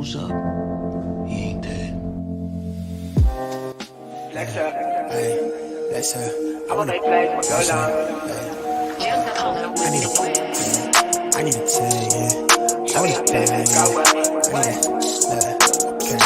shows up, he ain't dead. Lexa. Hey, Lexa. I want to play for so long. I need to tell you. I need to tell you. Okay.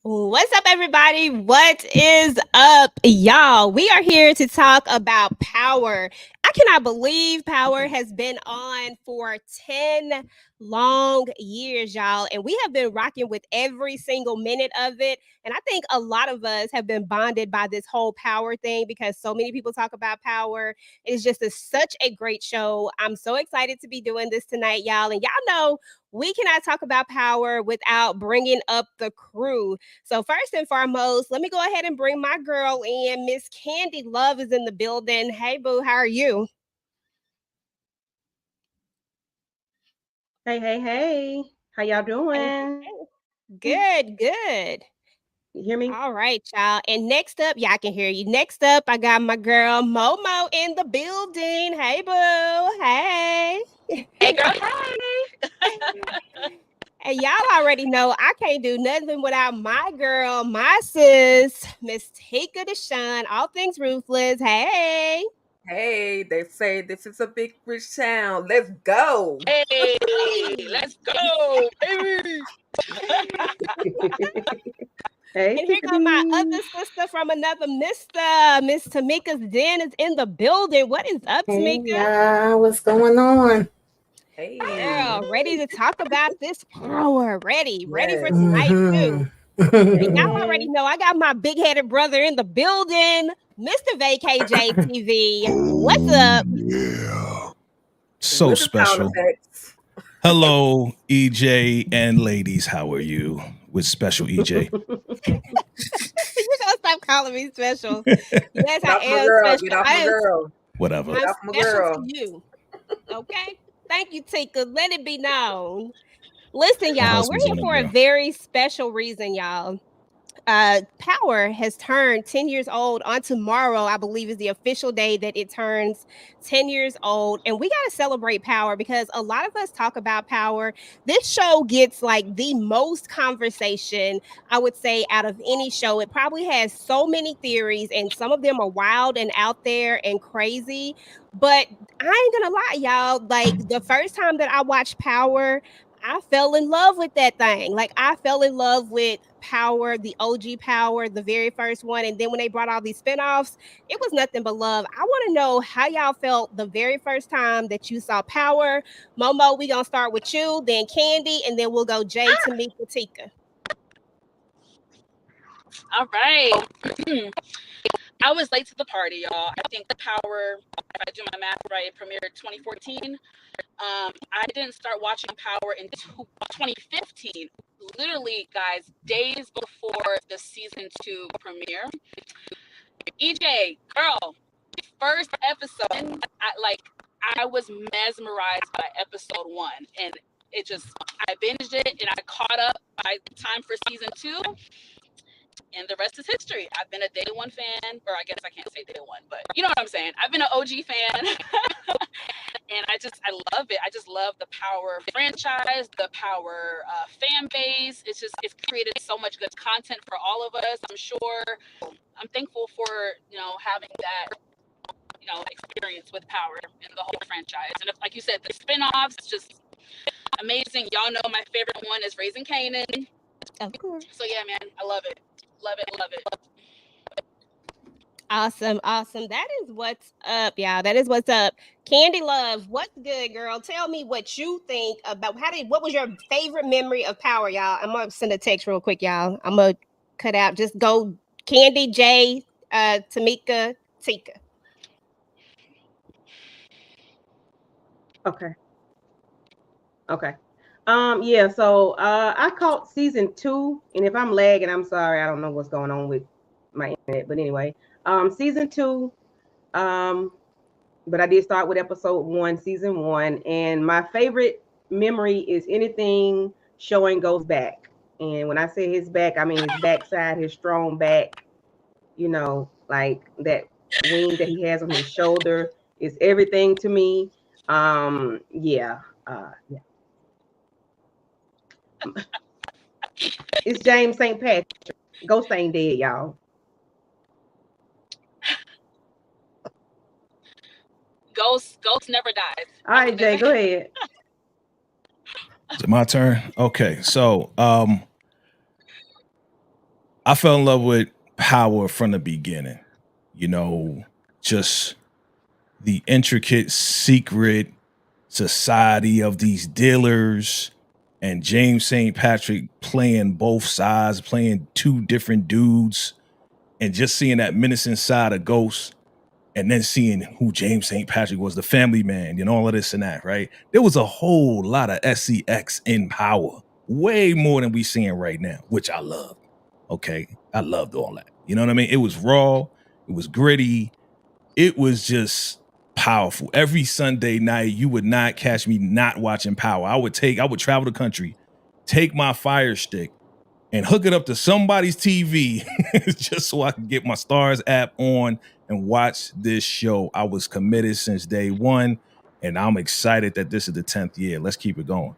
What's up, everybody? What is up, y'all? We are here to talk about Power. I cannot believe Power has been on for 10 long years, y'all, and we have been rocking with every single minute of it. And I think a lot of us have been bonded by this whole Power thing because so many people talk about Power. It's just such a great show. I'm so excited to be doing this tonight, y'all. And y'all know we cannot talk about Power without bringing up the crew. So first and foremost, let me go ahead and bring my girl in. Miss Candy Love is in the building. Hey, boo, how are you? Hey. How y'all doing? Good, good. You hear me? All right, y'all. And next up, yeah, I can hear you. Next up, I got my girl Momo in the building. Hey, boo. Hey. Hey, girl. Hey. And y'all already know I can't do nothing without my girl, my sis, Miss Tika Deshawn, all things ruthless. Hey. Hey, they say this is a big rich town. Let's go. Hey, let's go, baby. Hey, And here comes my other sister from another mister. Miss Tamika's Den is in the building. What is up, Tamika? Yeah, what's going on? Hey. Girl, ready to talk about this Power. Ready for tonight, too. And y'all already know I got my big-headed brother in the building, Mr. VKJ TV. What's up? Yeah. So With the sound special. effects. Hello, EJ and ladies. How are you? With special EJ. You gotta stop calling me special. Yes, Get I off my am girl. special. Get off my girl. Whatever. Get I'm off my special girl. to you. Okay? Thank you, Tika. Let it be known. Listen, My y'all, we're husband's here on it, for a girl. very special reason, y'all. Power has turned 10 years old on tomorrow, I believe is the official day that it turns 10 years old. And we got to celebrate Power because a lot of us talk about Power. This show gets like the most conversation, I would say, out of any show. It probably has so many theories, and some of them are wild and out there and crazy. But I ain't gonna lie, y'all. Like the first time that I watched Power, I fell in love with that thing. Like I fell in love with Power, the OG Power, the very first one. And then when they brought all these spinoffs, it was nothing but love. I want to know how y'all felt the very first time that you saw Power. Momo, we gonna start with you, then Candy, and then we'll go Jay, Tamika, Tika. All right. I was late to the party, y'all. I think the Power, if I do my math right, it premiered 2014. I didn't start watching Power in 2015. Literally, guys, days before the season 2 premiere. EJ, girl, first episode, I was mesmerized by episode 1, and I binged it and I caught up by time for season 2. And the rest is history. I've been a day one fan, or I guess I can't say day one, but you know what I'm saying. I've been an OG fan, and I love it. I just love the Power franchise, the Power fan base. It's created so much good content for all of us. I'm thankful for having that experience with Power and the whole franchise. And if, like you said, the spinoffs, it's just amazing. Y'all know my favorite one is Raising Kanan. Of course. So yeah, man, I love it. Love it. Awesome. That is what's up, y'all. That is what's up. Candy Love, what's good, girl? Tell me what you think about what was your favorite memory of Power, y'all? I'm gonna send a text real quick, y'all. I'm gonna cut out. Just go Candy, Jay, Tamika, Tika. Okay. Yeah, so I caught season 2, and if I'm lagging, I'm sorry. I don't know what's going on with my internet. But anyway, season 2. But I did start with episode 1, season 1, and my favorite memory is anything showing Ghost back. And when I say his back, I mean his backside, his strong back, like that wing that he has on his shoulder is everything to me. Yeah. Yeah. It's James St. Patrick. Ghost ain't dead, y'all. Ghost never dies. All right, Jay, go ahead. Is it my turn? Okay, so I fell in love with Power from the beginning. Just the intricate secret society of these dealers and James St. Patrick playing both sides, playing two different dudes, and just seeing that menacing side of Ghost, and then seeing who James St. Patrick was, the family man, all of this and that, right? There was a whole lot of SCX in Power, way more than we seeing right now, which I love. Okay, I loved all that. You know what I mean? It was raw, it was gritty, it was just powerful. Every Sunday night, you would not catch me not watching Power. I would travel the country, take my Fire Stick, and hook it up to somebody's TV just so I could get my Stars app on and watch this show. I was committed since day one, and I'm excited that this is the 10th year. Let's keep it going.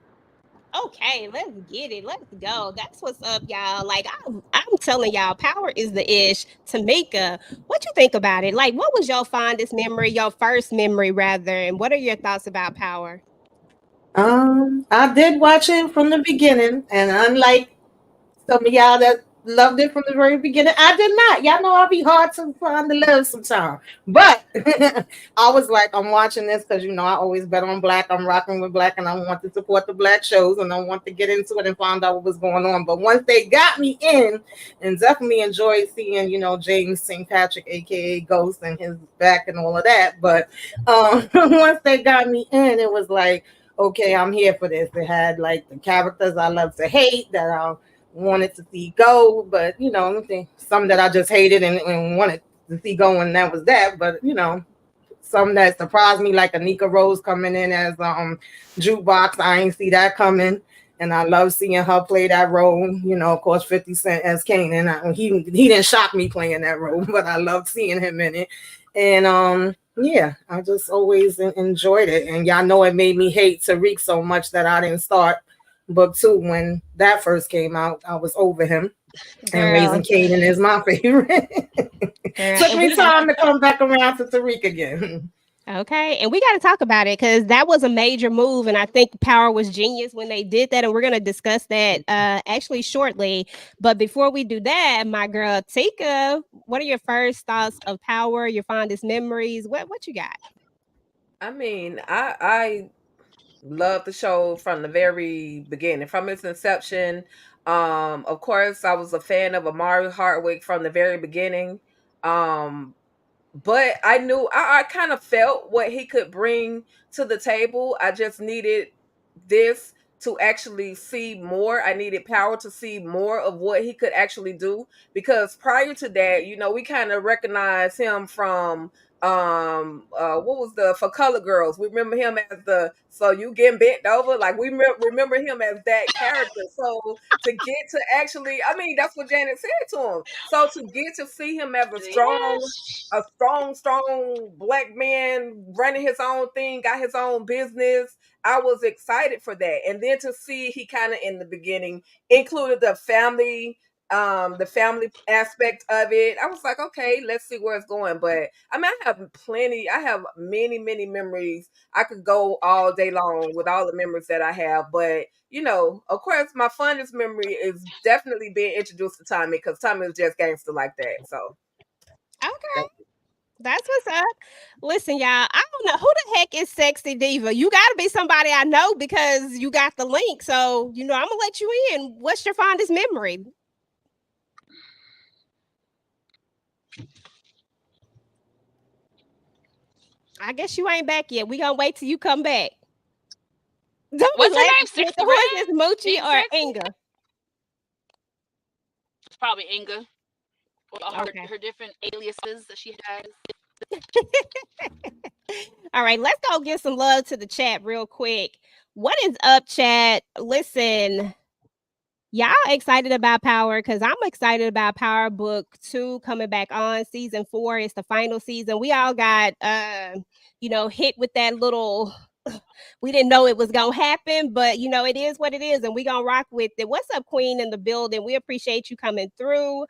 Okay, let's get it. Let's go. That's what's up, y'all. Like I'm telling y'all, Power is the ish. Tamika, what you think about it? Like, what was your fondest memory, your first memory rather, and what are your thoughts about Power? I did watch it from the beginning, and unlike some of y'all that loved it from the very beginning, I did not. Y'all know I'll be hard to find the love sometimes. But I was like, I'm watching this because, I always bet on Black. I'm rocking with Black, and I want to support the Black shows, and I want to get into it and find out what was going on. But once they got me in, and definitely enjoyed seeing, James St. Patrick, a.k.a. Ghost, and his back and all of that. But once they got me in, it was like, okay, I'm here for this. It had, like, the characters I love to hate that I wanted to see go, but some that I just hated and wanted to see go, and that was that. But some that surprised me, like Anika Rose coming in as Jukebox. I ain't see that coming, and I love seeing her play that role. Of course, 50 Cent as Kane, and he didn't shock me playing that role, but I loved seeing him in it. And yeah, I just always enjoyed it, and y'all know it made me hate Tariq so much that I didn't start book 2 when that first came out. I was over him. And Raising Kanan is my favorite. Took me time to come back around to Tariq again. Okay, and we got to talk about it because that was a major move, and I think Power was genius when they did that, and we're going to discuss that actually shortly. But before we do that, my girl Tika, what are your first thoughts of Power, your fondest memories? What you got? I mean, I love the show from the very beginning, from its inception. Of course, I was a fan of Amari Hardwick from the very beginning. But I knew I kind of felt what he could bring to the table. I just needed this to actually see more. I needed Power to see more of what he could actually do, because prior to that, we kind of recognized him from what was the For Color Girls. We remember him as the So You Getting Bent Over, like we remember him as that character. So to get to actually, I mean, that's what Janet said to him. So to get to see him as a strong Black man running his own thing, got his own business, I was excited for that. And then to see he kind of in the beginning included the family aspect of it, I was like, okay, let's see where it's going. But I mean, I have many memories. I could go all day long with all the memories that I have. But of course, my fondest memory is definitely being introduced to Tommy, because Tommy was just gangster like that. So okay, that's what's up. Listen, y'all, I don't know who the heck is Sexy Diva. You got to be somebody I know because you got the link. So I'm gonna let you in. What's your fondest memory? I guess you ain't back yet. We gonna wait till you come back. What's her name? Who is this, Moochie or Inga? It's probably Inga. Or her different aliases that she has. All right, let's go give some love to the chat real quick. What is up, chat? Listen, y'all excited about Power? Because I'm excited about Power Book 2 coming back on. Season 4 is the final season. We all got, hit with that little. We didn't know it was gonna happen, but it is what it is, and we gonna rock with it. What's up, Queen in the building? We appreciate you coming through.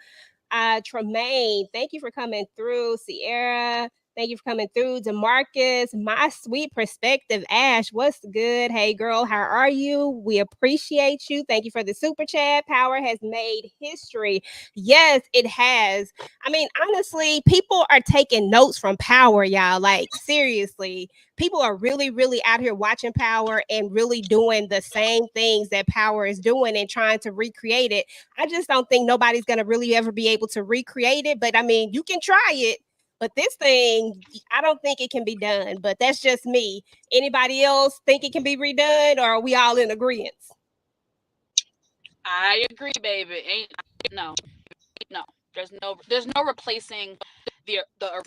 Tremaine, thank you for coming through. Sierra, thank you for coming through. DeMarcus, my sweet perspective. Ash, what's good? Hey, girl, how are you? We appreciate you. Thank you for the super chat. Power has made history. Yes, it has. I mean, honestly, people are taking notes from Power, y'all. Like, seriously, people are really, really out here watching Power and really doing the same things that Power is doing and trying to recreate it. I just don't think nobody's going to really ever be able to recreate it. But I mean, you can try it. But this thing, I don't think it can be done. But that's just me. Anybody else think it can be redone, or are we all in agreement? I agree, baby. No. There's no replacing the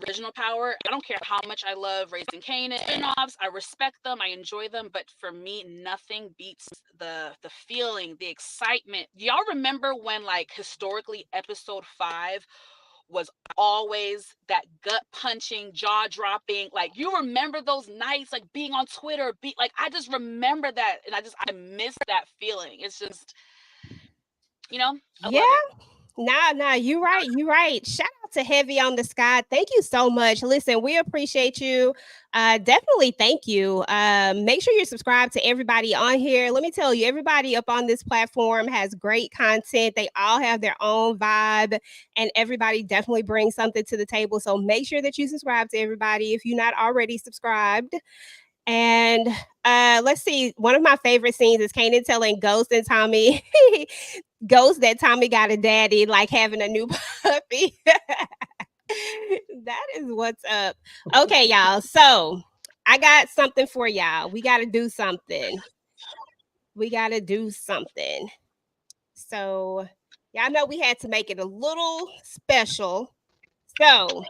original Power. I don't care how much I love Raising Kanan spinoffs. I respect them. I enjoy them. But for me, nothing beats the feeling, the excitement. Y'all remember when, like, historically, episode 5 was always that gut punching, jaw dropping? Like, you remember those nights, like being on Twitter, I just remember that, and I miss that feeling. It's just, I love it. Nah, you're right. Shout out to Heavy on the Sky. Thank you so much. Listen, we appreciate you. Definitely thank you. Make sure you're subscribed to everybody on here. Let me tell you, everybody up on this platform has great content. They all have their own vibe, and everybody definitely brings something to the table. So make sure that you subscribe to everybody if you're not already subscribed. And let's see. One of my favorite scenes is Kanan telling Ghost and Tommy Ghost that Tommy got a daddy, like having a new puppy. That is what's up. Okay, y'all. So I got something for y'all. We got to do something. So y'all know we had to make it a little special. So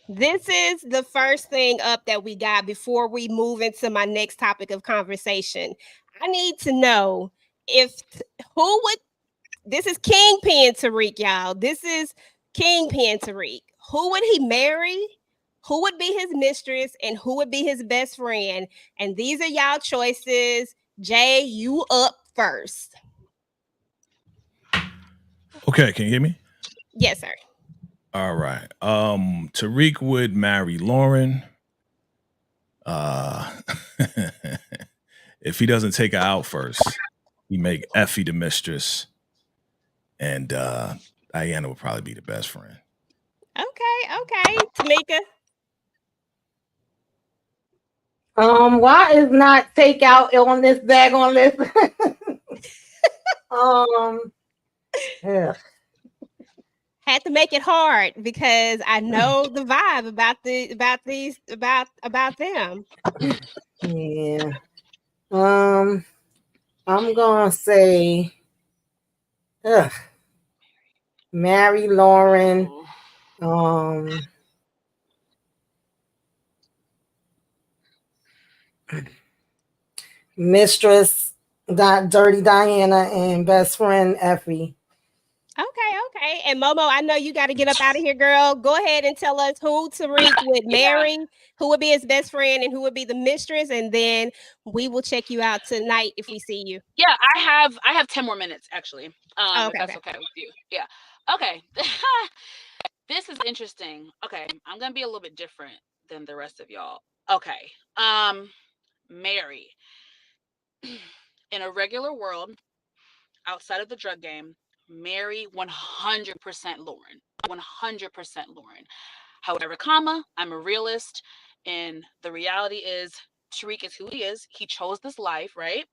this is the first thing up that we got before we move into my next topic of conversation. I need to know this is Kingpin Tariq, y'all. This is Kingpin Tariq. Who would he marry? Who would be his mistress? And who would be his best friend? And these are y'all choices. Jay, you up first. Okay, can you hear me? Yes, sir. All right. Tariq would marry Lauren. If he doesn't take her out first, he make Effie the mistress. And Diana would probably be the best friend. Okay. Tamika? Why is not takeout on this bag on this? Yeah. Had to make it hard because I know the vibe about them. Yeah. I'm gonna say marry Lauren. Mistress Dirty Diana and best friend Effie. Okay. And Momo, I know you got to get up out of here, girl. Go ahead and tell us who Tariq would marry, who would be his best friend, and who would be the mistress, and then we will check you out tonight if we see you. Yeah, I have 10 more minutes actually. If that's okay with you. Yeah. Okay. This is interesting. Okay, I'm gonna be a little bit different than the rest of y'all. Okay. Mary. In a regular world, outside of the drug game, marry 100% Lauren. 100% Lauren. However, I'm a realist, and the reality is Tariq is who he is. He chose this life, right?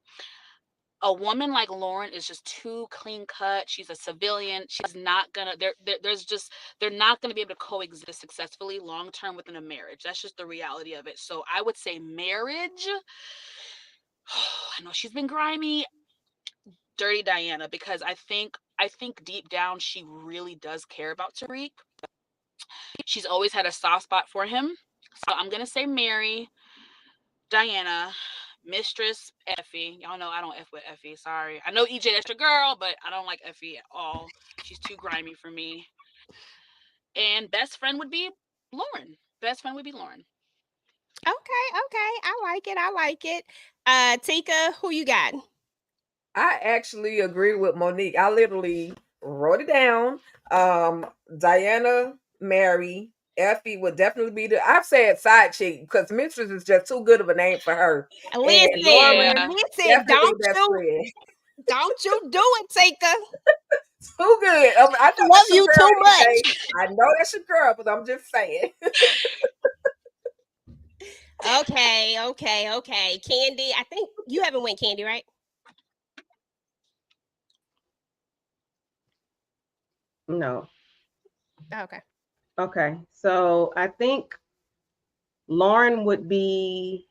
A woman like Lauren is just too clean cut. She's a civilian. She's not gonna. They're not gonna be able to coexist successfully long term within a marriage. That's just the reality of it. So I would say marriage. I know she's been grimy. Dirty Diana, because I think deep down she really does care about Tariq. She's always had a soft spot for him. So I'm gonna say marry Diana, Mistress Effie. Y'all know I don't F with Effie. Sorry. I know EJ, that's your girl, but I don't like Effie at all. She's too grimy for me. And best friend would be Lauren. Best friend would be Lauren. Okay. I like it. I like it. Tika, who you got? I actually agree with Monique. I literally wrote it down. Diana, Mary, Effie would definitely be I've said side chick because Mistress is just too good of a name for her. Listen, don't you do it, Tika. Too good. I love you too much. I know that's your girl, but I'm just saying. Okay. Candy, I think you haven't went Candy, right? No. Okay. So I think Lauren would be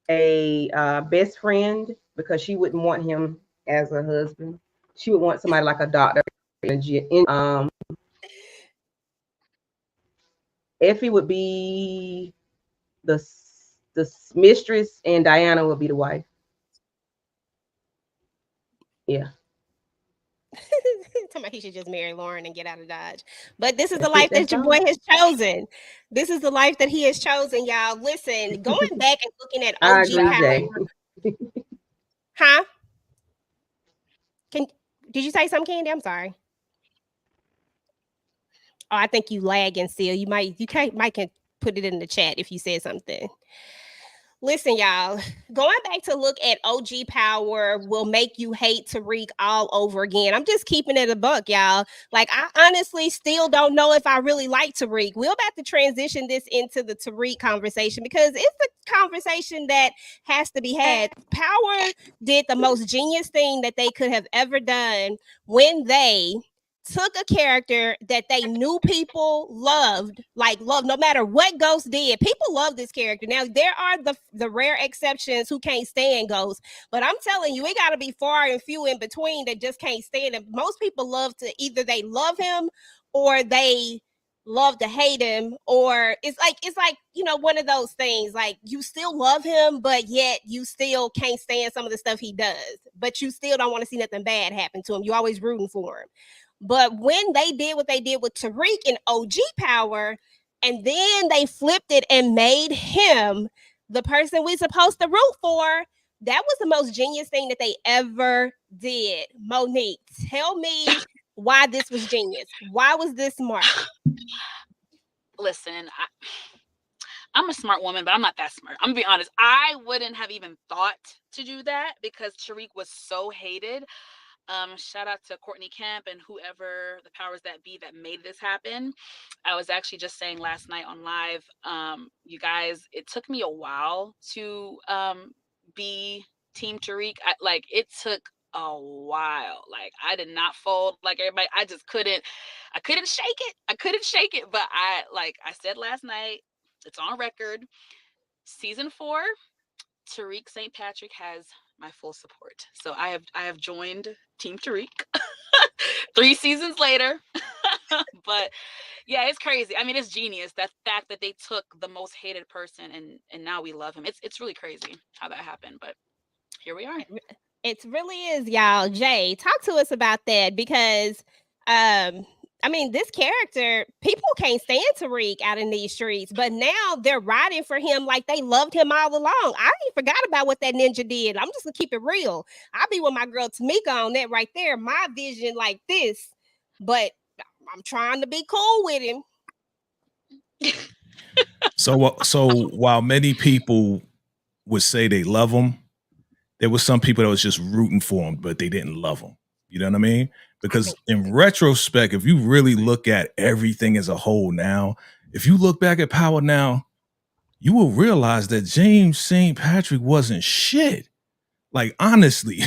a best friend because she wouldn't want him as a husband. She would want somebody like a doctor. Effie would be the mistress, and Diana would be the wife. Yeah. Somebody should just marry Lauren and get out of Dodge. But this is the life that your boy has chosen. This is the life that he has chosen, y'all. Listen, going back and looking at OG Power. Huh? Did you say something, Candy? I'm sorry. Oh, I think you lagging still. You might can put it in the chat if you said something. Listen, y'all, going back to look at OG Power will make you hate Tariq all over again. I'm just keeping it a buck, y'all. Like, I honestly still don't know if I really like Tariq. We're about to transition this into the Tariq conversation because it's a conversation that has to be had. Power did the most genius thing that they could have ever done when they took a character that they knew people loved no matter what Ghost did. People love this character. Now, there are the rare exceptions who can't stand Ghost, but I'm telling you, it got to be far and few in between that just can't stand him. Most people love to either they love him or they love to hate him, or it's like one of those things, like you still love him but yet you still can't stand some of the stuff he does, but you still don't want to see nothing bad happen to him. You're always rooting for him. But when they did what they did with Tariq and OG Power, and then they flipped it and made him the person we're supposed to root for, that was the most genius thing that they ever did. Monique, tell me why this was genius. Why was this smart? Listen, I'm a smart woman, but I'm not that smart. I'm gonna be honest. I wouldn't have even thought to do that because Tariq was so hated. Shout out to Courtney Kemp and whoever the powers that be that made this happen. I was actually just saying last night on live, you guys, it took me a while to be Team Tariq. It took a while. Like, I did not fold like everybody. I couldn't shake it. But I said last night, it's on record. Season 4, Tariq St. Patrick has my full support. So I have joined Team Tariq 3 seasons later. But yeah, it's crazy. I mean, it's genius. That fact that they took the most hated person and now we love him. It's really crazy how that happened, but here we are. It really is, y'all. Jay, talk to us about that because this character, people can't stand Tariq out in these streets, but now they're riding for him like they loved him all along. I ain't forgot about what that ninja did. I'm just gonna keep it real. I'll be with my girl Tamika on that right there. My vision like this, but I'm trying to be cool with him. So while many people would say they love him, there was some people that was just rooting for him, but they didn't love him. You know what I mean? Because in retrospect, if you really look at everything as a whole now, if you look back at Power now, you will realize that James St. Patrick wasn't shit. Like, honestly,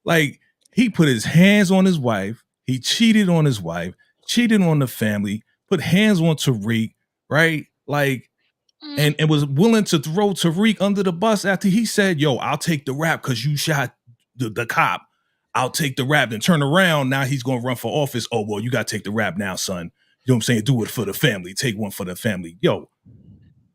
like, he put his hands on his wife. He cheated on his wife, cheated on the family, put hands on Tariq, right? Like, and was willing to throw Tariq under the bus after he said, yo, I'll take the rap because you shot the cop. I'll take the rap. And turn around. Now he's going to run for office. Oh, well, you got to take the rap now, son. You know what I'm saying? Do it for the family. Take one for the family. Yo,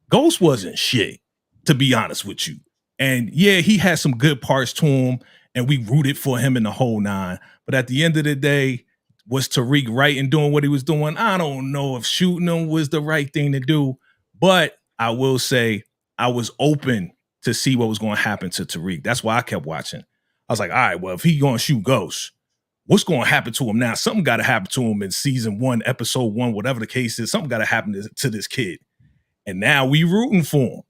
Ghost wasn't shit, to be honest with you. And yeah, he had some good parts to him, and we rooted for him in the whole nine. But at the end of the day, was Tariq right in doing what he was doing? I don't know if shooting him was the right thing to do, but I will say I was open to see what was going to happen to Tariq. That's why I kept watching. I was like, all right, well, if he's going to shoot Ghost, what's going to happen to him now? Something got to happen to him in season 1, episode 1, whatever the case is. Something got to happen to this kid. And now we rooting for him.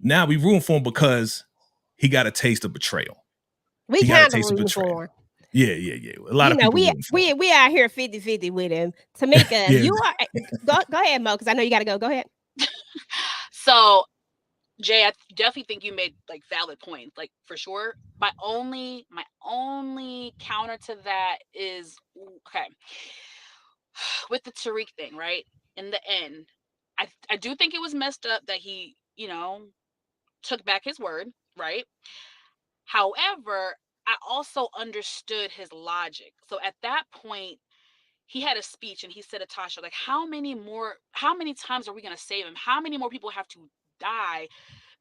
Now we rooting for him because he got a taste of betrayal. We kind of rooting for him. Yeah. A lot of people. We out here 50-50 with him. Tamika, you are go ahead, Mo, because I know you got to go. Go ahead. So, Jay, I definitely think you made like valid points, like for sure. My only counter to that is okay with the Tariq thing, right? In the end, I do think it was messed up that he, took back his word, right? However, I also understood his logic. So at that point, he had a speech and he said to Tasha, like, how many times are we going to save him? How many more people have to die?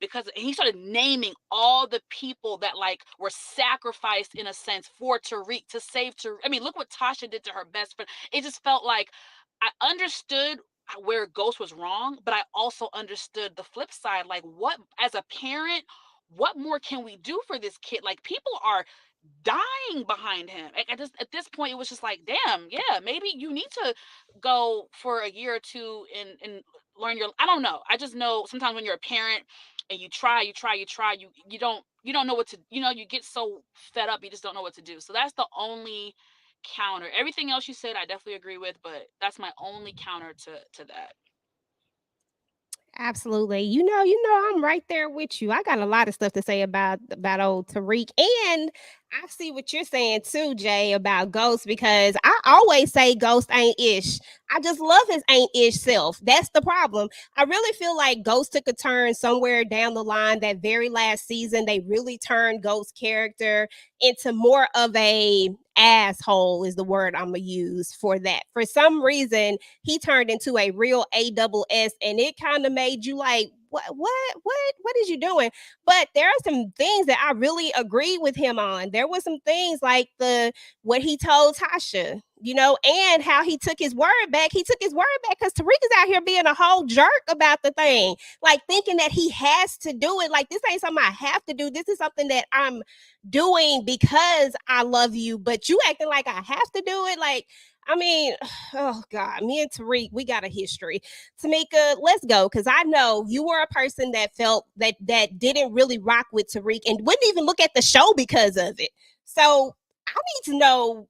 Because he started naming all the people that like were sacrificed in a sense for Tariq to save Tariq. I mean, look what Tasha did to her best friend. It just felt like I understood where Ghost was wrong, but I also understood the flip side. Like, what, as a parent, what more can we do for this kid? Like, people are dying behind him. At this point, it was just like, damn, yeah, maybe you need to go for a year or two and learn I don't know. I just know sometimes when you're a parent and you try, you don't know what to, you get so fed up, you just don't know what to do. So that's the only counter. Everything else you said, I definitely agree with, but that's my only counter to that. Absolutely. You know, I'm right there with you. I got a lot of stuff to say about old Tariq. And I see what you're saying too, Jay, about Ghost, because I always say Ghost ain't ish. I just love his ain't ish self. That's the problem. I really feel like Ghost took a turn somewhere down the line. That very last season, they really turned Ghost's character into more of a asshole is the word I'm gonna use for that. For some reason, he turned into a real ASS, and it kind of made you like, what is you doing? But there are some things that I really agree with him on. There were some things like what he told Tasha, and how he took his word back. He took his word back because Tariq is out here being a whole jerk about the thing, like thinking that he has to do it. Like, this ain't something I have to do. This is something that I'm doing because I love you, but you acting like I have to do it. Like, I mean, oh God, me and Tariq, we got a history. Tamika, let's go, because I know you were a person that felt that didn't really rock with Tariq and wouldn't even look at the show because of it. So I need to know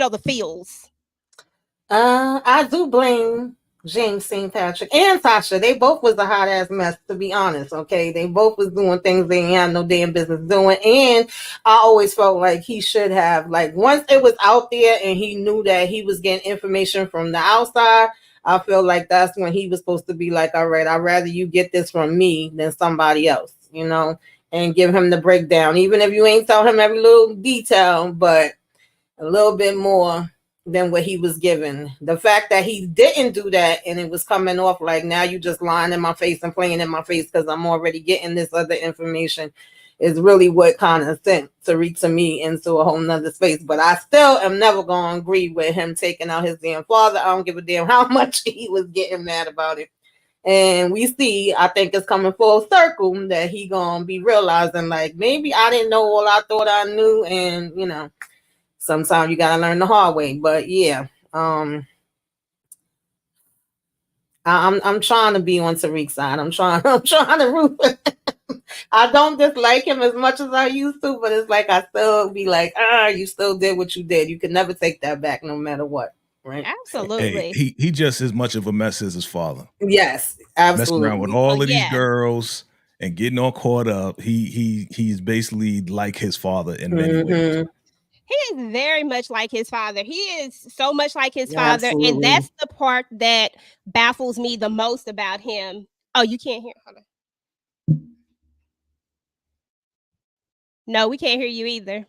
the feels. I do blame James St. Patrick and Tasha. They both was a hot ass mess, to be honest. Okay, they both was doing things they ain't had no damn business doing. And I always felt like he should have, like, once it was out there and he knew that he was getting information from the outside, I feel like that's when he was supposed to be like, all right, I'd rather you get this from me than somebody else, and give him the breakdown, even if you ain't tell him every little detail, but a little bit more than what he was given. The fact that he didn't do that and it was coming off like, now you just lying in my face and playing in my face because I'm already getting this other information, is really what kind of sent Tariq to me into a whole nother space. But I still am never going to agree with him taking out his damn father. I don't give a damn how much he was getting mad about it. And we see, I think it's coming full circle that he going to be realizing, like, maybe I didn't know all I thought I knew. And, sometimes you gotta learn the hard way. But yeah, I'm trying to be on Tariq's side. I'm trying to root for him. I don't dislike him as much as I used to, but it's like I still be like, you still did what you did. You can never take that back, no matter what. Right? Absolutely. Hey, he just as much of a mess as his father. Yes, absolutely. Messing around with all of these girls and getting all caught up. He's basically like his father in many ways. He is very much like his father. He is so much like his father. Absolutely. And that's the part that baffles me the most about him. Oh, you can't hear? Hold on. No, we can't hear you either.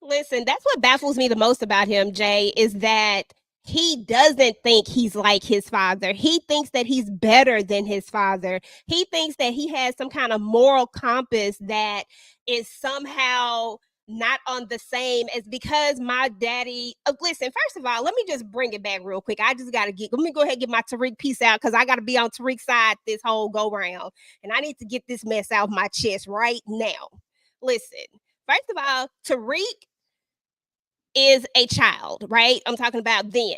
Listen, that's what baffles me the most about him, Jay, is that he doesn't think he's like his father. He thinks that he's better than his father. He thinks that he has some kind of moral compass that is somehow not on the same as because my daddy. Listen, first of all, let me just bring it back real quick. I just got to let me go ahead and get my Tariq piece out because I got to be on Tariq's side this whole go round. And I need to get this mess out of my chest right now. Listen, first of all, Tariq is a child, right? I'm talking about then.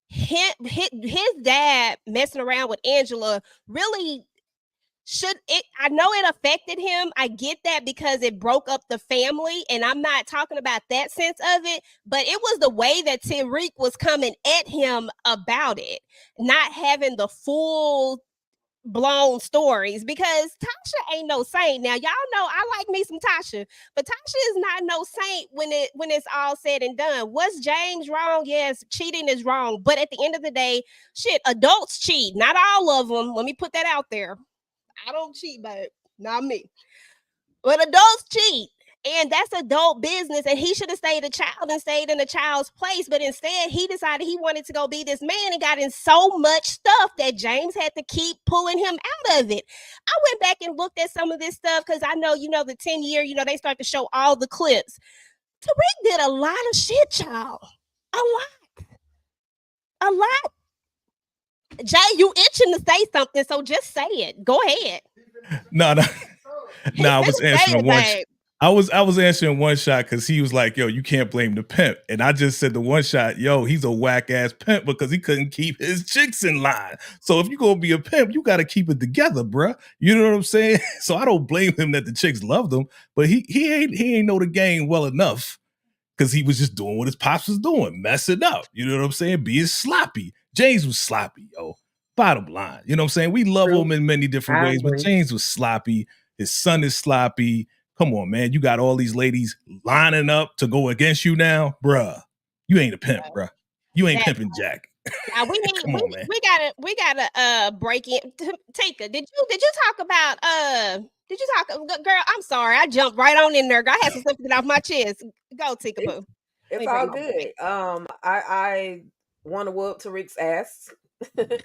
His dad messing around with Angela really I know it affected him. I get that because it broke up the family, and I'm not talking about that sense of it, but it was the way that Tariq was coming at him about it, not having the full blown stories, because Tasha ain't no saint. Now y'all know I like me some Tasha, but Tasha is not no saint when it's all said and done. Was James wrong? Yes, cheating is wrong, but at the end of the day, shit, adults cheat. Not all of them. Let me put that out there. I don't cheat, babe. Not me. But adults cheat. And that's adult business. And he should have stayed a child and stayed in a child's place. But instead, he decided he wanted to go be this man and got in so much stuff that James had to keep pulling him out of it. I went back and looked at some of this stuff because I know, the 10-year, they start to show all the clips. Tariq did a lot of shit, y'all. A lot. Jay, you itching to say something, so just say it. Go ahead. No, I was answering one. I was answering one shot because he was like, "Yo, you can't blame the pimp," and I just said the one shot, "Yo, he's a whack ass pimp because he couldn't keep his chicks in line." So if you gonna be a pimp, you got to keep it together, bruh. You know what I'm saying? So I don't blame him that the chicks loved him, but he ain't know the game well enough because he was just doing what his pops was doing, messing up. You know what I'm saying? Being sloppy. James was sloppy, yo. Bottom line, you know what I'm saying? We love him in many different ways, but James was sloppy. His son is sloppy. Come on, man. You got all these ladies lining up to go against you now, bruh. You ain't a pimp, bruh. You ain't pimping Jack. We gotta break in. Tika, did you talk about girl? I'm sorry, I jumped right on in there. I had some stuff to get off my chest. Go, Tika Boo. It's all good. I want to whoop Tariq's ass. At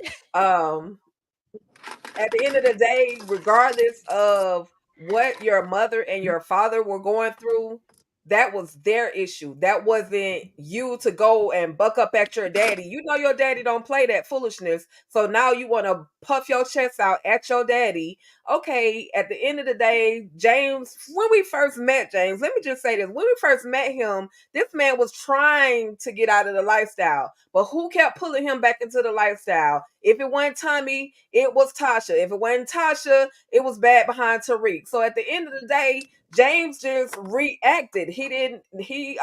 the end of the day, regardless of what your mother and your father were going through, that was their issue. That wasn't you to go and buck up at your daddy. You know your daddy don't play that foolishness. So now you want to puff your chest out at your daddy. Okay, at the end of the day, James, when we first met James, let me just say this. When we first met him, this man was trying to get out of the lifestyle. But who kept pulling him back into the lifestyle? If it wasn't Tommy, it was Tasha. If it wasn't Tasha, it was bad behind Tariq. So at the end of the day, James just reacted. A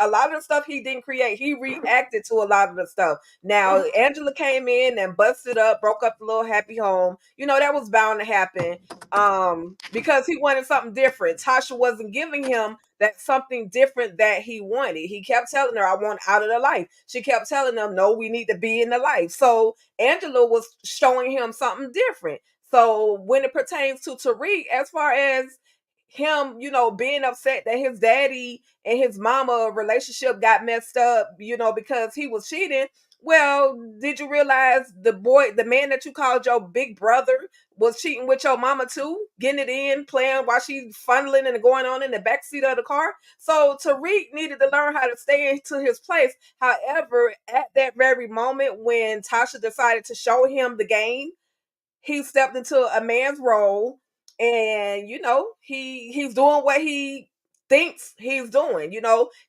lot of the stuff he didn't create. He reacted to a lot of the stuff. Now, Angela came in and busted up, broke up the little happy home. That was bound to happen because he wanted something different. Tasha wasn't giving him that something different that he wanted. He kept telling her, I want out of the life. She kept telling him, no, we need to be in the life. So Angela was showing him something different. So when it pertains to Tariq, as far as him, being upset that his daddy and his mama relationship got messed up, because he was cheating. Well, did you realize the man that you called your big brother was cheating with your mama too? Getting it in, playing while she's funneling and going on in the backseat of the car. So Tariq needed to learn how to stay into his place. However, at that very moment when Tasha decided to show him the game, he stepped into a man's role. And, he's doing what he thinks he's doing.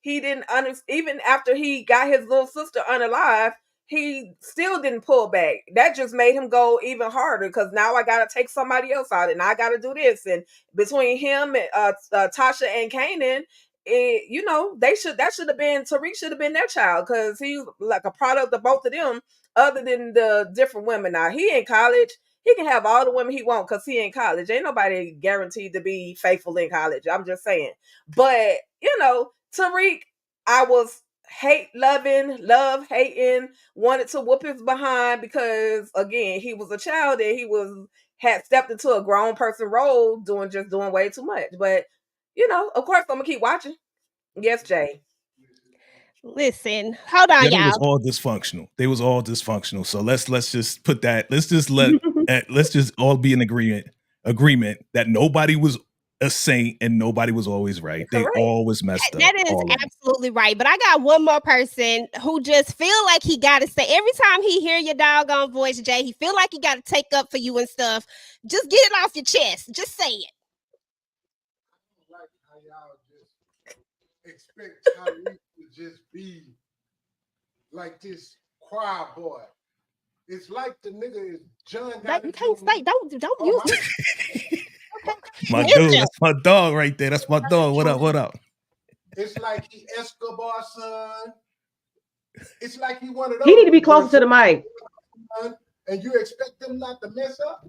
He didn't even after he got his little sister unalive, he still didn't pull back. That just made him go even harder because now I got to take somebody else out and I got to do this. And between him and Tasha and Kanan, that should have been Tariq should have been their child because he's like a product of both of them. Other than the different women, now he in college. He can have all the women he wants because he in college. Ain't nobody guaranteed to be faithful in college. I'm just saying. But, Tariq, I was love hating, wanted to whoop his behind because, again, he was a child and he had stepped into a grown person role doing way too much. But, of course, I'm going to keep watching. Yes, Jay. Listen, hold on, Yeah, they was y'all. all dysfunctional. They was all dysfunctional. So let's just put that. Let's just all be in agreement that nobody was a saint and nobody was always right. They Correct. all was messed up. That is all of them. absolutely right. But I got one more person who just feel like he got to say every time he hear your doggone voice, Jay, he feel like he got to take up for you and stuff. Just get it off your chest. Just say it. Like how y'all just expect Tyreek to just be like this choir boy. It's like the nigga is John. Like, you can't say. Don't use it. My Mute dude, him. that's my dog right there. That's my dog. What up? What up? It's like he Escobar's son. It's like he one of those. He need to be closer to the mic. And you expect them not to mess up?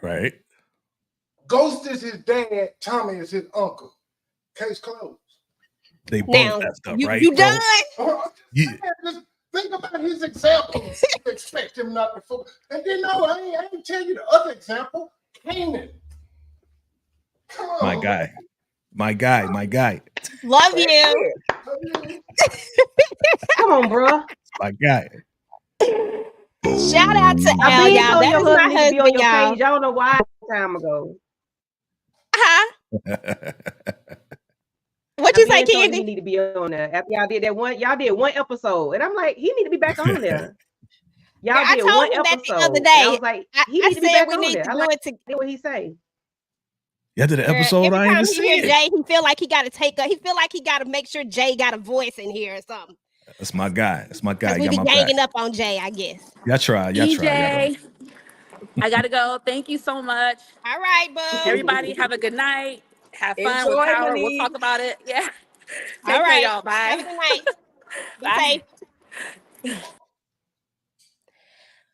Right. Ghost is his dad. Tommy is his uncle. Case closed. They both Now, messed up, you, right? you done? Yeah. Just think about his example. You expect him not to focus. And then no, I ain't tell you the other example. Canaan. Come on. My guy. My guy. My guy. Love you. Come on, bro. My guy. Shout out to I Al, been y'all. told That your is my husband need to be on husband, your y'all. page. I don't know why time ago. Huh? What you say, He Candy? need to be on there. After y'all did that one, y'all did one episode, and I'm like, he need to be back on there. Y'all I did told one him that episode. the other and I day. was like, I he need to be said back we on need there. to I do like it to. what he say. Y'all did an Girl, episode. every I ain't time even he hear see it. Jay, he feel like he got to take up. He feel like he got to make sure Jay got a voice in here or something. That's my guy. That's my guy. Because we Got be my back. ganging up on Jay, I guess. Y'all try. Y'all try. Y'all EJ, I gotta go. Thank you so much. All right, bud. Everybody have a good night. Have fun with Enjoy, Power. We'll Monique. talk about it. Yeah. All Take care, right. y'all. Bye. Have a good night. Be Bye. safe.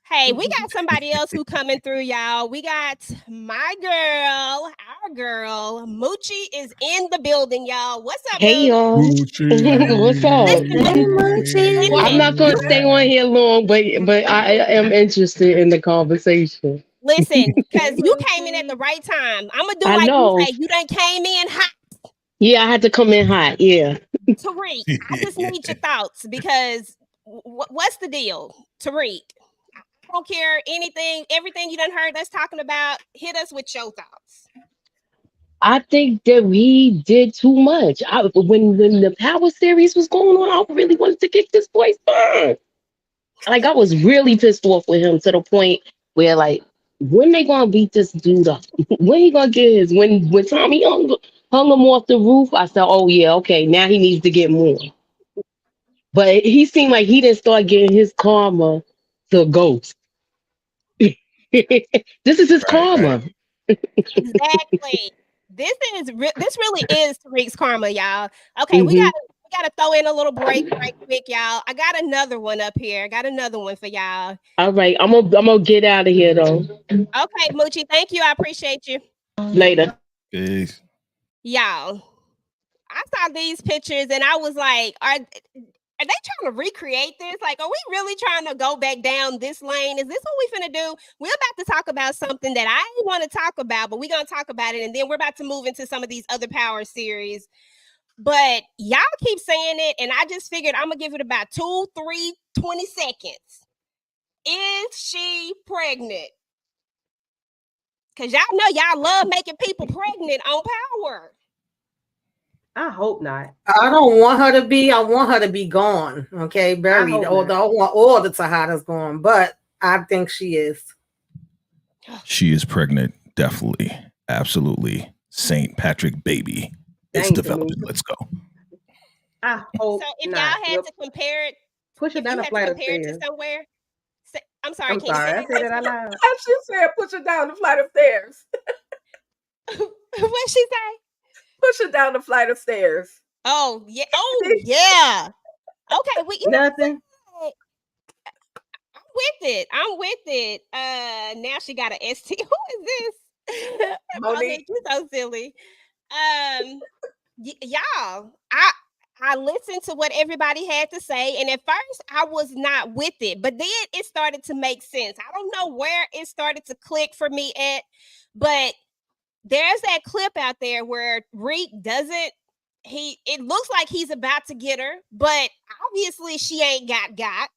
Hey, we got somebody else who coming through, y'all. We got my girl, our girl, Moochie is in the building, y'all. What's up, Hey Mooch? y'all, what's up? Listen, I'm not gonna stay on here long, but I am interested in the conversation. listen, because you came in at the right time. I'm gonna do I like know. you say. You done came in hot, Yeah, I had to come in hot. Yeah. Tariq. I just need your thoughts because what's the deal, Tariq? I don't care anything, everything you done heard us talking about. Hit us with your thoughts. I think that we did too much. When the Power series was going on, I really wanted to kick this boy's butt. Like I was really pissed off with him to the point where like, when they gonna beat this dude up? When he gonna get his? When Tommy hung him off the roof, I said, oh yeah, okay, now he needs to get more. But he seemed like he didn't start getting his karma to Ghost. This is his karma. Exactly. This really is Tariq's karma, y'all. Okay, we gotta throw in a little break right quick, y'all. I got another one up here. I got another one for y'all. All right, I'm gonna get out of here though. Okay, Moochie, thank you. I appreciate you. Later. Peace. Y'all, I saw these pictures and I was like, are they trying to recreate this? Like, are we really trying to go back down this lane? Is this what we finna do? We're about to talk about something that I didn't want to talk about, but we're gonna talk about it, and then we're about to move into some of these other Power series. But y'all keep saying it, and I just figured I'm gonna give it about 2, 3, 20 seconds. Is she pregnant? Because y'all know y'all love making people pregnant on Power. I hope not. I don't want her to be. I want her to be gone. Okay, buried. Although I want all the Tejadas gone, but I think she is. She is pregnant. Definitely. Absolutely. St. Patrick baby. It's developing. Let's go. I hope so. If not. y'all had to compare it, push it down a flight of compare stairs. it to somewhere. I'm sorry. I'm sorry. I said that out loud. She said, "Push it down the flight of stairs." What she say? Push it down the flight of stairs. Oh yeah. Oh yeah. Okay. Nothing. I'm with it. Now she got an ST. Who is this? Monique. You're so silly. Y'all, I listened to what everybody had to say, and at first I was not with it, but then it started to make sense. I don't know where it started to click for me at, but there's that clip out there where Reek doesn't it looks like he's about to get her, but obviously she ain't got.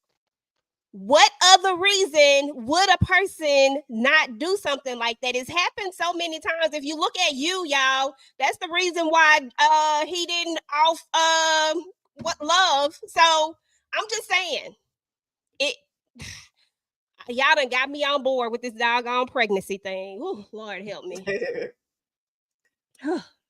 What other reason would a person not do something like that? It's happened so many times. If you look at you, y'all, that's the reason why he didn't love. So I'm just saying, it. Y'all done got me on board with this doggone pregnancy thing. Ooh, Lord help me.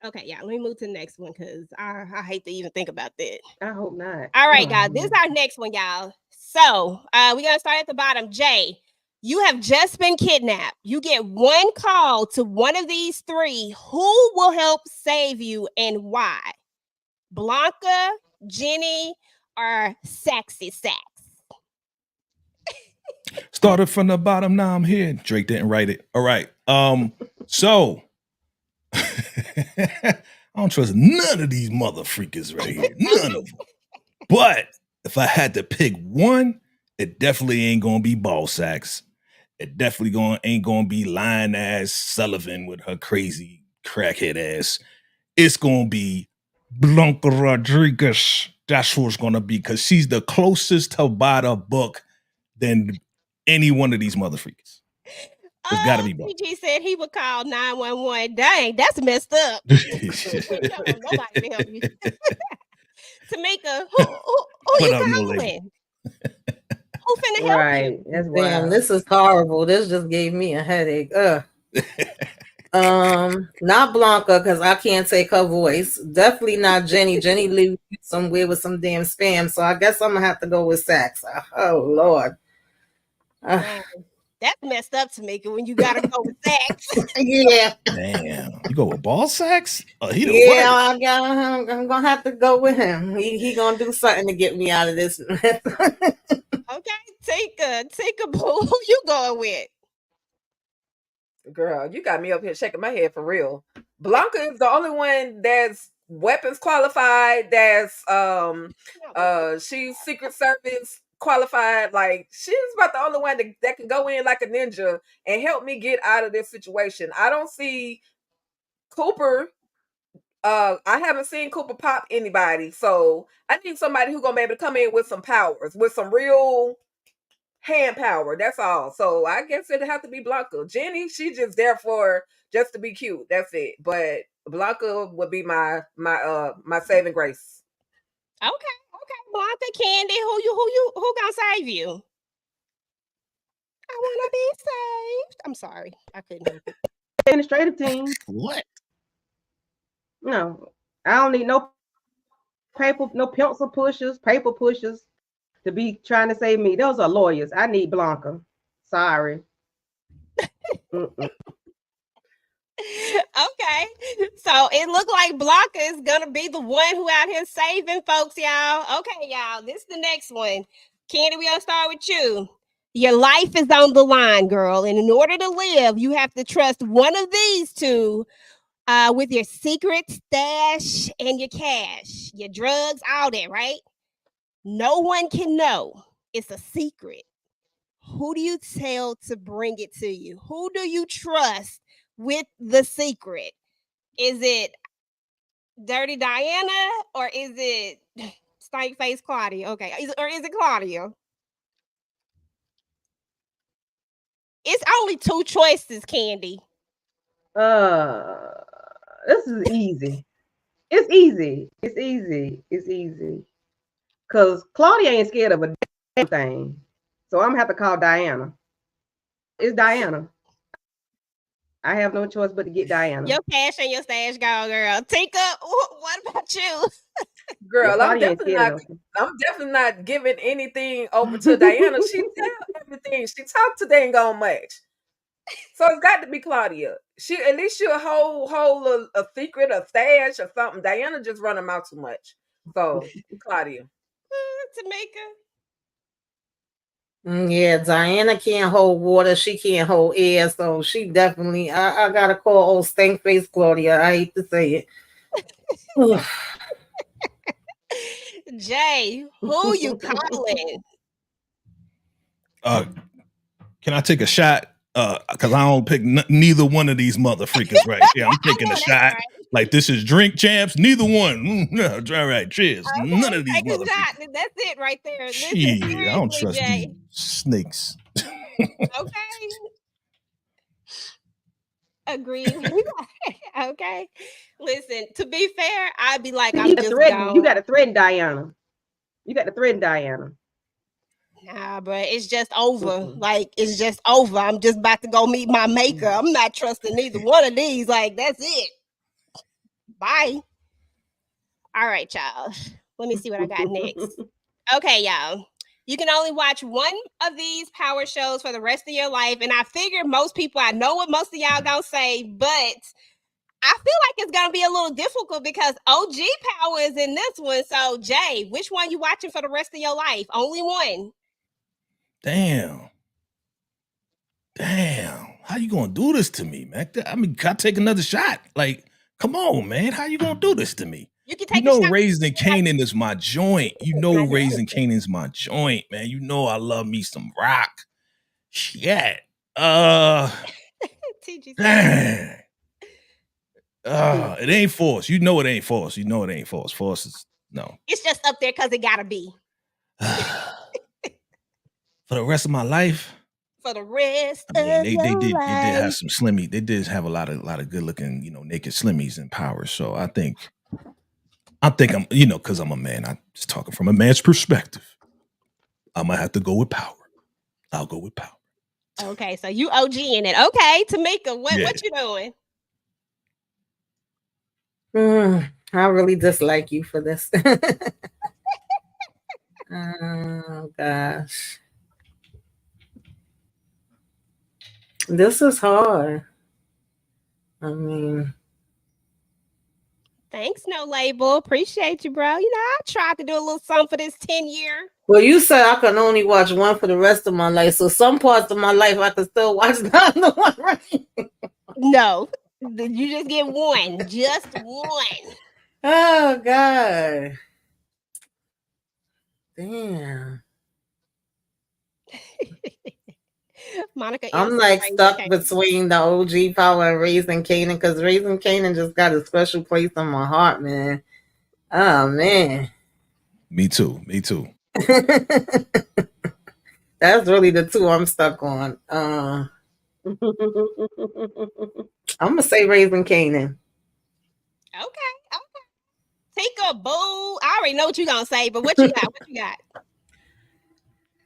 Okay, yeah, let me move to the next one because I hate to even think about that. I hope not. All right, guys, this is our next one, y'all. So we're going to start at the bottom. Jay, you have just been kidnapped. You get one call to one of these three. Who will help save you and why? Blanca, Jenny, or Saxy Sax? Started from the bottom, now I'm here. Drake didn't write it. All right. So I don't trust none of these mother freakers right here. None of them. But if I had to pick one, it definitely ain't gonna be Ball Sacks. It definitely ain't gonna be lying ass Sullivan with her crazy crackhead ass. It's gonna be Blanca Rodriguez. That's who it's gonna be because she's the closest to buy the book than any one of these mother freakers. It's gotta be Blanca. PG said he would call 911. Dang, that's messed up. Nobody to help you. Tamika, who you calling? Who finna help Right. you? That's Damn, wild. this is horrible. This just gave me a headache. Not Blanca, because I can't take her voice. Definitely not Jenny. Jenny lives somewhere with some damn spam. So I guess I'm gonna have to go with Sax. Oh Lord. That's messed up, Tamika, when you gotta go with Sax. Yeah. Damn. You go with Ball Sacks? I'm gonna have to go with him. He gonna do something to get me out of this. Okay, take a boo. Who you going with? Girl, you got me up here shaking my head for real. Blanca is the only one that's weapons qualified, that's she's Secret Service qualified. Like, she's about the only one that can go in like a ninja and help me get out of this situation. I don't see Cooper. I haven't seen Cooper pop anybody, so I need somebody who's gonna be able to come in with some powers, with some real hand power. That's all. So I guess it'd have to be Blanca. Jenny, she's just there just to be cute. That's it. But Blanca would be my saving grace. Okay, Blanca, Candy, who gonna save you? I wanna be saved. I'm sorry, I couldn't help it. Administrative team. What? No, I don't need no pencil pushers, paper pushers to be trying to save me. Those are lawyers. I need Blanca. Sorry. Okay, so it looked like Blanca is gonna be the one who out here saving folks, y'all. Okay, y'all, this is the next one. Candy, we gonna start with you. Your life is on the line, girl, and in order to live, you have to trust one of these two with your secret stash and your cash, your drugs, all that, right? No one can know. It's a secret. Who do you tell to bring it to you? Who do you trust with the secret? Is it Dirty Diana or is it Stank Face Claudia? Okay, or is it Claudia? It's only two choices, Candy. This is easy. It's easy. Cause Claudia ain't scared of a damn thing. So I'm gonna have to call Diana. It's Diana. I have no choice but to get Diana. Your cash and your stash gone, girl. Tika, what about you? Girl, I'm definitely not giving anything over to Diana. She tells everything. She talks too dang on much. So it's got to be Claudia. She at least she'll hold a secret, a stash, or something. Diana just run her mouth too much. So Claudia. Tamika. Yeah, Diana can't hold water. She can't hold air. So she definitely, I gotta call old stank face Claudia. I hate to say it. Jay, who you calling? Can I take a shot Because I don't pick neither one of these motherfuckers right here. I'm taking a shot. Right. Like this is drink champs. Neither one. No, all right, cheers. Okay, none of these motherfuckers. That's it right there. Gee, I don't trust these snakes. Okay. Agreed. Okay. Listen, to be fair, I'd be like, I'm just gone. You got to threaten Diana. You got to threaten Diana. Nah, but it's just over. Like, it's just over. I'm just about to go meet my maker. I'm not trusting neither one of these. Like, that's it. Bye. All right, y'all. Let me see what I got next. Okay, y'all. You can only watch one of these power shows for the rest of your life. And I figure most people, I know what most of y'all gonna say, but I feel like it's gonna be a little difficult because OG Power is in this one. So, Jay, which one you watching for the rest of your life? Only one. Damn. How you gonna do this to me, man? I mean, can I take another shot? Like, come on, man. How you gonna do this to me? You can take a shot. Raising Kanan is my joint. Raising Kanan's my joint, man. You know I love me some rock. Shit. Dang. It ain't Force. You know it ain't Force. Force is no. It's just up there because it gotta be. For the rest of my life. For the rest I mean, they did have some slimmy. They did have a lot of good looking, naked slimmies in Power. So I think I'm, because I'm a man. I'm just talking from a man's perspective. I'm gonna have to go with Power. I'll go with Power. Okay, so you OG in it. Okay, Tamika, what you doing? I really dislike you for this. Oh gosh. This is hard. I mean, thanks, No Label. Appreciate you, bro. I tried to do a little something for this 10-year. Well, you said I can only watch one for the rest of my life. So some parts of my life I can still watch the other one, right? No, you just get one. Just one. Oh, God. Damn. Monica, I'm like stuck between the OG Power and Raising Kanan because Raising Kanan just got a special place in my heart, man. Oh, man. Me too. That's really the two I'm stuck on. I'm gonna say Raising Kanan. Okay. Take a boo. I already know what you're gonna say, but what you got?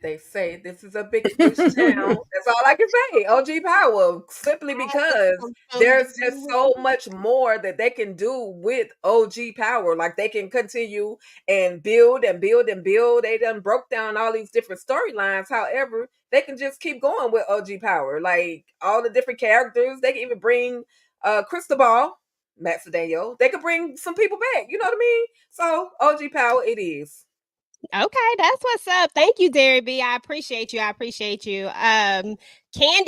They say this is a big fish town. That's all I can say. OG Power, simply because there's just so much more that they can do with OG Power. Like they can continue and build and build and build. They done broke down all these different storylines. However, they can just keep going with OG Power. Like all the different characters. They can even bring Cristobal, Matt Cedeno. They could bring some people back. You know what I mean? So OG Power it is. Okay, that's what's up. Thank you, Derry B. I appreciate you. Candy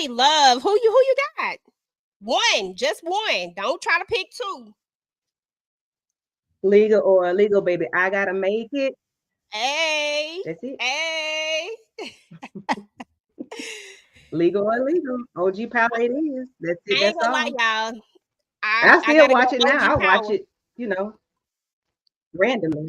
Love, who you got? One, just one. Don't try to pick two. Legal, baby. I gotta make it. Hey, that's it. Hey, legal. OG Power it is. That's it. I ain't gonna lie, y'all. I still watch it now. I watch it, randomly.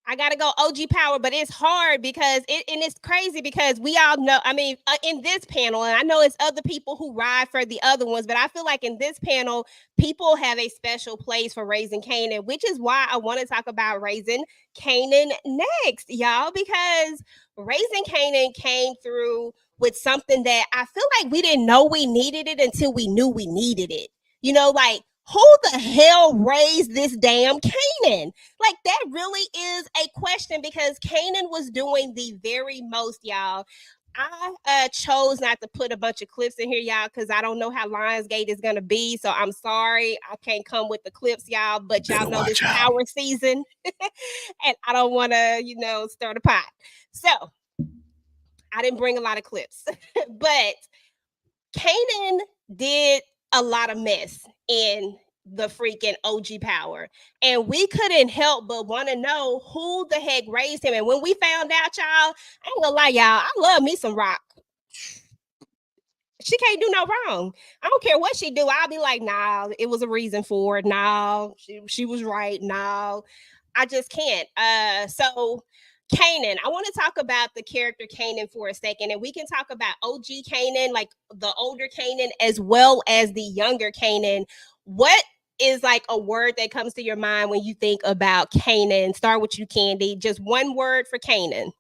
I gotta go OG Power, but it's hard because it's crazy because we all know. I mean, in this panel, and I know it's other people who ride for the other ones, but I feel like in this panel, people have a special place for Raising Kanan, which is why I want to talk about Raising Kanan next, y'all, because Raising Kanan came through with something that I feel like we didn't know we needed it until we knew we needed it. Like, who the hell raised this damn Kanan? Like, that really is a question because Kanan was doing the very most, y'all. I chose not to put a bunch of clips in here, y'all, because I don't know how Lionsgate is going to be. So I'm sorry. I can't come with the clips, y'all, but y'all know this Power season. And I don't want to, stir the pot. So I didn't bring a lot of clips. But Kanan did a lot of mess in the freaking OG Power. And we couldn't help but want to know who the heck raised him. And when we found out, y'all, I ain't gonna lie, y'all, I love me some rock. She can't do no wrong. I don't care what she do. I'll be like, nah, it was a reason for it. No, she was right. No, I just can't. So Kanan, I want to talk about the character Kanan for a second, and we can talk about OG Kanan, like the older Kanan, as well as the younger Kanan. What is like a word that comes to your mind when you think about Kanan? Start with you, Candy. Just one word for Kanan.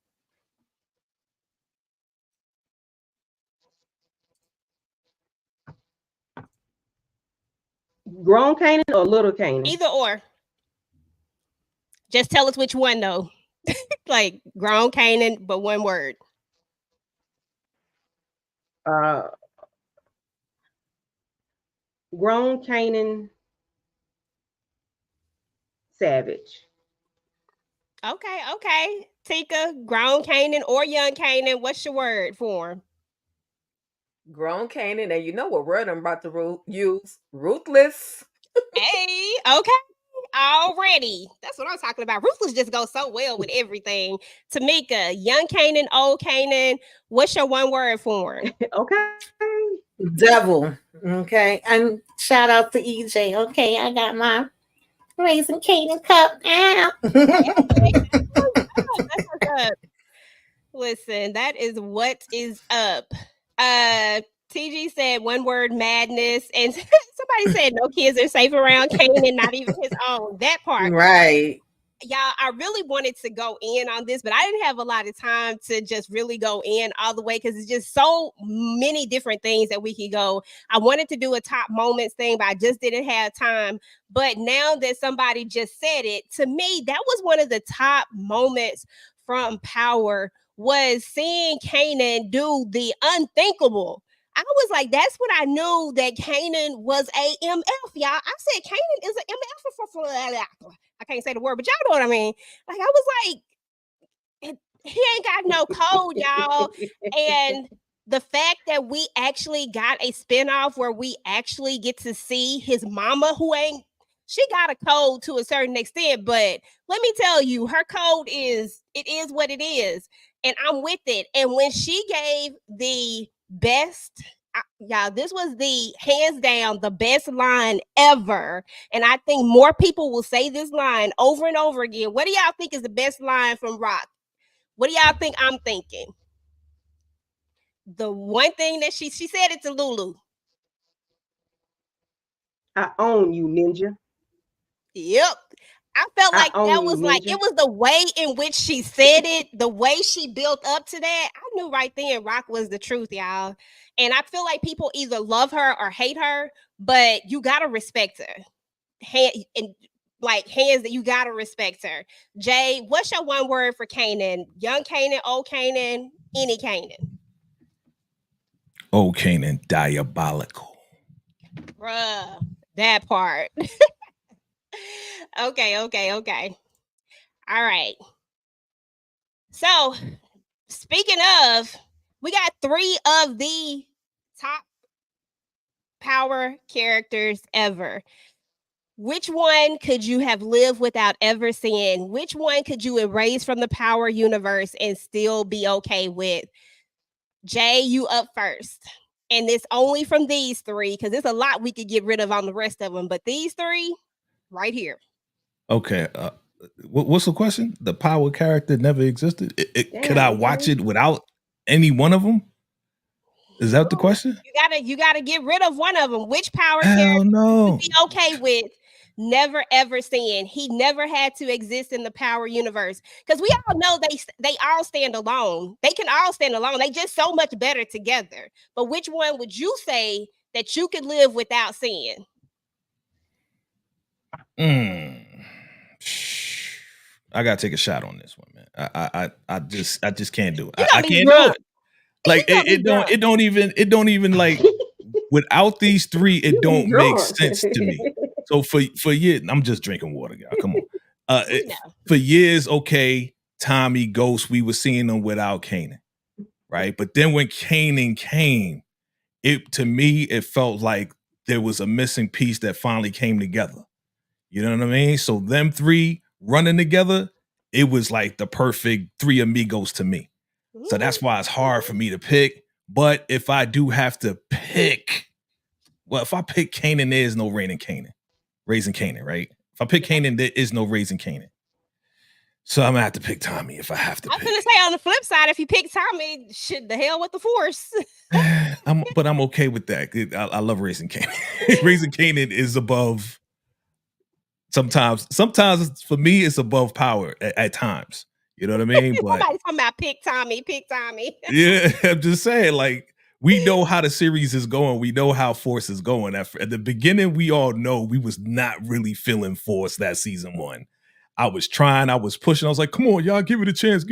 Grown Kanan or little Kanan? Either or. Just tell us which one though. Like grown Kanan, but one word. Grown Kanan, savage. Okay. Tika, grown Kanan or young Kanan, what's your word for him? Grown Kanan, and you know what word I'm about to use? Ruthless. Hey, okay. Already. That's what I'm talking about. Ruthless just goes so well with everything. Tamika, young Kanan, old Kanan, what's your one word for him? Okay. Devil. Okay. And shout out to EJ. Okay, I got my Raising Kanan cup now. That's what's up. Listen, that is what is up. TG said one word, madness, and somebody said no kids are safe around Kanan, not even his own. That part, right? Y'all, I really wanted to go in on this, but I didn't have a lot of time to just really go in all the way because it's just so many different things that we could go. I wanted to do a top moments thing, but I just didn't have time. But now that somebody just said it, to me, that was one of the top moments from Power, was seeing Kanan do the unthinkable. I was like, that's what I knew that Kanan was a MF, y'all. I said Kanan is an MF for I can't say the word, but y'all know what I mean. Like, I was like, he ain't got no code, y'all. And the fact that we actually got a spinoff where we actually get to see his mama, she got a code to a certain extent, but let me tell you, her code is what it is. And I'm with it. And when she gave the best, y'all, this was the hands down the best line ever. And I think more people will say this line over and over again. What do y'all think is the best line from Rock? What do y'all think I'm thinking? The one thing that she said it to Lulu. I own you, ninja. Yep. I felt like that was like, it was the way in which she said it, the way she built up to that. I knew right then Rock was the truth, y'all. And I feel like people either love her or hate her, but you gotta respect her. Hands that you gotta respect her. Jay, what's your one word for Kanan? Young Kanan, old Kanan, any Kanan? Old Kanan, diabolical. Bruh, that part. Okay. All right. So, speaking of, we got 3 of the top Power characters ever. Which one could you have lived without ever seeing? Which one could you erase from the Power universe and still be okay with? Jay, you up first. And it's only from these 3, because there's a lot we could get rid of on the rest of them, but these 3 right here. Okay. What's the question? The Power character never existed. Could I watch it without any one of them? Is that the question? You gotta get rid of one of them. Which Power character would be okay with never ever seeing? He never had to exist in the Power universe, because we all know they all stand alone. They can all stand alone. They just so much better together. But which one would you say that you could live without seeing? I gotta take a shot on this one, man. I just can't do it. I can't do it. Like it don't even like without these 3, it don't make sense to me. So for years, I'm just drinking water, y'all. Come on. For years, okay, Tommy, Ghost, we were seeing them without Kanan, right? But then when Kanan came, to me it felt like there was a missing piece that finally came together. You know what I mean? So them 3 running together, it was like the perfect 3 amigos to me. So that's why it's hard for me to pick. But if I do have to pick, if I pick Kanan, there is no raising Kanan, right? If I pick Kanan, there is no raising Kanan. So I'm gonna have to pick Tommy if I have to. I'm gonna say on the flip side, if you pick Tommy, shit, the hell with the Force. But I'm okay with that. I love raising Kanan. Raising Kanan is above. Sometimes for me, it's above power at times. You know what I mean? But Somebody's talking about pick Tommy. yeah, I'm just saying, like, we know how the series is going. We know how Force is going. At the beginning, we all know we was not really feeling Force that season 1. I was trying, I was pushing. I was like, come on, y'all, give it a chance.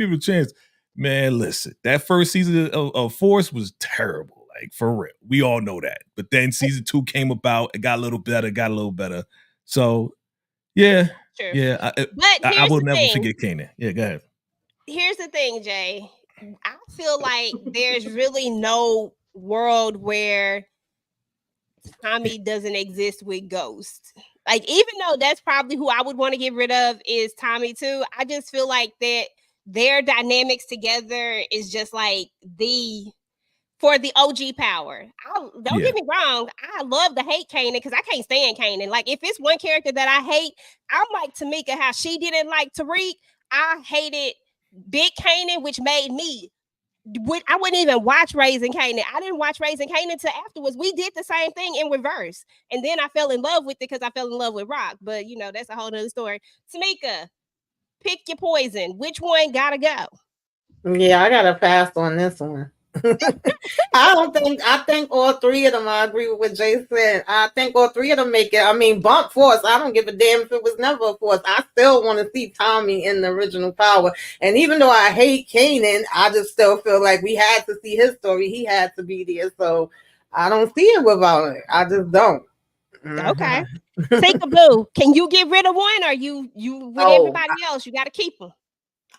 Man, listen, that first season of Force was terrible. Like, for real. We all know that. But then season 2 came about. It got a little better. So, yeah. Sure. Yeah. But I will the never thing. forget Kanan. Yeah, go ahead. Here's the thing, Jay. I feel like there's really no world where Tommy doesn't exist with Ghost. Like, even though that's probably who I would want to get rid of is Tommy too, I just feel like that their dynamics together is just like for the OG power. Don't get me wrong, I love to hate Kanan because I can't stand Kanan. Like, if it's one character that I hate, I'm like Tamika, how she didn't like Tariq. I hated Big Kanan, which made me. I wouldn't even watch Raising Kanan. I didn't watch Raising Kanan until afterwards. We did the same thing in reverse. And then I fell in love with it because I fell in love with Rock. But, that's a whole nother story. Tamika, pick your poison. Which one gotta go? Yeah, I gotta pass on this one. I think all three of them, I agree with what Jay said. I think all three of them make it. I mean, bump Force. I don't give a damn if it was never a Force. I still want to see Tommy in the original power. And even though I hate Kanan, I just still feel like we had to see his story. He had to be there. So I don't see it without it. I just don't. Okay. Boo. Can you get rid of one, or you with everybody else? You got to keep them.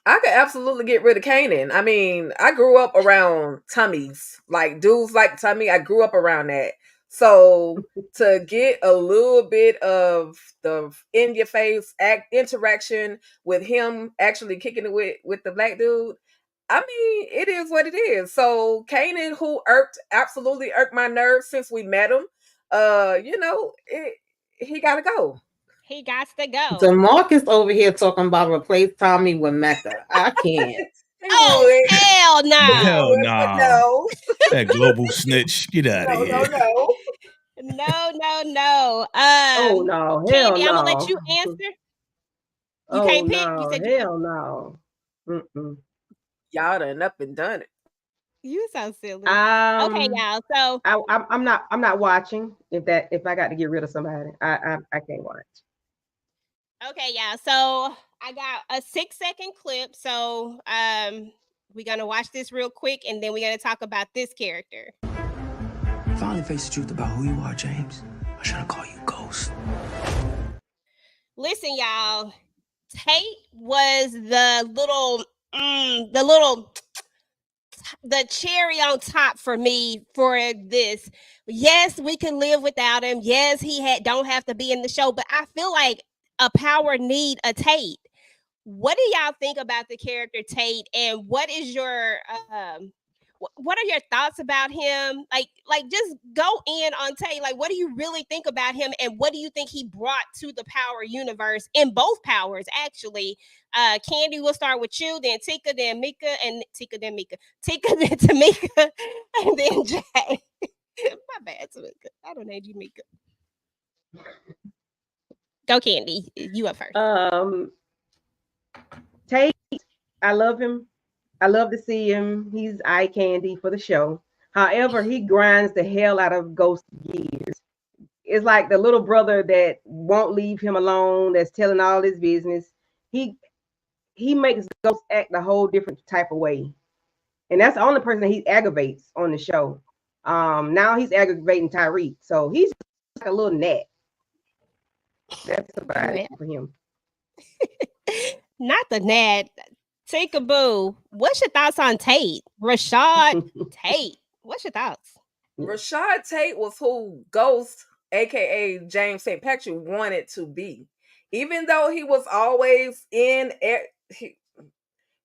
I could absolutely get rid of Kanan. I mean, I grew up around tummies, like dudes like Tummy. I grew up around that. So to get a little bit of the in your face interaction with him actually kicking it with the black dude, I mean, it is what it is. So Kanan, who absolutely irked my nerves since we met him, he gotta go. He got to go. So Marcus over here talking about replace Tommy with Mecca. I can't. Oh, hell no. Hell no. That global snitch. Get out of here. No. Oh no, hell Candy, no. I'm gonna let you answer. You can't pick. No, You said hell no. Mm-mm. Y'all done up and done it. You so silly. Okay, y'all. So I'm not watching if I got to get rid of somebody. I can't watch. Okay, y'all. So I got a 6-second clip. So we're gonna watch this real quick, and then we're gonna talk about this character. Finally face the truth about who you are, James. I should call you Ghost. Listen, y'all. Tate was the cherry on top for me for this. Yes, we can live without him. Yes, he don't have to be in the show, but I feel like a power need a Tate. What do y'all think about the character Tate, and what is your what are your thoughts about him? Like just go in on Tate. Like, what do you really think about him, and what do you think he brought to the Power universe in both powers, actually? Candy, we'll start with you, then Tika, then Mika, and Tika, then Mika. Tika, then Tamika, and then Jay. My bad, Tamika. I don't need you, Mika. Go, Candy. You up first. Tate, I love him. I love to see him. He's eye candy for the show. However, he grinds the hell out of Ghost gears. It's like the little brother that won't leave him alone, that's telling all his business. He makes Ghost act a whole different type of way. And that's the only person that he aggravates on the show. Now he's aggravating Tariq. So he's like a little gnat. That's about it for him. Not the gnat. Boo. What's your thoughts on Tate? Rashad Tate. What's your thoughts? Rashad Tate was who Ghost, aka James St. Patrick, wanted to be. Even though he was always he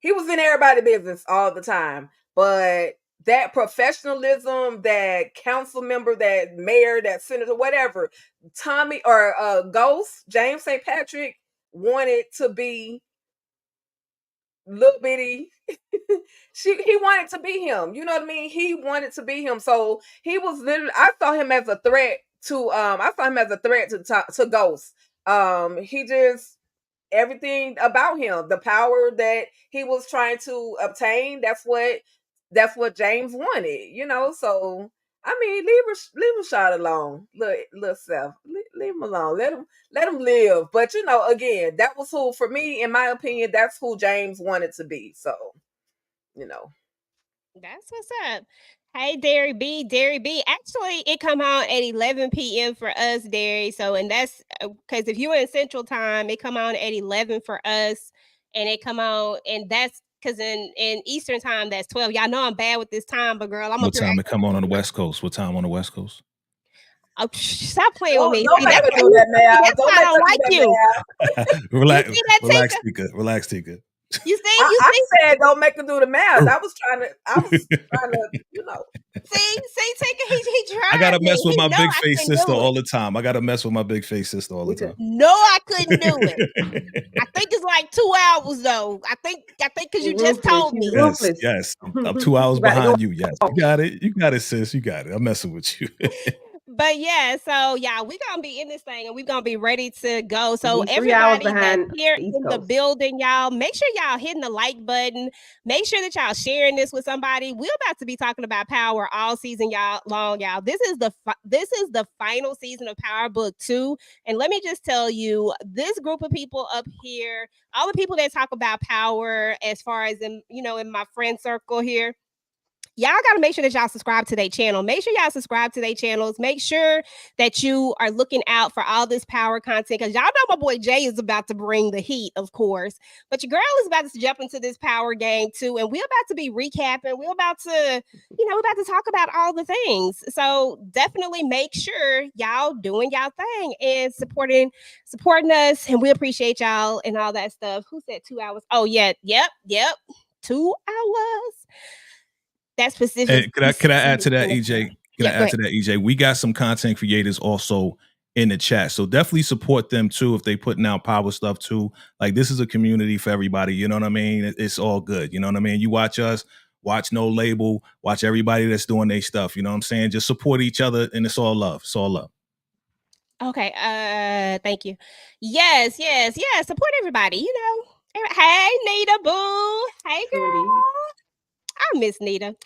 was in everybody's business all the time, but that professionalism, that council member, that mayor, that senator, whatever, Tommy or Ghost, James St. Patrick wanted to be little bitty. He wanted to be him. You know what I mean? He wanted to be him. So he was literally, I saw him as a threat to Ghost. He just, everything about him, the power that he was trying to obtain, that's what James wanted, you know. So I mean, leave Rashad alone. Little Seth. Leave him alone. Let him live. But you know, again, that was who, for me, in my opinion, that's who James wanted to be. So, you know. That's what's up. Hey, Derry B. Actually, it come out at 11 p.m. for us, Derry. So, and that's because if you're in Central Time, it come out at 11 for us, and it come out, and that's because in Eastern Time, that's 12. Y'all know I'm bad with this time, but girl, I'm What up here. time it come on the West Coast? What time on the West Coast? Oh, stop playing with me. Don't See, make that's her do that, man. that's why I don't like you. Relax, You see that, relax, Tinker? Tika. Relax, Tika. You see, I said don't make her do the math. I was trying to, you know. See, Tinker, he tried. I gotta mess me. with He my know big I face couldn't sister do it. all the time. I gotta mess with my big face sister all the time. No, I couldn't do it. I think it's like 2 hours though. I think because you just told me. Yes. I'm 2 hours behind you. Yes, you got it. You got it, sis. You got it. I'm messing with you. But yeah, so yeah, we're gonna be in this thing and we're gonna be ready to go. So He's 3 hours everybody that's behind here East in the Coast. building, y'all, make sure y'all hitting the like button. Make sure that y'all sharing this with somebody. We're about to be talking about Power all season long, y'all. This is the final season of Power Book 2. And let me just tell you, this group of people up here, all the people that talk about Power, as far as in my friend circle here, y'all got to make sure that y'all subscribe to their channel. Make sure y'all subscribe to their channels. Make sure that you are looking out for all this Power content, because y'all know my boy Jay is about to bring the heat, of course. But your girl is about to jump into this Power game too, and we're about to be recapping. We're about to, we're about to talk about all the things. So definitely make sure y'all doing y'all thing and supporting us, and we appreciate y'all and all that stuff. Who said 2 hours? Oh yeah, yep, 2 hours. That's specific. Hey, could I add to that, EJ? EJ? We got some content creators also in the chat, so definitely support them too if they putting out Power stuff too. Like, this is a community for everybody. You know what I mean? It's all good. You know what I mean? You watch us, watch No Label, watch everybody that's doing their stuff. You know what I'm saying? Just support each other, and it's all love. It's all love. Okay. Thank you. Yes. Support everybody. Hey, Nita Boo. Hey, girl. I miss Nita.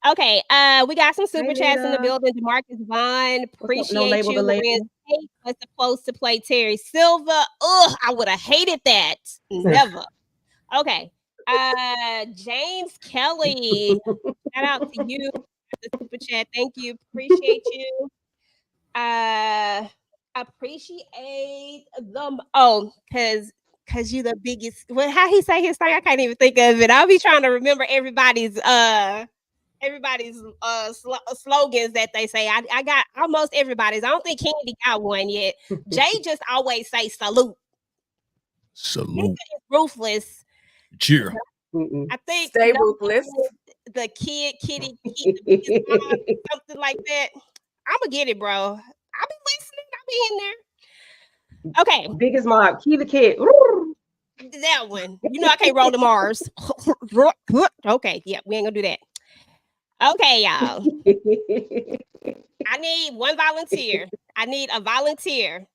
Okay, we got some super chats in the building. DeMarcus Vaughn, appreciate you. Lorenz Tate was supposed to play Terry Silver. Ugh, I would have hated that. Never. Okay. James Kelly, shout out to you. The super chat. Thank you. Appreciate you. Appreciate them. Oh, because you the biggest. Well, how he say his thing? I can't even think of it. I'll be trying to remember everybody's slogans that they say. I got almost everybody's. I don't think Candy got one yet. Jay just always say salute. Salute. Ruthless. Cheer. I think Stay ruthless. The kitty, something like that. I'm gonna get it, bro. I'll be listening. I'll be in there. Okay. Biggest mob. Key the kid. That one. I can't roll the Mars. Okay. Yeah, we ain't gonna do that. Okay, y'all. I need one volunteer. I need a volunteer.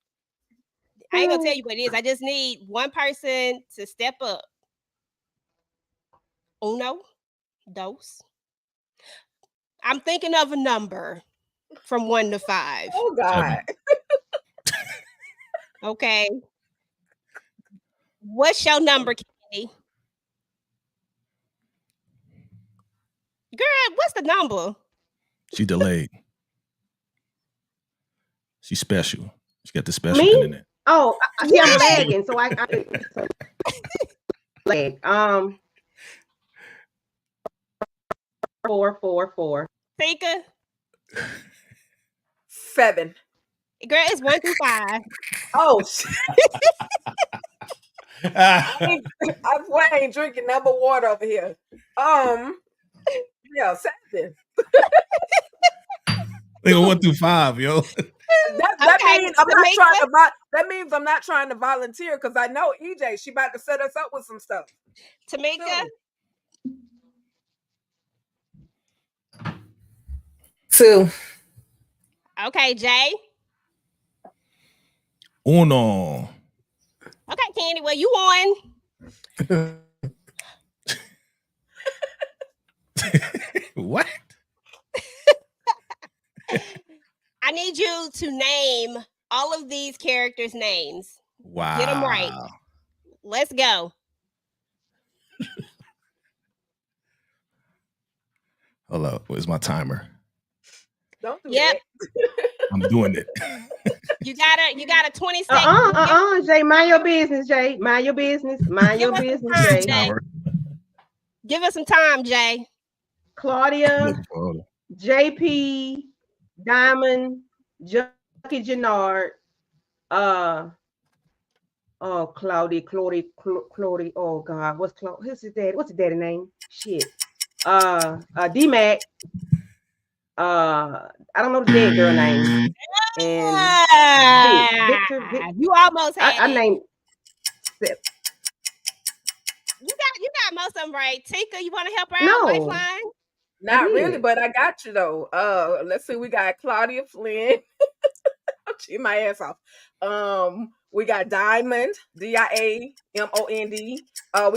I ain't gonna tell you what it is. I just need one person to step up. Uno, dos. I'm thinking of a number from 1 to 5. Oh God. Okay. What's your number, Candy? Girl, what's the number? She delayed. She's special. She got the special in it. Oh, yeah, I'm lagging, so I lag. 4. Tika? 7. Girl, it's 1 through 5. Oh shit. I ain't drinking number water over here. Yeah, 7. They go 1 through 5, yo. That Okay, means I'm not Tamika? trying to. That means I'm not trying to volunteer because I know EJ. She about to set us up with some stuff. Tamika? 2. Okay, Jay. Uno. Okay, Candy. Well, you won. What? I need you to name all of these characters' names. Wow. Get them right. Let's go. Hold up. Where's my timer? Don't do Yep. that. I'm doing it. You got a 20 seconds. Jay, mind your business, Jay. Mind your business. Mind your business, Jay. Timer. Give us some time, Jay. Claudia, JP, Diamond, Jackie Jannard, Claudia. Oh God, what's his daddy? What's his daddy name? Shit. D-Mac. I don't know the dead girl name. And Victor. You almost had I named. You got most of them right. Tika, you want to help her No. out? Lifeline? Not really, but I got you though. Let's see. We got Claudia Flynn. I'm cheating my ass off. We got Diamond, Diamond. We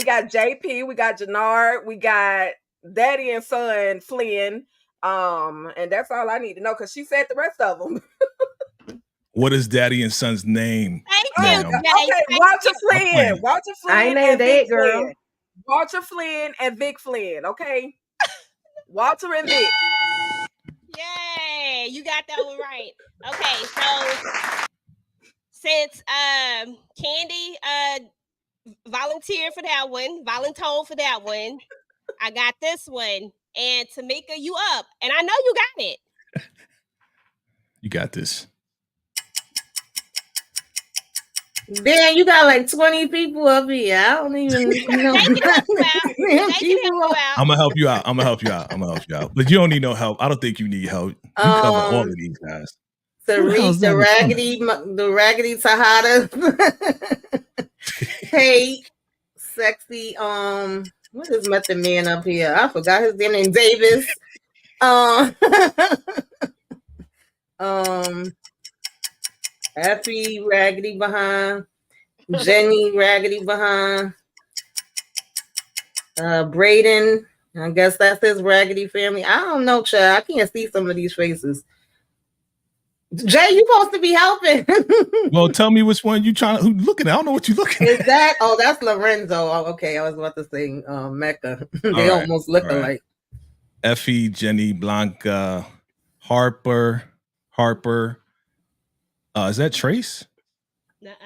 got JP. We got Jannard. We got Daddy and Son Flynn. And that's all I need to know because she said the rest of them. What is Daddy and Son's name? Thank you, Jay. Okay, Walter Flynn. Walter Flynn. I ain't named that girl. Flynn. Walter Flynn and Vic Flynn. Okay. Walter and Vic. Yay, you got that one right. Okay, so since Candy volunteered for that one, voluntold for that one, I got this one. And Tamika, you up. And I know you got it. You got this. Damn, you got like 20 people up here. I don't even know. I'm gonna help you out. But you don't need no help. I don't think you need help. You cover all of these guys. The raggedy Tahada. Hey, sexy. What is Method Man up here? I forgot his name. Davis. Effie Raggedy behind, Jenny Raggedy behind, Braden. I guess that's his Raggedy family. I don't know, child. I can't see some of these faces. Jay, you supposed to be helping. Well, tell me which one you trying. Who looking at? I don't know what you looking at. Is that? Oh, that's Lorenzo. Oh, okay, I was about to say Mecca. They almost look alike. Effie, Jenny, Blanca, Harper. Is that Trace? Not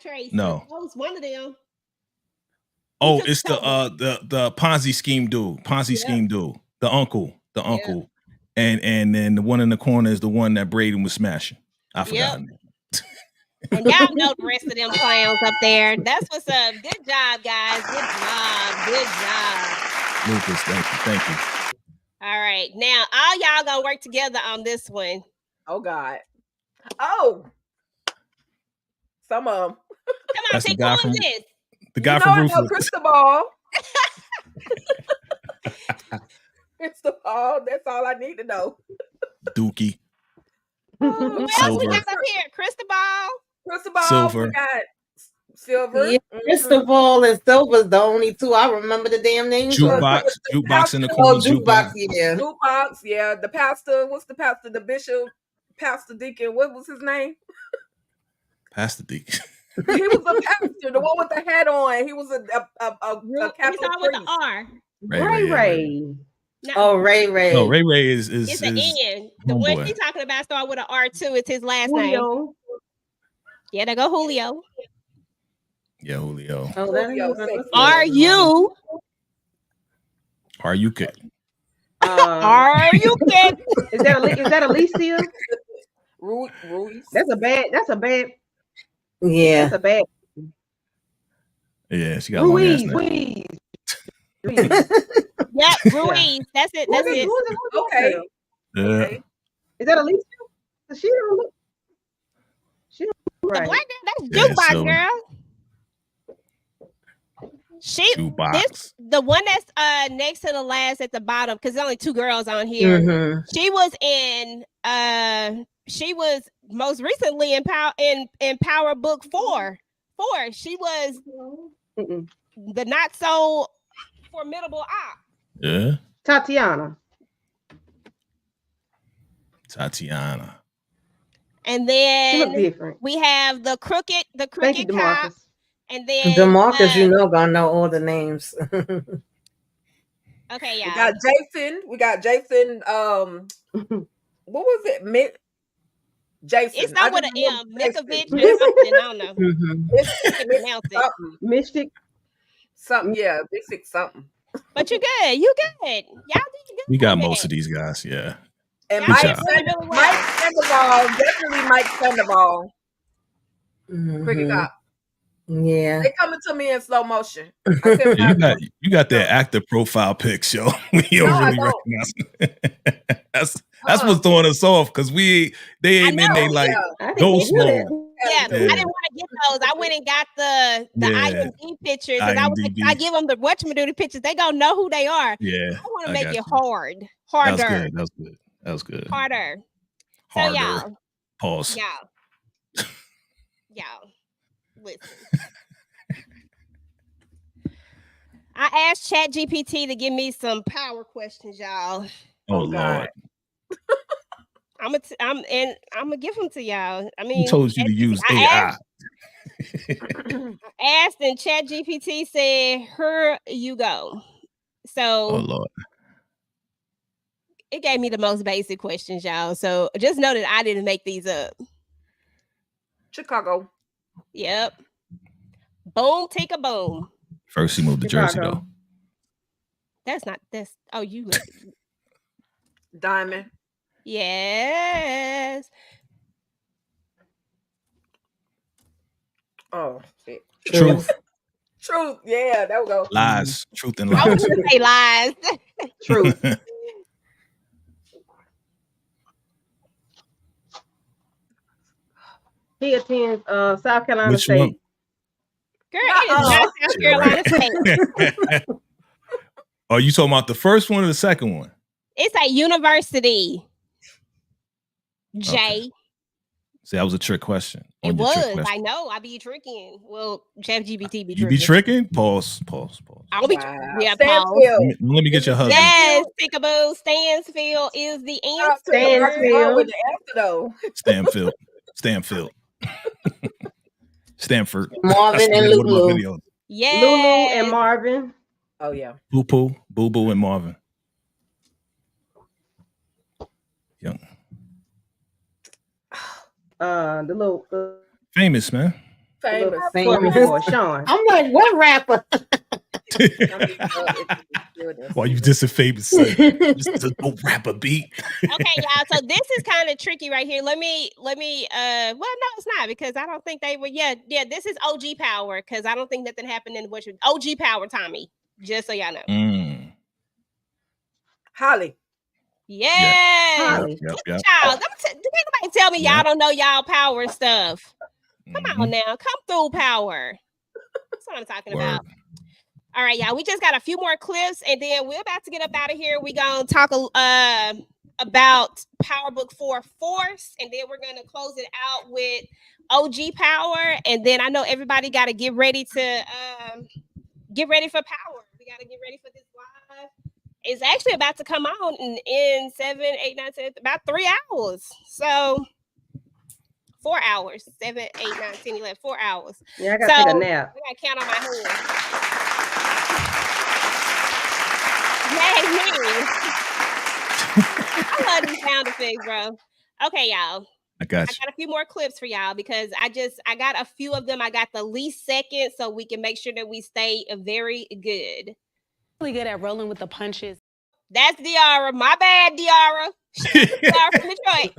Trace. No. That was one of them. Oh, it's the Ponzi scheme dude. Scheme dude. The uncle. Yeah. And then the one in the corner is the one that Braden was smashing. I forgot. Yep. And y'all know the rest of them clowns up there. That's what's up. Good job, guys. Good job. Lucas, thank you. All right. Now, all y'all gonna work together on this one. Oh, God. Oh. Some of them. Come on, take who is this? The guy from Ruthless. Cristobal. Cristobal. That's all I need to know. Dookie. Who else we got up here? Cristobal. Silver. We got Silver. Yeah, Cristobal and Silver's the only two I remember the damn names. Jukebox in the corner. Jukebox, yeah. Jukebox, yeah. The pastor. What's the pastor? The bishop. Pastor Deacon. What was his name? Pastor Deacon. He was a pastor, the one with the hat on. He was a Catholic priest. With the R. Ray. No. Oh, Ray. No, Ray is it's an N. The one he's talking about started with an R too. It's his last name. Yeah, there go Julio. Yeah, Julio. Oh, Are you? Are you kidding? Are you kidding? Is that Alicia? Ruiz. That's a bad. Yeah. That's a bad. Yeah, she got a long ass name. Ruiz. Yep, Ruiz. That's it. That's it. Okay. Yeah. Okay. Is that Alicia? She don't look. She don't look The right. black girl, that's Yeah, Jukebox so- girl. She Jukebox. this the one that's next to the last at the bottom because there's only 2 girls on here. Mhm. She was in she was most recently in Power Book 4. She was Mm-mm. the not so formidable op. Yeah. Tatiana. Tatiana. And She look then different. we have the crooked Thank you, cop. DeMarcus. And then DeMarcus, you know, gonna know all the names. Okay, We y'all. got Jason. We got Jason. What was it? Jason. It's not I with just an remember M. Jason. Mikovic or something. I don't know. Mhm. Pronounce it. Something. Mystic. Something. Yeah, basic something. But you good. You good. Y'all did good. We got on most that. of these guys. Yeah. And Y'all Good Mike, job. did really, really well. Mike Sandoval, definitely Mike Sandoval. Cricket Mhm. cop. Yeah. They coming to me in slow motion. I couldn't Yeah, you find got them. you got that actor profile pics, yo. We don't No, I really don't. recognize. That's what's throwing us off because they ain't in they like I ghost didn't know mode. that. Yeah, Yeah. I didn't want to get those. I went and got the Yeah. IMD pictures because I was like, IMDb. I give them the whatchamacallit pictures. They gonna know who they are. Yeah. I want to I make got it you. hard, That was harder, good. That was good. That was good. harder. So Harder. y'all, Pause. y'all, listen. I asked ChatGPT to give me some power questions, y'all. Oh Lord. I'm gonna give them to y'all. I mean, Who told you to use I AI? asked and ChatGPT said, "Here you go." So Oh Lord. it gave me the most basic questions, y'all. So just know that I didn't make these up. Chicago. Yep. Boom, take a boom. First he moved to Jersey though. That's you. Diamond. Yes. Oh shit. Truth. Truth. Yeah, there we go. Lies. Truth and I was lies. gonna say lies. Truth. He attends South Carolina Which State. one? Girl, it is not South Carolina State. Are you talking about the first one or the second one? It's a university. Jay. Okay. See, that was a trick question. It On your trick was. question. I know. I be tricking. Well, ChatGPT be You tricking. be tricking? Pause. I don't be Wow. yeah, Stanfield. pause. Let me get your husband. Yes, Peekaboo. Stansfield is the Shout out to the answer. person wrong with the answer though. Stanfield. Stanford. Marvin I seen and that one of my Lulu. videos. Yes. Lulu and Marvin. Oh yeah. Boo Boo, and Marvin. Young. The little Famous, man. Famous. Famous. boy, Sean. I'm like, what rapper? Why you dissing famous? Son? Just a dope rapper beat. Okay, y'all. So this is kind of tricky right here. Let me well, no, it's not because I don't think they were. Yeah, this is OG Power because I don't think nothing happened in the OG Power, Tommy. Just so y'all know. Holly. Yes. Holly. Yep. Child, nobody tell me y'all don't know y'all Power stuff. Come on now, come through Power. That's what I'm talking about. All right, y'all. We just got a few more clips, and then we're about to get up out of here. We're gonna talk about Power Book 4 Force, and then we're gonna close it out with OG Power, and then I know everybody got to get ready to get ready for Power. We got to get ready for this live. It's actually about to come on in 7, 8, 9, 10, about 3 hours. So 4 hours, 7, 8, 9, 10, 11, 4 hours. Yeah, I gotta take a nap. I gotta count on my hands. Yay, me. I love these sound effects, bro. Okay, y'all. I got you. I got a few more clips for y'all because I got a few of them. I got the least second so we can make sure that we stay very good. Really good at rolling with the punches. That's Diara. My bad, Diara. Diara from Detroit.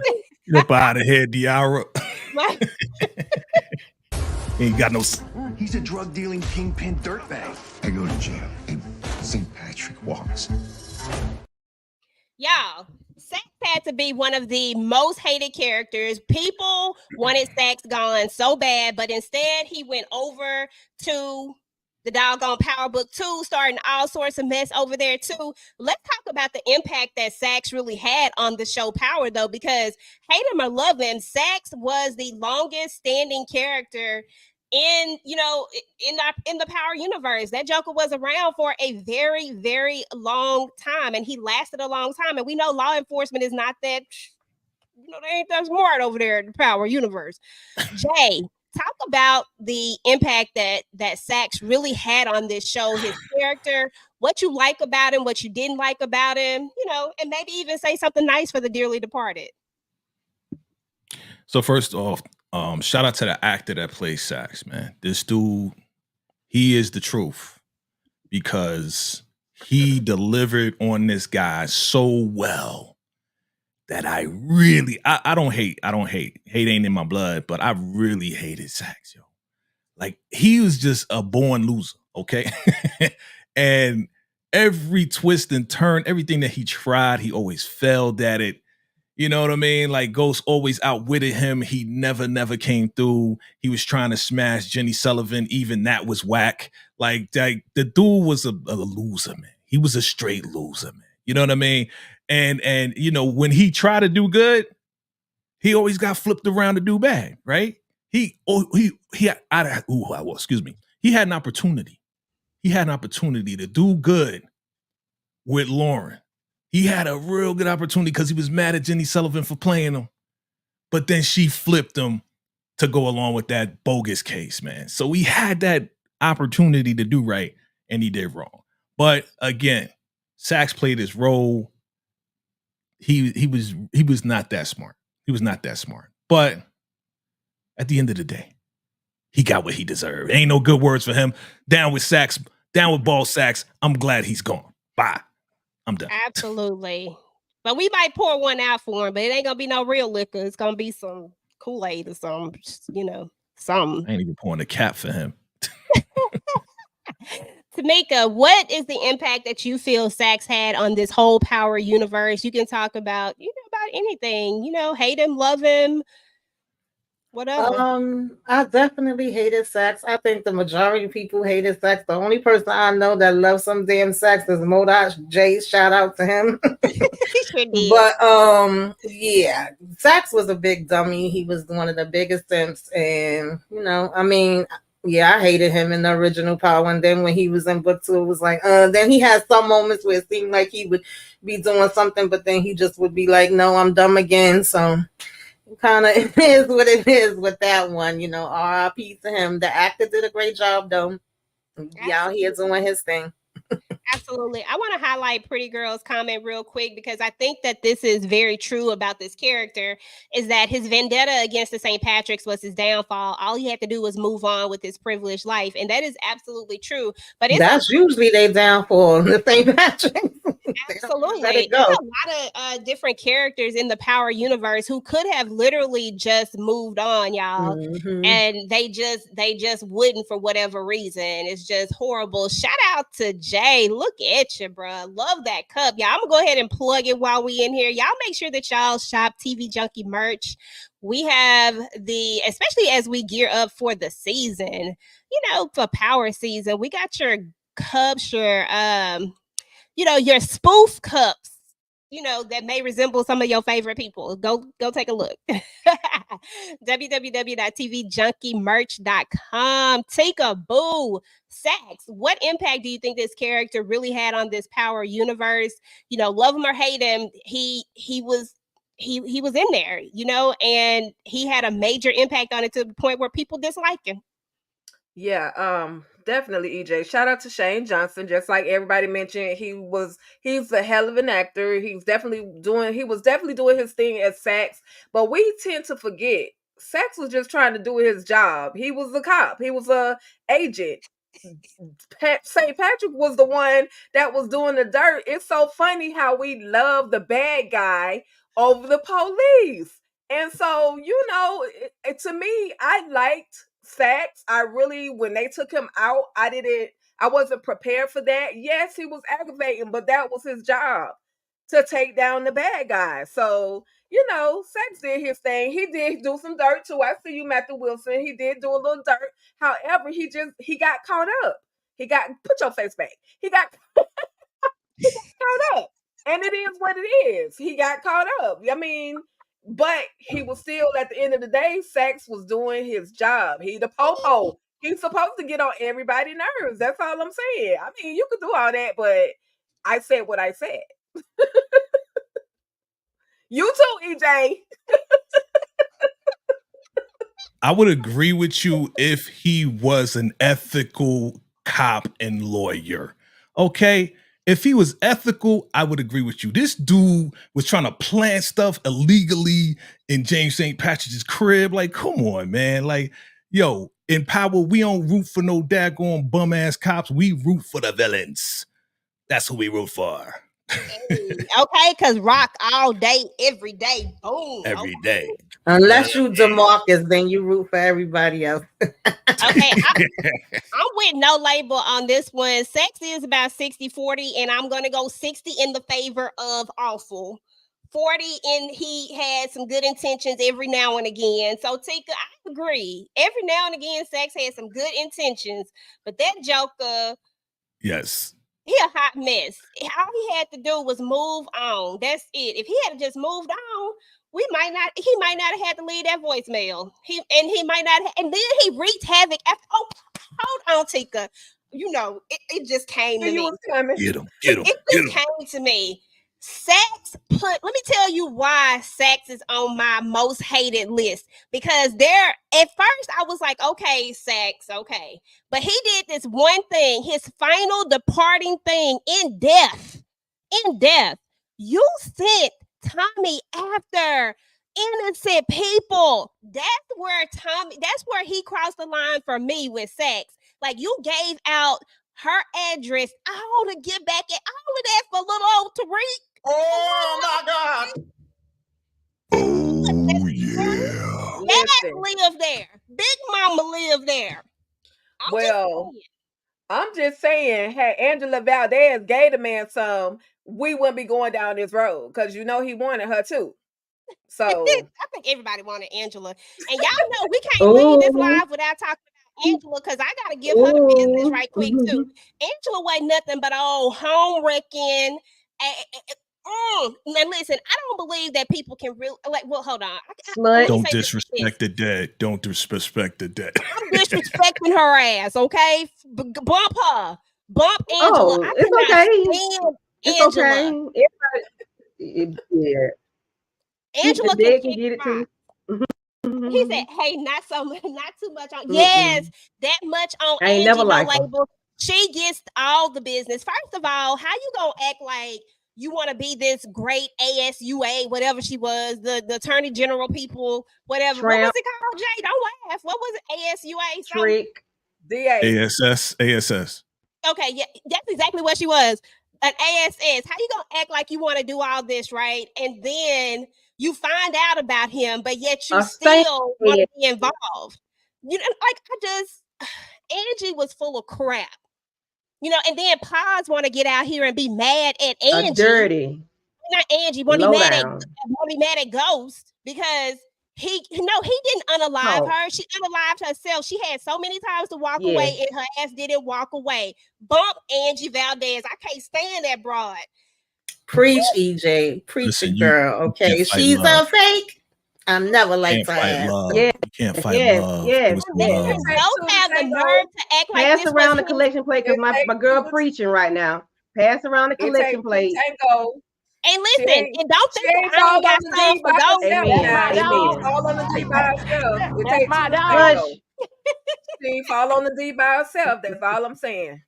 Get up out of here, Diara. Ain't got no. He's a drug dealing kingpin dirtbag. I go to jail. Hey, St. Patrick walks. Y'all, Sax had to be one of the most hated characters. People wanted Sax gone so bad, but instead he went over to the doggone Power Book 2, starting all sorts of mess over there too. Let's talk about the impact that Sax really had on the show Power, though, because hate him or love him, Sax was the longest standing character in the Power universe. That Joker was around for a very, very long time, and he lasted a long time. And we know law enforcement is not that, they ain't that smart over there in the Power universe. Jay, talk about the impact that Sax really had on this show, his character, what you like about him, what you didn't like about him, and maybe even say something nice for the dearly departed. So first off, shout out to the actor that plays Sax, man. This dude, he is the truth, because he delivered on this guy so well that I don't hate. Hate ain't in my blood, but I really hated Sax, yo. Like, he was just a born loser, okay? And every twist and turn, everything that he tried, he always failed at it. You know what I mean? Like, Ghost always outwitted him. He never came through. He was trying to smash Jenny Sullivan. Even that was whack. Like the dude was a loser, man. He was a straight loser, man. You know what I mean? And when he tried to do good, he always got flipped around to do bad, right? He had an opportunity. He had an opportunity to do good with Lauren. He had a real good opportunity because he was mad at Jenny Sullivan for playing him. But then she flipped him to go along with that bogus case, man. So he had that opportunity to do right, and he did wrong. But again, Sax played his role. He was not that smart. He was not that smart. But at the end of the day, he got what he deserved. Ain't no good words for him. Down with Sax, down with Ball Sax. I'm glad he's gone. Bye. I'm done. Absolutely. But we might pour one out for him, but it ain't gonna be no real liquor. It's gonna be some Kool-Aid or something, something. I ain't even pouring a cap for him. Tamika, what is the impact that you feel Sax had on this whole Power universe? You can talk about, about anything, hate him, love him, whatever. I definitely hated Sax. I think the majority of people hated Sax. The only person I know that loves some damn Sax is MODOK J. Shout out to him. But yeah, Sax was a big dummy. He was one of the biggest simps, and I hated him in the original Power. And then when he was in book 2, it was like, then he had some moments where it seemed like he would be doing something, but then he just would be like, no, I'm dumb again. So kind of it is what it is with that one, RIP to him. The actor did a great job, though. Y'all here doing his thing. Absolutely. I want to highlight Pretty Girl's comment real quick, because I think that this is very true about this character, is that his vendetta against the St. Patrick's was his downfall. All he had to do was move on with his privileged life. And that is absolutely true. But that's usually their downfall, the St. Patrick's. Absolutely. There's a lot of different characters in the Power universe who could have literally just moved on, y'all. Mm-hmm. And they just wouldn't, for whatever reason. It's just horrible. Shout out to Jay. Look at you, bro. Love that cup. Y'all, I'm gonna go ahead and plug it while we in here. Y'all make sure that y'all shop TV Junkie merch. We have especially as we gear up for the season, for Power season, we got your cups, your spoof cups, that may resemble some of your favorite people. Go take a look. www.tvjunkiemerch.com. Take a boo. Sax, what impact do you think this character really had on this Power universe? Love him or hate him, he was in there, and he had a major impact on it to the point where people dislike him. Yeah, definitely, EJ. Shout out to Shane Johnson. Just like everybody mentioned, he's a hell of an actor. He was definitely doing his thing as Sax, but we tend to forget Sax was just trying to do his job. He was a cop. He was a agent. St. Patrick was the one that was doing the dirt. It's so funny how we love the bad guy over the police. And so, to me, I liked Sax. When they took him out, I I wasn't prepared for that. Yes, he was aggravating, but that was his job to take down the bad guy. So, you know, Saxe did his thing. He did do some dirt too. I see you, Matthew Wilson. He did do a little dirt. However, he got caught up. Put your face back. He got caught up. And it is what it is. He got caught up. I mean, but he was still, at the end of the day, Saxe was doing his job. He the po-po. He's supposed to get on everybody's nerves. That's all I'm saying. I mean, you could do all that, but I said what I said. You too, EJ. I would agree with you if he was an ethical cop and lawyer. Okay? If he was ethical, I would agree with you. This dude was trying to plant stuff illegally in James St. Patrick's crib. Like, come on, man. Like, yo, in Power, we don't root for no daggone bum-ass cops. We root for the villains. That's who we root for. Okay, because Rock all day, every day. Boom. Every day. Unless you DeMarcus, then you root for everybody else. Okay, I'm with no label on this one. Saxe is about 60-40, and I'm going to go 60 in the favor of awful. 40, and he had some good intentions every now and again. So, Tika, I agree. Every now and again, Saxe had some good intentions, but that Joker... Yes. He a hot mess. All he had to do was move on. That's it. If he had just moved on, he might not have had to leave that voicemail. He might not have, and then he wreaked havoc after. Oh, hold on, Tika. You know, it just came to me. Get him. It just came to me. Saxe let me tell you why Saxe is on my most hated list. Because at first I was like, okay, Saxe, okay. But he did this one thing, his final departing thing in death. You sent Tommy after innocent people. That's where he crossed the line for me with Saxe. Like, you gave out her address, all to get back at all of that for little old Tariq. Oh my God. Oh yeah. Dad lived there. Big Mama lived there. I'm just saying, had Angela Valdez gave the man some, we wouldn't be going down this road, because you know he wanted her too. So I think everybody wanted Angela. And y'all know we can't leave this live without talking about Angela, because I gotta give her the business right quick too. Angela wasn't nothing but old home wrecking. Now listen, I don't believe that people can really hold on. Don't disrespect the dead. Don't disrespect the dead. I'm disrespecting her ass, okay? Bump her. Bump Angela. Oh, it's okay. It's Angela. okay. Yeah. Angela can can get it too. He said, "Hey, not too much on." Yes, that much on. I ain't never liked her. label. She gets all the business. First of all, how you gonna act like you want to be this great ASUA, whatever she was, the Attorney General people, whatever. Tramp. What was it called, Jay? Don't laugh. What was it? ASUA? Trick. DA. ASS. Okay, yeah, that's exactly what she was. An ASS. How you gonna act like you want to do all this, right? And then you find out about him, but yet you still want to be involved. You know, Angie was full of crap. You know, and then Paz want to get out here and be mad at Angie. Dirty. Not Angie, want to be mad at Ghost because he didn't unalive her. She unalived herself. She had so many times to walk away, and her ass didn't walk away. Bump Angie Valdez. I can't stand that broad. Preach, EJ. Preach, girl. Okay, she's a fake. I'm never like that. You can't fight love. Yes. Don't have the nerve to act like Pass around the collection plate, because my girl preaching right now. Pass around the collection plate. And listen, and don't think that I got time for those. Fall on the D by herself. That's my dog. She fall on the D by herself. That's all I'm saying.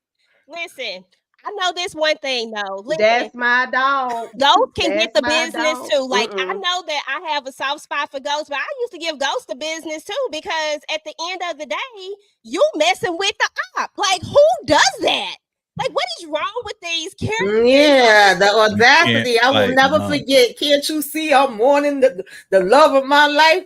Listen, I know this one thing though. Listen, that's my dog. Ghost can get the business too. Like I know that I have a soft spot for Ghost, but I used to give Ghost the business too, because at the end of the day, you messing with the op. Like, who does that? Like, what is wrong with these characters? Yeah, the audacity. can't I will fight never love. forget. Can't you see I'm mourning the love of my life?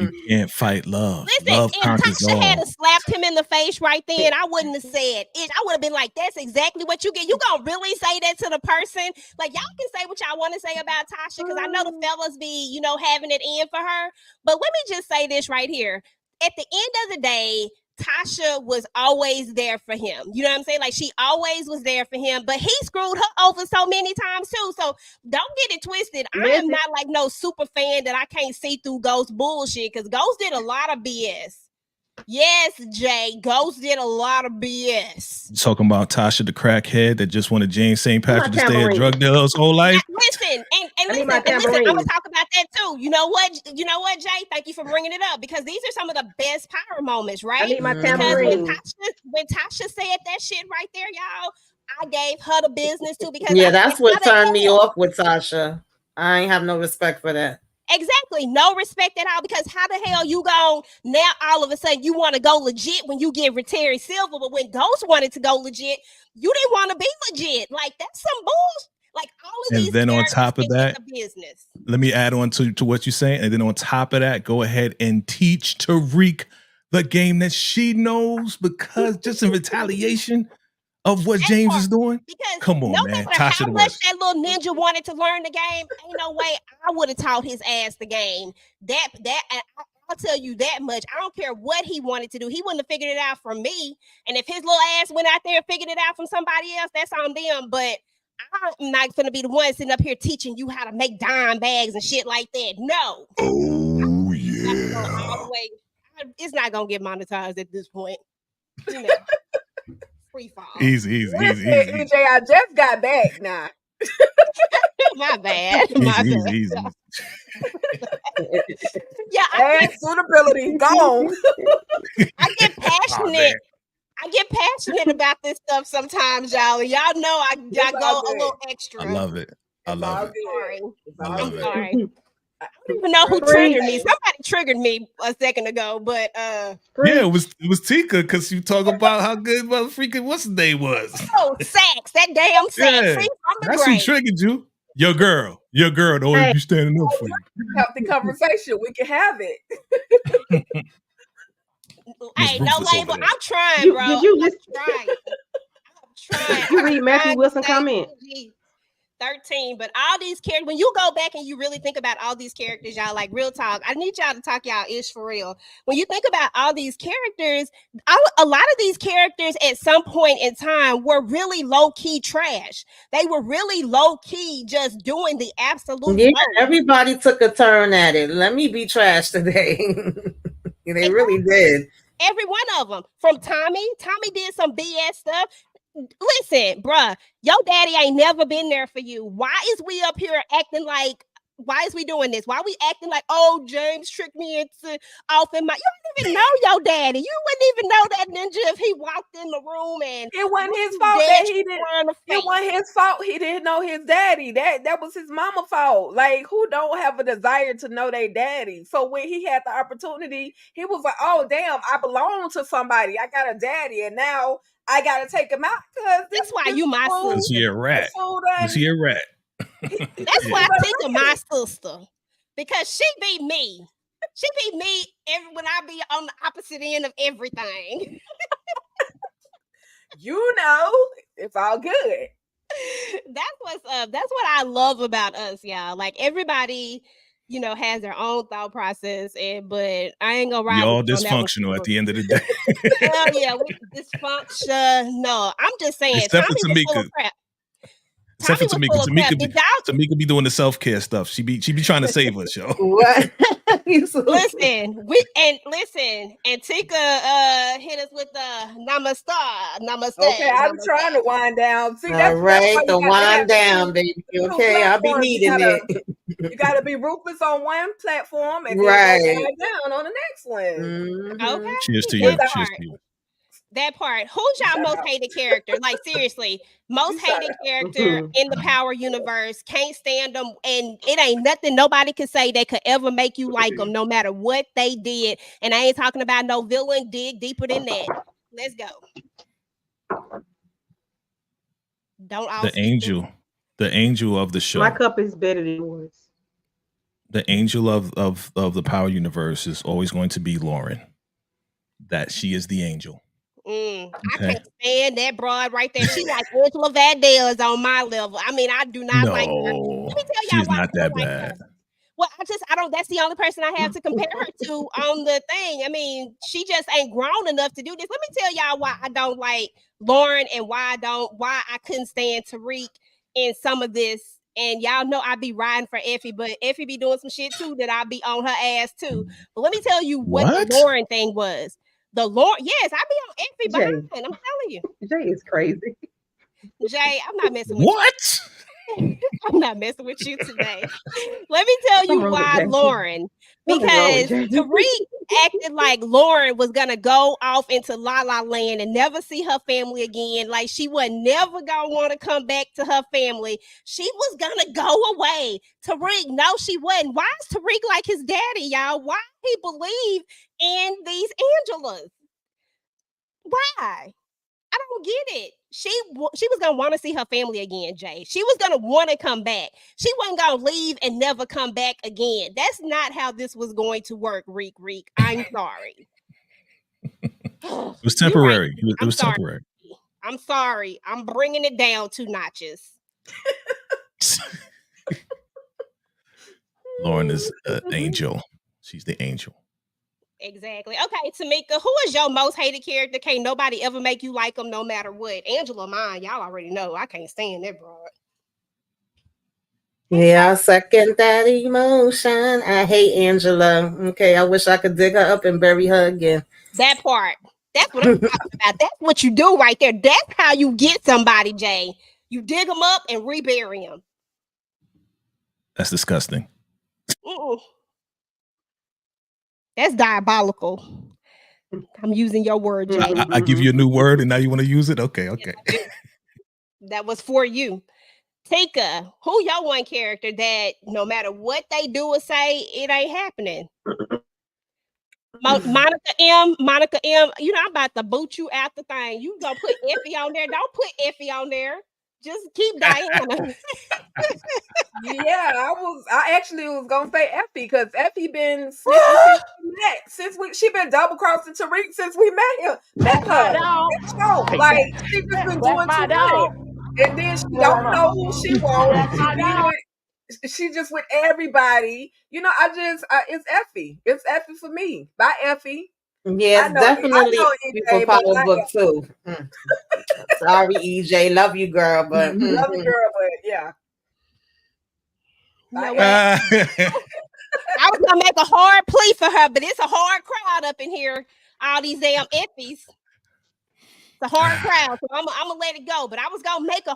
You can't fight love. Listen, Love if conquers Tasha had all. slapped him in the face right then, I wouldn't have said it. I would have been like, that's exactly what you get. You gonna really say that to the person? Like, y'all can say what y'all want to say about Tasha, because I know the fellas be, having it in for her. But let me just say this right here. At the end of the day, Tasha was always there for him. You know what I'm saying? Like, she always was there for him, but he screwed her over so many times too. So don't get it twisted. I am not like no super fan that I can't see through Ghost bullshit, because Ghost did a lot of BS. Yes, Jay, Ghost did a lot of BS. You talking about Tasha the crackhead that just wanted James St. Patrick to stay a tambourine. drug dealer his whole life? Listen, and need listen, my I'm gonna tambourine. talk about that too. You know what, Jay? Thank you for bringing it up, because these are some of the best power moments, right? I need my Because tambourine. when Tasha said that shit right there, y'all, I gave her the business too, because Yeah, I that's said, what how the turned me hell? off with Tasha. I ain't have no respect for that. Exactly, no respect at all. Because how the hell you go now? All of a sudden, you want to go legit when you get with Terry Silver, but when Ghost wanted to go legit, you didn't want to be legit. Like, that's some bullshit. Like, all of And these then on characters top of can get that, the business. let me add on to what you're saying. And then on top of that, go ahead and teach Tariq the game that she knows, because just in retaliation of what James is doing. Because Come on, no man. matter Tasha how the much worst. that little ninja wanted to learn the game, ain't no way I would have taught his ass the game. I'll tell you that much. I don't care what he wanted to do. He wouldn't have figured it out from me. And if his little ass went out there and figured it out from somebody else, that's on them. But I'm not going to be the one sitting up here teaching you how to make dime bags and shit like that. No. Oh, yeah. All the way. It's not going to get monetized at this point. Free fall. Easy. Listen, EJ, I just got back now. My bad. Easy. Yeah, and suitability gone. I get passionate. I get passionate about this stuff sometimes, y'all. Y'all know I go a little extra. I love it. I love it. Sorry. I love I'm it. sorry. I don't even know who triggered me. Somebody triggered me a second ago, but Yeah, it was Tika, because you talk about how good freaking what's his name was. Oh, Sax, that damn Sax. Yeah, See, I'm the that's who great. triggered you. Your girl, the only you standing up for you. Healthy conversation. We can have it. Hey, no Rufus label. over there. I'm trying, bro. Did you listen? I'm trying. You read Matthew Wilson comment? 13, but all these characters, when you go back and you really think about all these characters, y'all, like, real talk, I need y'all to talk y'all ish for real. When you think about all these characters, a lot of these characters at some point in time were really low-key trash. They were really low-key just doing the absolute Yeah, most. everybody took a turn at it. Let me be trash today. They really did. Every one of them. From Tommy did some BS stuff. Listen, bruh, your daddy ain't never been there for you. Why is we up here acting like, why is we doing this? Why are we acting like, oh, James tricked me into off in my, you don't even know your daddy. You wouldn't even know that ninja if he walked in the room and it wasn't his fault that he didn't. It wasn't his fault he didn't know his daddy. That was his mama fault. Like, who don't have a desire to know their daddy? So when he had the opportunity, he was like, oh damn, I belong to somebody. I got a daddy, and now I gotta take him out, because that's why you my sister. Is he a rat? Is he a rat? That's why I think of my sister, because she be me. She be me when I be on the opposite end of everything. You know, it's all good. That's what's up. That's what I love about us, y'all. Like, everybody, has their own thought process, but I ain't gonna ride. We all dysfunctional at the end of the day. Hell yeah, we dysfunction. No, I'm just saying. Except for Tommy was full Tamika. of crap. Except for Tommy was full of crap. Tamika be doing the self-care stuff. She be trying to save us, yo. What? Listen, and Tika hit us with the namaste. Okay, I'm trying to wind down. See, all right, the wind down, baby. Okay, I'll be needing it. You gotta be ruthless on one platform and then right go down on the next one. Mm-hmm. Okay. Cheers to you. Cheers to you. That part. Who's y'all most hated character? Like, seriously, most hated character in the Power universe. Can't stand them, and it ain't nothing nobody could say that could ever make you like them, no matter what they did. And I ain't talking about no villain. Dig deeper than that. Let's go. Don't all The speak. angel of the My show, cup is better than yours. the angel of the Power universe is always going to be Lauren. That she is the angel. I Okay. can't stand that broad right there. She like Angela Vandale is on my level. I mean, I do not like her. Let No, me tell y'all she's why I not don't that like bad. her. Well, I don't. That's the only person I have to compare her to on the thing. I mean, she just ain't grown enough to do this. Let me tell y'all why I don't like Lauren and why I couldn't stand Tariq in some of this. And y'all know I be riding for Effie, but Effie be doing some shit too that I be on her ass too. But let me tell you what the What? Lauren thing was. The Lauren, yes, I be on Effie behind. Jay, I'm telling you, Jay is crazy. Jay, I'm not messing with What? you. I'm not messing with you today. Let me tell you Something wrong with why Jay. Lauren. Something's wrong with Because Jay. Tariq acted like Lauren was gonna go off into La La Land and never see her family again. Like she was never gonna want to come back to her family. She was gonna go away. Tariq, no, she wasn't. Why is Tariq like his daddy, y'all? Why he believe in these Angelas? Why? I don't get it. She was gonna want to see her family again, Jay. She was gonna want to come back. She wasn't gonna leave and never come back again. That's not how this was going to work, Reek. I'm sorry. It was You're right. temporary. It I'm was sorry. temporary. I'm sorry. I'm bringing it down 2 notches. Lauren is an angel. She's the angel. Exactly. Okay, Tamika, who is your most hated character? Can't nobody ever make you like them no matter what. Angela mine, y'all already know. I can't stand that broad. Yeah, I second that emotion. I hate Angela. Okay, I wish I could dig her up and bury her again. That part. That's what I'm talking about. That's what you do right there. That's how you get somebody, Jay. You dig them up and rebury them. That's disgusting. Mm-mm. That's diabolical. I'm using your word, Jay. I give you a new word and now you want to use it? Okay. That was for you. Tika, who your one character that no matter what they do or say, it ain't happening? Monica M, you know I'm about to boot you out the thing. You gonna put Effie on there. Don't put Effie on there. Just keep Diana. Yeah, I actually was gonna say Effie because Effie been snitching since she been double crossing Tariq since we met her. Like she just been doing too much. And then she don't know who she wants. She just with everybody. You know, it's Effie. It's Effie for me. Bye, Effie. Yes, definitely for Power Book too. Sorry, EJ. Love you, girl, but love you, girl, but yeah. You know what? I was gonna make a hard plea for her, but it's a hard crowd up in here. All these damn Effies. It's a hard crowd, so I'm gonna let it go. But I was gonna make a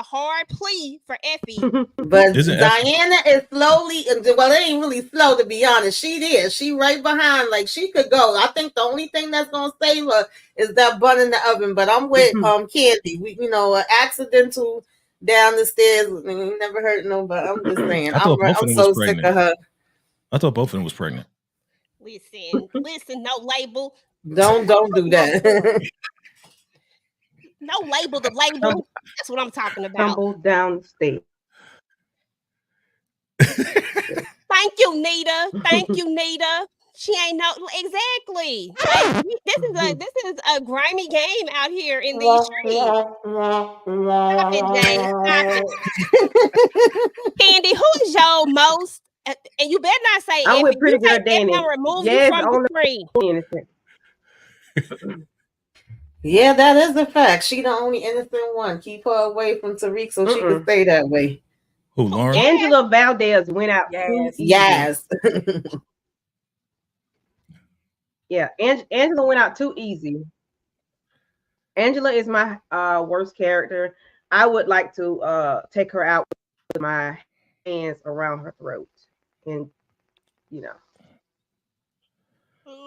hard plea for Effie. But Diana is slowly, well, it ain't really slow to be honest. She right behind, like she could go. I think the only thing that's gonna save her is that bun in the oven. But I'm with Candy. We, an accidental down the stairs never hurt nobody. I'm just saying. I'm so sick of her. I thought both of them was pregnant. Listen, no label. Don't do that. No label to label. That's what I'm talking about. Tumble down the stairs. Thank you, Nita. She ain't know exactly. Like, this is a grimy game out here in these streets. Stop it, Jay. Candy, who is your most? And you better not say I'm with Pretty Girl Effie. Danny. Remove you from the screen. Yeah, that is a fact. She the only innocent one. Keep her away from Tariq so she can stay that way. Who, Lauren? Angela Valdez went out. Yes. Yeah, Angela went out too easy. Angela is my worst character. I would like to take her out with my hands around her throat, and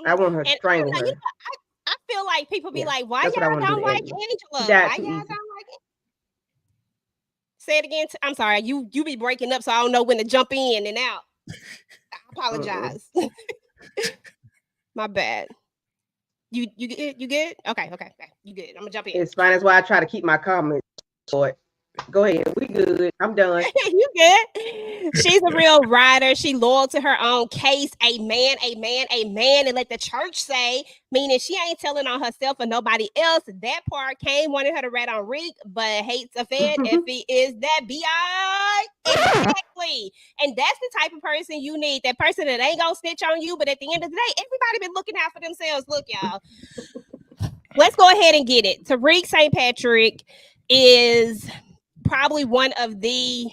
I want her to strangle her. I feel like people be like, why y'all don't like Angela? Why y'all don't like it? Say it again. I'm sorry. You be breaking up, so I don't know when to jump in and out. I apologize. My bad. You good? Okay. You good. I'm gonna jump in. It's fine. That's why I try to keep my comments Lord. Go ahead. We good. I'm done. You good? She's a real rider. She loyal to her own case. Amen, amen, amen. And let the church say, meaning she ain't telling on herself or nobody else. That part came wanted her to rat on Reek, but hates a Fed if he is that B.I. Exactly. And that's the type of person you need. That person that ain't gonna snitch on you, but at the end of the day, everybody been looking out for themselves. Look, y'all. Let's go ahead and get it. Tariq St. Patrick is probably one of the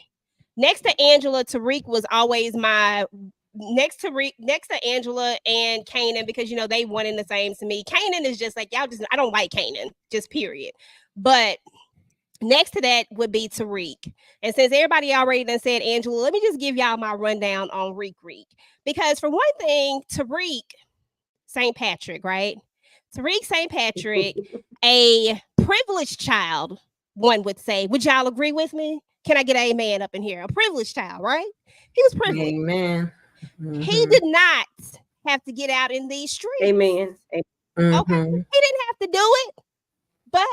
next to Angela. Tariq was always my next to Angela and Kanan, because you know they one and the same to me. Kanan is just like, y'all just, I don't like Kanan, just period. But next to that would be Tariq. And since everybody already done said Angela, let me just give y'all my rundown on Reek. Because for one thing, Tariq St. Patrick, right? Tariq St. Patrick, a privileged child, one would say. Would y'all agree with me? Can I get an amen up in here? A privileged child, right? He was privileged. Amen. He did not have to get out in these streets. Amen. Okay, he didn't have to do it, but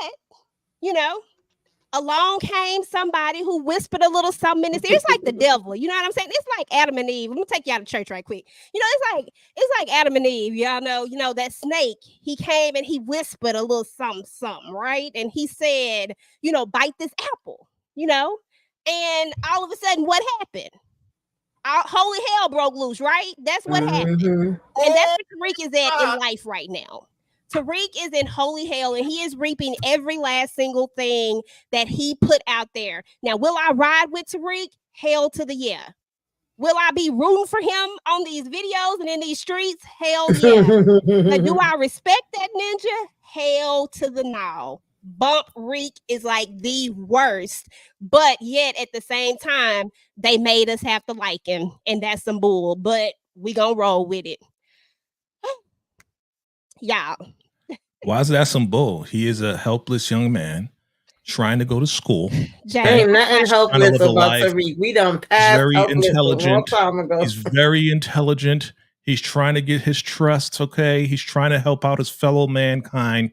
you know, along came somebody who whispered a little something in his ear. It's like the devil, you know what I'm saying? It's like Adam and Eve. Let me take you out of church right quick. You know, it's like Adam and Eve. Y'all know, you know, that snake, he came and he whispered a little something, right? And he said, you know, bite this apple, you know? And all of a sudden, what happened? Holy hell broke loose, right? That's what happened. And that's where Tariq is at in life right now. Tariq is in holy hell, and he is reaping every last single thing that he put out there. Now, will I ride with Tariq? Hell to the yeah. Will I be rooting for him on these videos and in these streets? Hell yeah. But do I respect that ninja? Hell to the no. Bump Reek is like the worst, but yet at the same time, they made us have to like him, and that's some bull, but we gonna roll with it. Y'all. Why is that some bull? He is a helpless young man trying to go to school. Ain't nothing helpless about Tariq. We done passed very intelligent. A long time ago. He's very intelligent. He's trying to get his trust. Okay. He's trying to help out his fellow mankind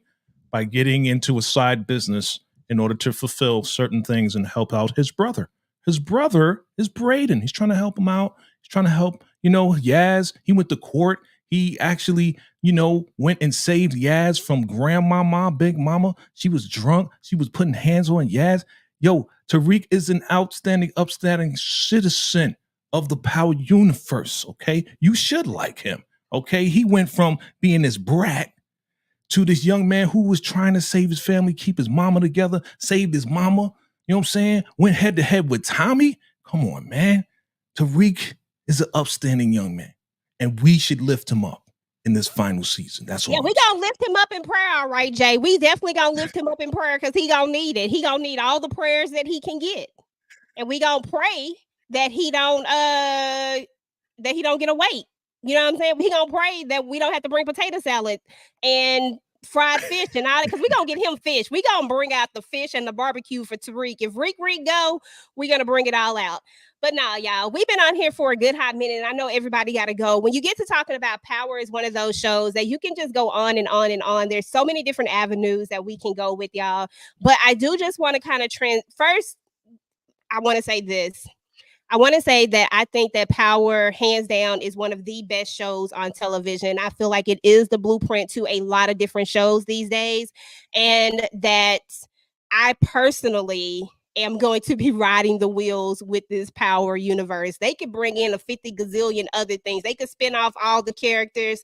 by getting into a side business in order to fulfill certain things and help out his brother. His brother is Braden. He's trying to help him out. He's trying to help, you know, Yaz. He went to court. He actually, you know, went and saved Yaz from grandmama, big mama. She was drunk. She was putting hands on Yaz. Yo, Tariq is an outstanding, upstanding citizen of the Power universe, okay? You should like him, okay? He went from being this brat to this young man who was trying to save his family, keep his mama together, saved his mama, you know what I'm saying? Went head to head with Tommy. Come on, man. Tariq is an upstanding young man, and we should lift him up in this final season. That's all. Yeah, we gonna lift him up in prayer, all right, Jay. We definitely gonna lift him up in prayer because he gonna need it. He gonna need all the prayers that he can get, and we gonna pray that he don't get away. You know what I'm saying? We gonna pray that we don't have to bring potato salad and fried fish and all that, because we gonna get him fish. We gonna bring out the fish and the barbecue for Tariq. If Reek go, we gonna bring it all out. But no, y'all, we've been on here for a good hot minute, and I know everybody got to go. When you get to talking about Power is one of those shows that you can just go on and on and on. There's so many different avenues that we can go with, y'all. But I do just want to kind of first, I want to say this. I want to say that I think that Power, hands down, is one of the best shows on television. I feel like it is the blueprint to a lot of different shows these days, and that I personally am going to be riding the wheels with this Power universe. They could bring in a 50 gazillion other things. They could spin off all the characters,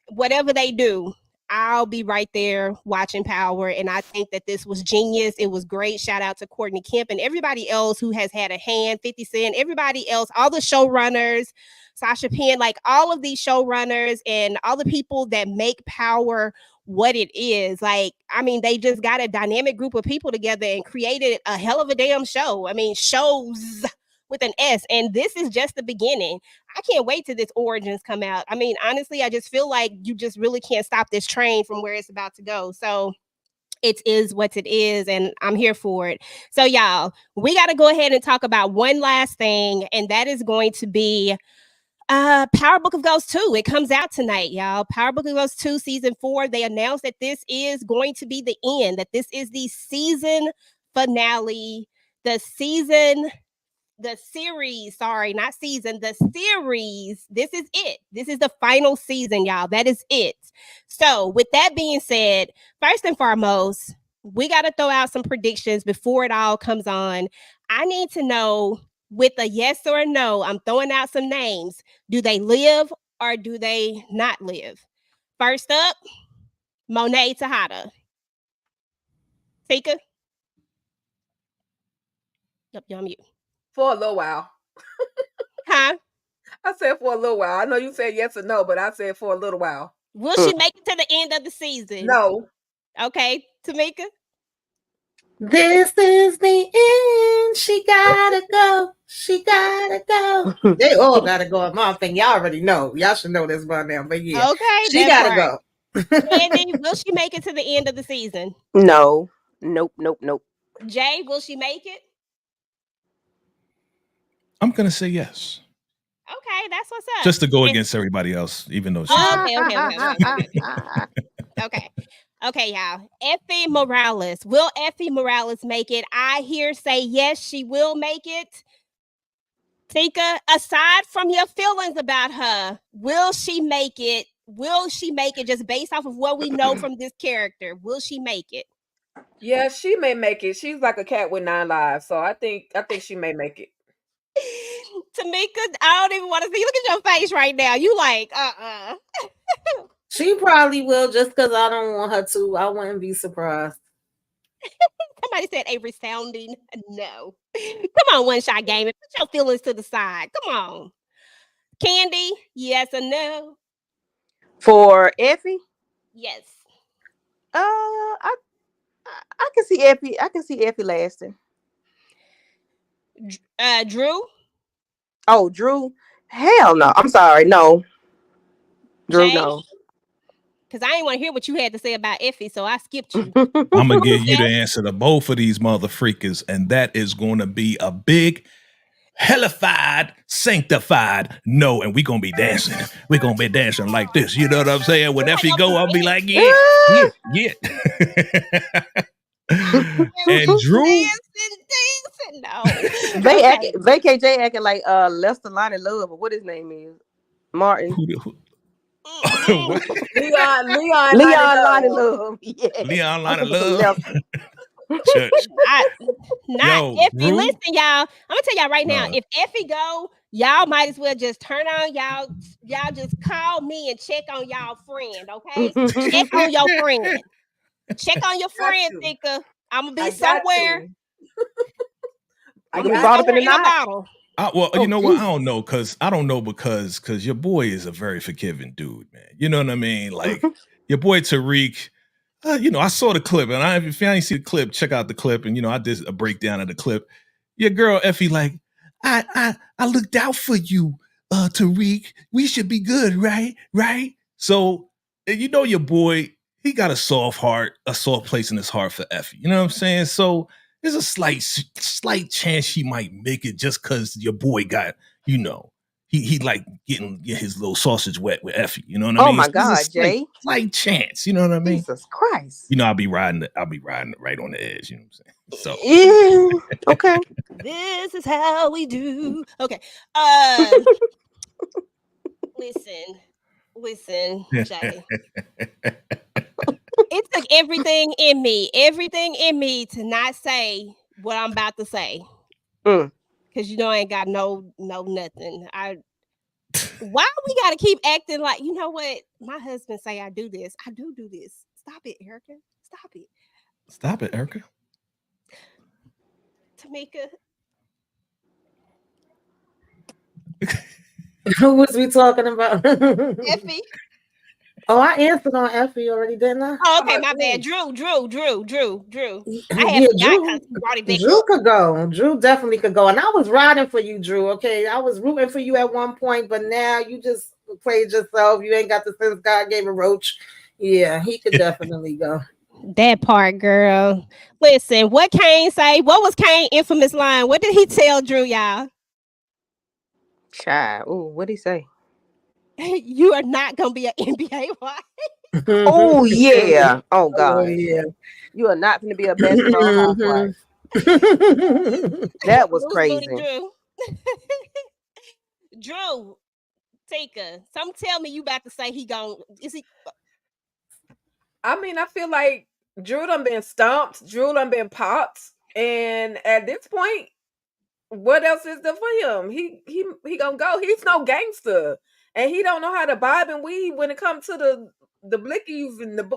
whatever they do. I'll be right there watching Power, and I think that this was genius. It was great. Shout out to Courtney Kemp and everybody else who has had a hand, 50 Cent, everybody else, all the showrunners, Sasha Penn, like all of these showrunners and all the people that make Power what it is. Like, I mean, they just got a dynamic group of people together and created a hell of a damn show. I mean, shows with an S, and this is just the beginning. I can't wait till this Origins come out. I mean, honestly, I just feel like you just really can't stop this train from where it's about to go. So it is what it is, and I'm here for it. So y'all, we got to go ahead and talk about one last thing, and that is going to be Power Book of Ghosts 2. It comes out tonight, y'all. Power Book of Ghosts 2 season 4. They announced that this is going to be the end, that this is the season finale, the series, sorry, not season, the series. This is it. This is the final season, y'all. That is it. So with that being said, first and foremost, we got to throw out some predictions before it all comes on. I need to know with a yes or a no, I'm throwing out some names. Do they live or do they not live? First up, Monet Tejada. Tika? Yep, you're on mute. For a little while. Huh? I said for a little while. I know you said yes or no, but I said for a little while. Will she make it to the end of the season? No. Okay, Tamika? This is the end. She gotta go. She gotta go. They all gotta go. Mom thing, y'all already know. Y'all should know this by now. But yeah, Okay, she that's gotta right. go. Andy, will she make it to the end of the season? No. Nope. Jay, will she make it? I'm gonna say yes, Okay, that's what's up. just to go And- against everybody else, even though she. Okay, y'all. Effie Morales. Will Effie Morales make it? I hear say yes, she will make it. Tika, aside from your feelings about her, will she make it? Will she make it just based off of what we know from this character? Will she make it? Yeah, she may make it. She's like a cat with 9 lives, so I think she may make it. Tamika, I don't even want to see. Look at your face right now. You like, She probably will just because I don't want her to. I wouldn't be surprised. Somebody said a resounding no. Come on, one shot game. Put your feelings to the side. Come on. Candy, yes or no? For Effie, Yes. I can see Effie. I can see Effie lasting. Drew? Oh, Drew. Hell no. I'm sorry. No. Drew, Jay? no. Because I didn't want to hear what you had to say about Effie, so I skipped you. I'm gonna give you the answer to both of these mother freakers, and that is going to be a big, hellified, sanctified no. And we gonna be dancing. We're gonna be dancing like this. You know what I'm saying? When Effie go, I'll be like, yeah. And Drew, No. VKJ acting like Lester Lonnie Love, or what his name is, Martin. Leon Lonnie Love. Yeah. Leon Lonnie Love. Church. Not Yo, Effie. Drew? Listen, y'all. I'm gonna tell y'all right now. No. If Effie go, y'all might as well just turn on y'all. Y'all just call me and check on y'all friend, okay? Check on your friend. Check on your friend, Tika. I'm gonna be somewhere. I can be brought up in the night. bottle. You know what? I don't know because your boy is a very forgiving dude, man. You know what I mean? Like your boy Tariq. I saw the clip, and if you ain't see the clip, check out the clip. And I did a breakdown of the clip. Your girl Effie, like, I looked out for you, Tariq. We should be good, right? So your boy, he got a soft heart, a soft place in his heart for Effie. You know what I'm saying? So there's a slight chance she might make it just because your boy got, he like getting his little sausage wet with Effie. You know what I mean? Oh my God, Jay! Slight chance. You know what I mean? Jesus Christ! I'll be riding it right on the edge. You know what I'm saying? So yeah, okay. This is how we do. Okay. Listen, Jay. It took everything in me to not say what I'm about to say. Because I ain't got no nothing. Why we gotta keep acting like, you know what? My husband say I do this. I do this. Stop it, Erica. Stop it, Erica. Tamika. Who was we talking about? Effie. Oh, I answered on Effie already, didn't I? Oh, okay, my bad. Drew. Drew could go. Drew definitely could go. And I was riding for you, Drew. Okay, I was rooting for you at one point, but now you just played yourself. You ain't got the sense God gave a roach. Yeah, he could definitely go. That part, girl. Listen, what Kane say? What was Kane's infamous line? What did he tell Drew, y'all? Child. Ooh, what'd he say? You are not gonna be an NBA wife. Oh yeah. Oh God. Oh, yeah. You are not gonna be a basketball housewife. That was Loose booty crazy. Drew. Drew, Tika, some tell me you about to say he gone. Is he? I mean, I feel like Drew done been stomped, Drew done been popped, and at this point, what else is there for him? He gonna go. He's no gangster, and he don't know how to bob and weave when it comes to the blickies and the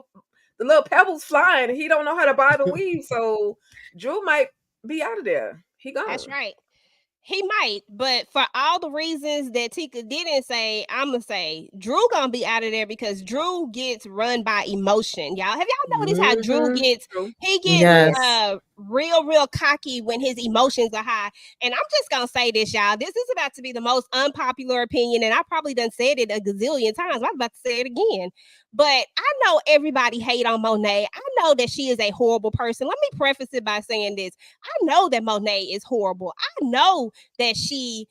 little pebbles flying. He don't know how to bob and weave, so Drew might be out of there. He gone. That's right. He might, but for all the reasons that Tika didn't say, I'm gonna say Drew gonna be out of there because Drew gets run by emotion. Have y'all noticed how Drew gets real cocky when his emotions are high? And I'm just gonna say this, y'all. This is about to be the most unpopular opinion, and I probably done said it a gazillion times. I was about to say it again. But I know everybody hate on Monet. I know that she is a horrible person. Let me preface it by saying this. I know that Monet is horrible. I know that she,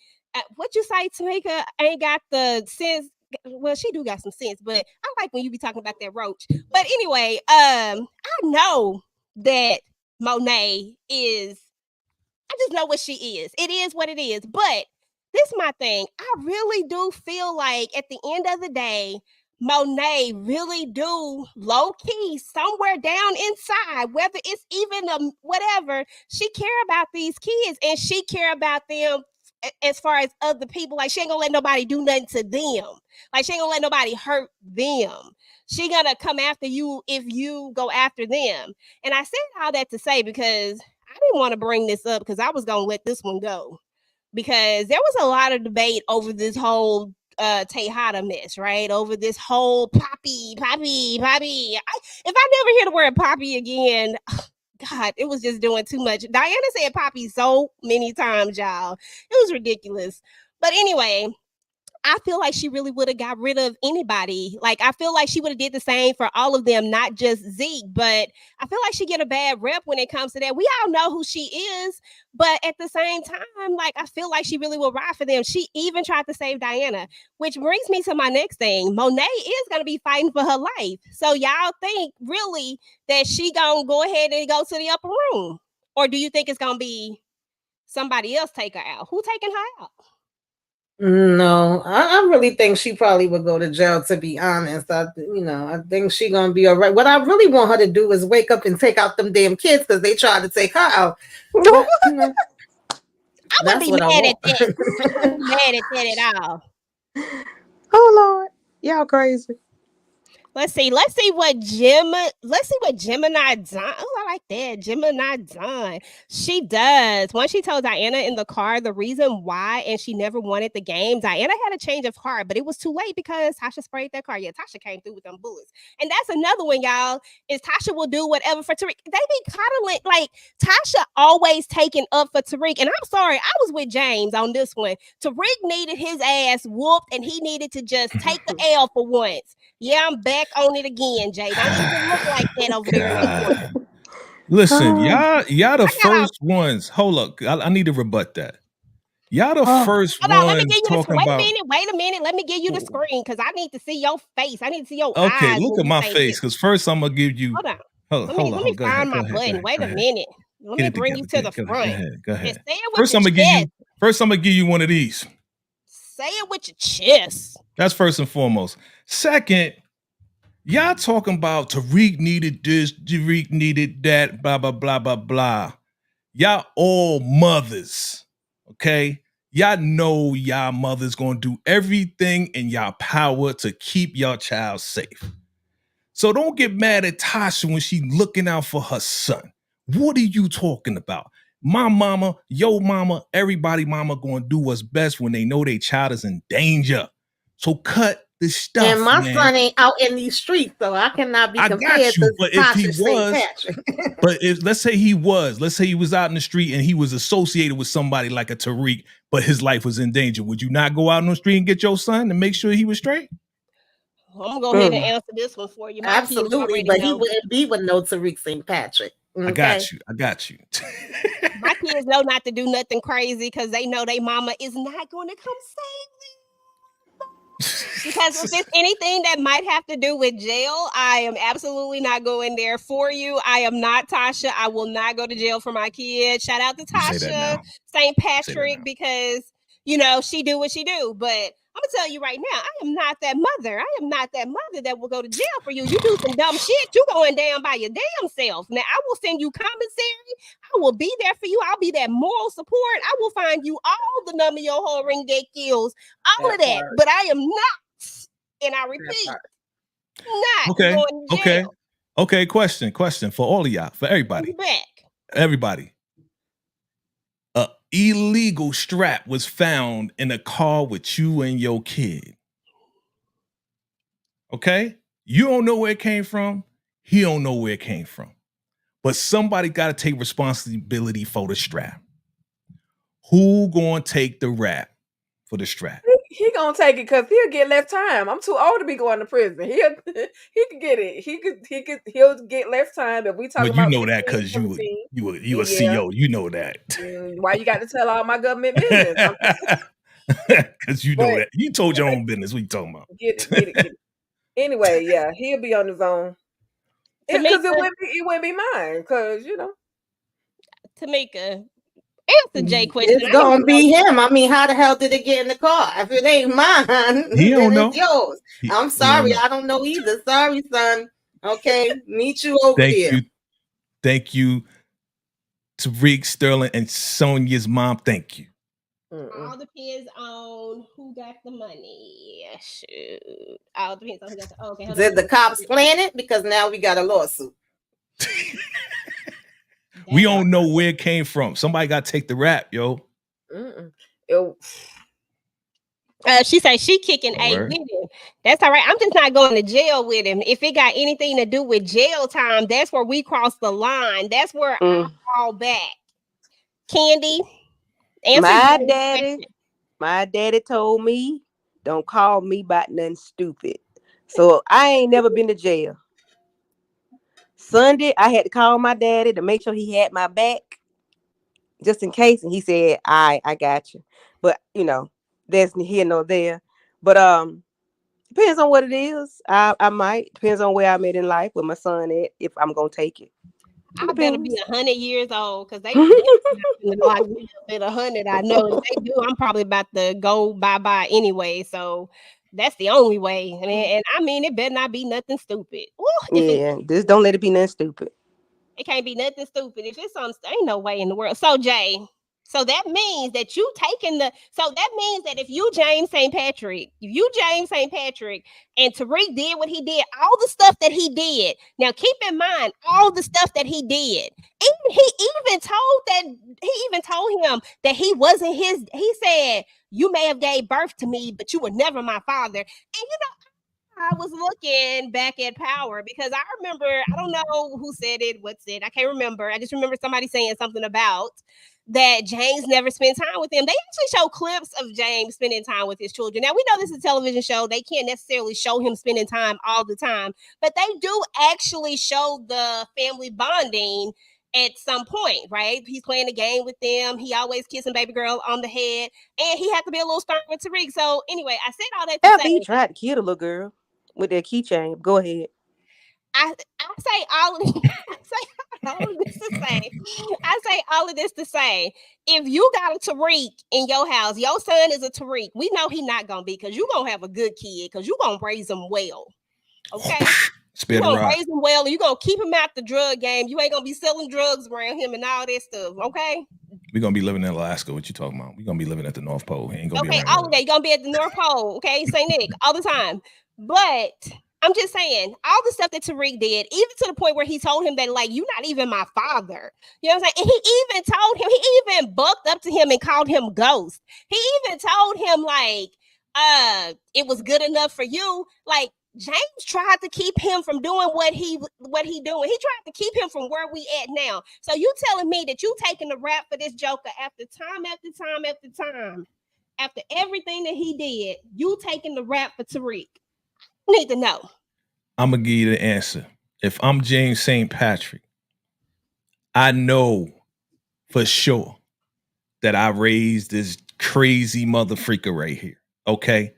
what you say, Tamika, ain't got the sense. Well, she do got some sense, but I like when you be talking about that roach. But anyway, I know that Monet is, I just know what she is. It is what it is. But this is my thing. I really do feel like at the end of the day, Monet really do low key somewhere down inside, whether it's even whatever, she care about these kids and she care about them as far as other people. Like she ain't gonna let nobody do nothing to them. Like she ain't gonna let nobody hurt them. She gonna come after you if you go after them. And I said all that to say because I didn't want to bring this up because I was gonna let this one go because there was a lot of debate over this whole Tejada mess, right? Over this whole Poppy. If I never hear the word Poppy again, God, it was just doing too much. Diana said Poppy so many times, y'all. It was ridiculous. But anyway, I feel like she really would have got rid of anybody. Like, I feel like she would have did the same for all of them, not just Zeke. But I feel like she get a bad rep when it comes to that. We all know who she is. But at the same time, like, I feel like she really will ride for them. She even tried to save Diana, which brings me to my next thing. Monet is going to be fighting for her life. So y'all think really that she going to go ahead and go to the upper room? Or do you think it's going to be somebody else take her out? Who taking her out? No, I really think she probably would go to jail, to be honest. I think she gonna be all right. What I really want her to do is wake up and take out them damn kids because they tried to take her out. But, I wouldn't be mad at that. Mad at that at all. Oh Lord, y'all crazy. Let's see what Gemini done. Oh, I like that. Gemini done. She does. Once she told Diana in the car the reason why, and she never wanted the game, Diana had a change of heart, but it was too late because Tasha sprayed that car. Yeah, Tasha came through with them bullets. And that's another one, y'all, is Tasha will do whatever for Tariq. They be coddling, like Tasha always taking up for Tariq. And I'm sorry, I was with James on this one. Tariq needed his ass whooped and he needed to just take the L for once. Yeah, I'm back on it again, Jay. Don't even look like that over there. Listen, y'all the first ones. Hold up, I need to rebut that. Y'all the first Hold on, ones let me give you talking wait about. a minute. Let me give you the screen because I need to see your face. I need to see your Okay, eyes. look at my face because first I'm gonna give you. Hold on. Let me find my button. Wait a minute. Let me bring you to the front. Go ahead. Say it with First, your chest. I'm gonna give you one of these. Say it with your chest. That's first and foremost. Second, y'all talking about Tariq needed this, Tariq needed that, blah, blah, blah, blah, blah. Y'all all mothers, okay? Y'all know y'all mothers gonna do everything in y'all power to keep y'all child safe. So don't get mad at Tasha when she looking out for her son. What are you talking about? My mama, your mama, everybody mama gonna do what's best when they know their child is in danger. So cut the stuff. And my son ain't out in these streets, so I cannot be compared to but if he Tasha was, St. Patrick. but let's say he was out in the street and he was associated with somebody like a Tariq, but his life was in danger. Would you not go out on the street and get your son and make sure he was straight? I'm gonna go ahead and answer this one for you. Absolutely, but he wouldn't be with no Tariq St. Patrick. Okay? I got you. My kids know not to do nothing crazy because they know their mama is not going to come save Because if it's anything that might have to do with jail, I am absolutely not going there for you. I am not Tasha. I will not go to jail for my kid. Shout out to Tasha St. Patrick because, she do what she do. But I'm going to tell you right now, I am not that mother. I am not that mother that will go to jail for you. You do some dumb shit, you going down by your damn self. Now, I will send you commissary. I will be there for you. I'll be that moral support. I will find you all the number your whole ring deck kills, all of that. But I am not, and I repeat, not going to jail. Okay. Question for all of y'all, for everybody. Everybody. A illegal strap was found in a car with you and your kid. Okay? You don't know where it came from. He don't know where it came from. But somebody got to take responsibility for the strap. Who gonna take the rap for the strap? He gonna take it because he'll get less time. I'm too old to be going to prison. He could get it. He'll get less time. If we talk about, you know that because you a CO. You know that. Why you got to tell all my government business? Because you know that. You told your own business. What you talking about? Get it. Anyway, yeah, he'll be on his own. Because it wouldn't be mine. Because Tamika, answer Jay question. It's gonna be him. I mean, how the hell did it get in the car? If it ain't mine, he don't know. It's yours. I'm sorry, I don't know either. Sorry, son. Okay, meet you over there. Thank you, Tariq, Sterling, and Sonia's mom. Thank you. All depends on who got the money. Shoot. All depends on who got the. Okay. Did the cops plan it? Because now we got a lawsuit. We don't know where it came from. Somebody got to take the rap, yo. She said she kicking A with him. That's all right. I'm just not going to jail with him. If it got anything to do with jail time, that's where we cross the line. That's where I fall back. Candy. My daddy told me, don't call me about nothing stupid. So I ain't never been to jail. Sunday, I had to call my daddy to make sure he had my back, just in case. And he said, I got you. But, there's here nor there. But depends on what it is. I might. Depends on where I'm at in life with my son at, if I'm going to take it. I better be 100 years old because they like me at 100. I know if they do, I'm probably about to go bye-bye anyway. So that's the only way. And I mean, it better not be nothing stupid. Ooh, just don't let it be nothing stupid. It can't be nothing stupid. If it's something, ain't no way in the world. So Jay, so that means that you taking so that means that if you James St. Patrick and Tariq did what he did, all the stuff that he did. Now keep in mind all the stuff that he did. He even told him that he wasn't his. He said, you may have gave birth to me, but you were never my father. And I was looking back at Power because I remember, I don't know who said it, what said, I can't remember. I just remember somebody saying something about that James never spent time with him. They actually show clips of James spending time with his children. Now, we know this is a television show. They can't necessarily show him spending time all the time, but they do actually show the family bonding at some point, right? He's playing a game with them. He always kissing baby girl on the head, and he had to be a little stern with Tariq. So anyway, I said all that to say. He tried to kill the little girl with that keychain. Go ahead. I say all of this to say, if you got a Tariq in your house, your son is a Tariq. We know he's not gonna be, because you're gonna have a good kid, because you're gonna raise him well. Okay. You're gonna raise him well, and you're gonna keep him out the drug game. You ain't gonna be selling drugs around him and all that stuff. Okay. We're gonna be living in Alaska. What you talking about? We're gonna be living at the North Pole. He ain't gonna be all of that. You're gonna be at the North Pole, okay, St. Nick, all the time. But I'm just saying, all the stuff that Tariq did, even to the point where he told him that, like, you're not even my father. You know what I'm saying? And he even told him, he even bucked up to him and called him Ghost. He even told him, like, it was good enough for you. Like, James tried to keep him from doing what he doing. He tried to keep him from where we at now. So you telling me that you taking the rap for this Joker after time after time after time, after everything that he did, you taking the rap for Tariq? Need to know. I'm gonna give you the answer. If I'm James St. Patrick, I know for sure that I raised this crazy mother freaker right here. Okay.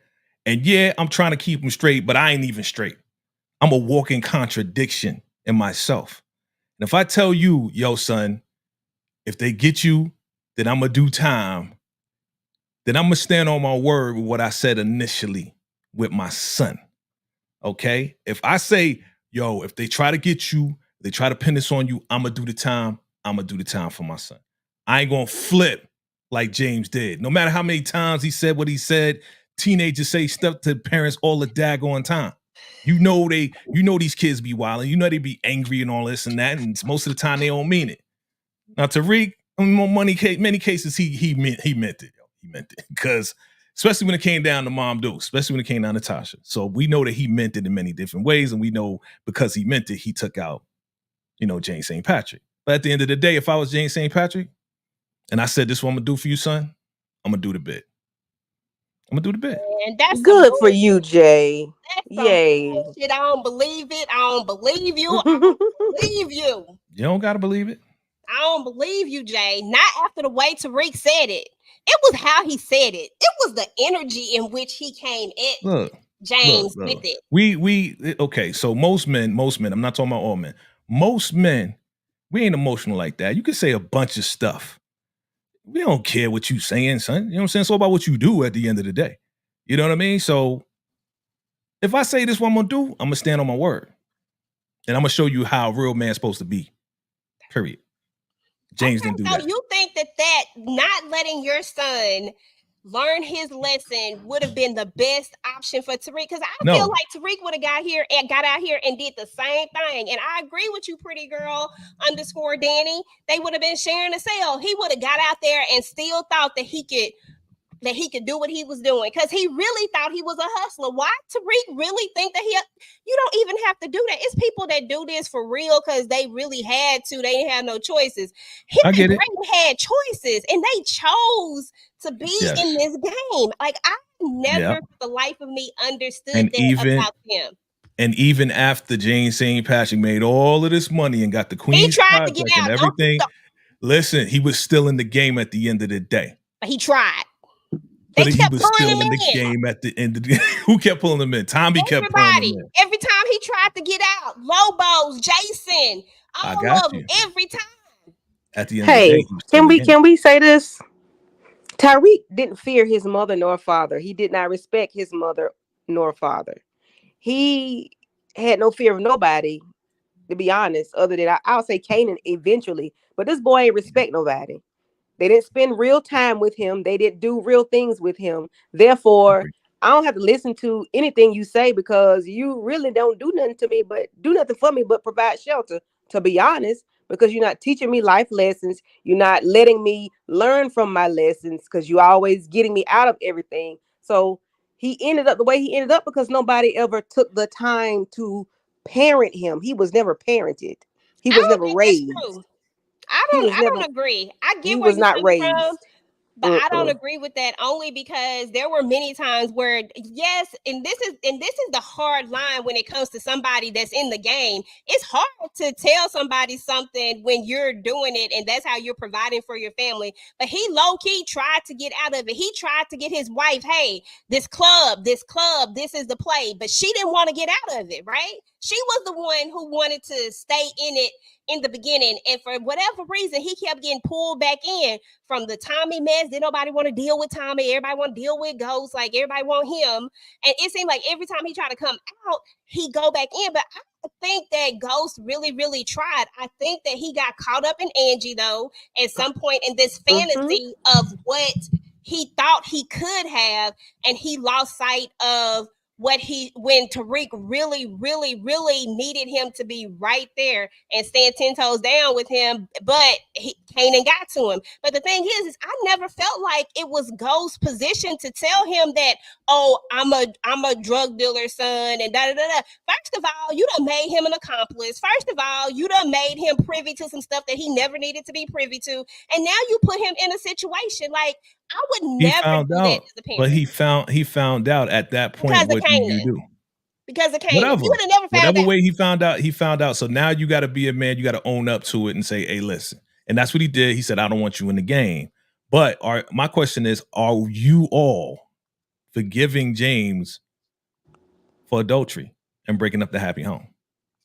And yeah, I'm trying to keep him straight, but I ain't even straight. I'm a walking contradiction in myself. And if I tell you, yo, son, if they get you, then I'm going to do time. Then I'm going to stand on my word with what I said initially with my son. Okay? If I say, yo, if they try to get you, they try to pin this on you, I'm going to do the time. I'm going to do the time for my son. I ain't going to flip like James did. No matter how many times he said what he said, teenagers say stuff to parents all the daggone time. You know these kids be wild, and you know they be angry and all this and that, and most of the time they don't mean it. Now Tariq, many cases he meant it. He meant it because especially when it came down to Mom Dukes, especially when it came down to Tasha. So we know that he meant it in many different ways, and we know because he meant it, he took out, James St. Patrick. But at the end of the day, if I was James St. Patrick, and I said, this is what I'm gonna do for you, son, I'm gonna do the bit. And that's good for you, Jay. Yay. Shit, I don't believe it. I don't believe you. I don't believe you. You don't gotta believe it. I don't believe you, Jay. Not after the way Tariq said it. It was how he said it. It was the energy in which he came at James with it. Okay, so most men, I'm not talking about all men. Most men, we ain't emotional like that. You can say a bunch of stuff. We don't care what you saying, son. You know what I'm saying? It's all about what you do at the end of the day. You know what I mean? So if I say this what I'm gonna do, I'm gonna stand on my word. And I'm gonna show you how a real man's supposed to be. Period. James didn't do that. So you think that not letting your son learn his lesson would have been the best option for Tariq? Because I feel like Tariq would have got out here and did the same thing. And I agree with you, pretty girl _Danny. They would have been sharing a cell. He would have got out there and still thought that he could do what he was doing because he really thought he was a hustler. Why Tariq really think that you don't even have to do that? It's people that do this for real because they really had to. They didn't have no choices. Him and Brayden had choices and they chose to be in this game. Like I never for the life of me understood about him. And even after James St. Patrick made all of this money and got the Queen's he tried to get out and everything, listen, he was still in the game at the end of the day. But he tried. But he was still in the game at the end of the Who kept pulling him in? Tommy kept pulling him in. Every time he tried to get out, Lobos, Jason, all of them, every time. At the end of the day, can we say this? Tariq didn't fear his mother nor father. He did not respect his mother nor father. He had no fear of nobody, to be honest, other than I'll say Kanan eventually. But this boy ain't respect nobody. They didn't spend real time with him. They didn't do real things with him. Therefore, I don't have to listen to anything you say because you really don't do nothing for me but provide shelter, to be honest, because you're not teaching me life lessons. You're not letting me learn from my lessons because you're always getting me out of everything. So he ended up the way he ended up because nobody ever took the time to parent him. He was never parented. He was never raised. I don't agree. I get where you're coming from, but I don't agree with that only because there were many times where and this is the hard line when it comes to somebody that's in the game. It's hard to tell somebody something when you're doing it and that's how you're providing for your family. But he low-key tried to get out of it. He tried to get his wife, hey, this club, this is the play. But she didn't want to get out of it, right? She was the one who wanted to stay in it in the beginning. And for whatever reason, he kept getting pulled back in from the Tommy mess. Didn't nobody want to deal with Tommy. Everybody want to deal with Ghost. Like everybody want him. And it seemed like every time he tried to come out, he go back in. But I think that Ghost really, really tried. I think that he got caught up in Angie, though, at some point in this fantasy of what he thought he could have. And he lost sight of when Tariq really, really, really needed him to be right there and stand 10 toes down with him, but Kanan got to him. But the thing is I never felt like it was Ghost's position to tell him that, oh, I'm a drug dealer, son, and da-da-da-da. First of all, you done made him an accomplice. First of all, you done made him privy to some stuff that he never needed to be privy to. And now you put him in a situation like, I would never do that as a parent. But he found out at that point what you do. Because of Kanan. You would have never found out. Whatever way he found out. So now you got to be a man. You got to own up to it and say, hey, listen. And that's what he did. He said, I don't want you in the game. But my question is, are you all forgiving James for adultery and breaking up the happy home.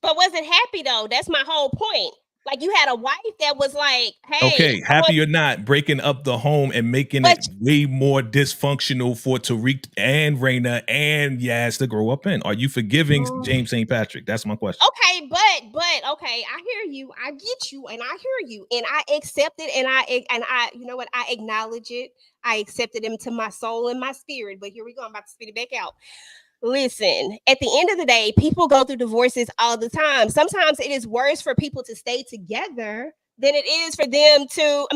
But was it happy though? That's my whole point. Like you had a wife that was like, hey. Okay, happy or not, breaking up the home and making it way more dysfunctional for Tariq and Raina and Yaz to grow up in. Are you forgiving James St. Patrick? That's my question. Okay, but okay, I hear you, I get you, and I hear you, and I accept it, and I you know what, I acknowledge it. I accepted him to my soul and my spirit. But here we go. I'm about to spit it back out. Listen, at the end of the day, people go through divorces all the time. Sometimes it is worse for people to stay together than it is for them to,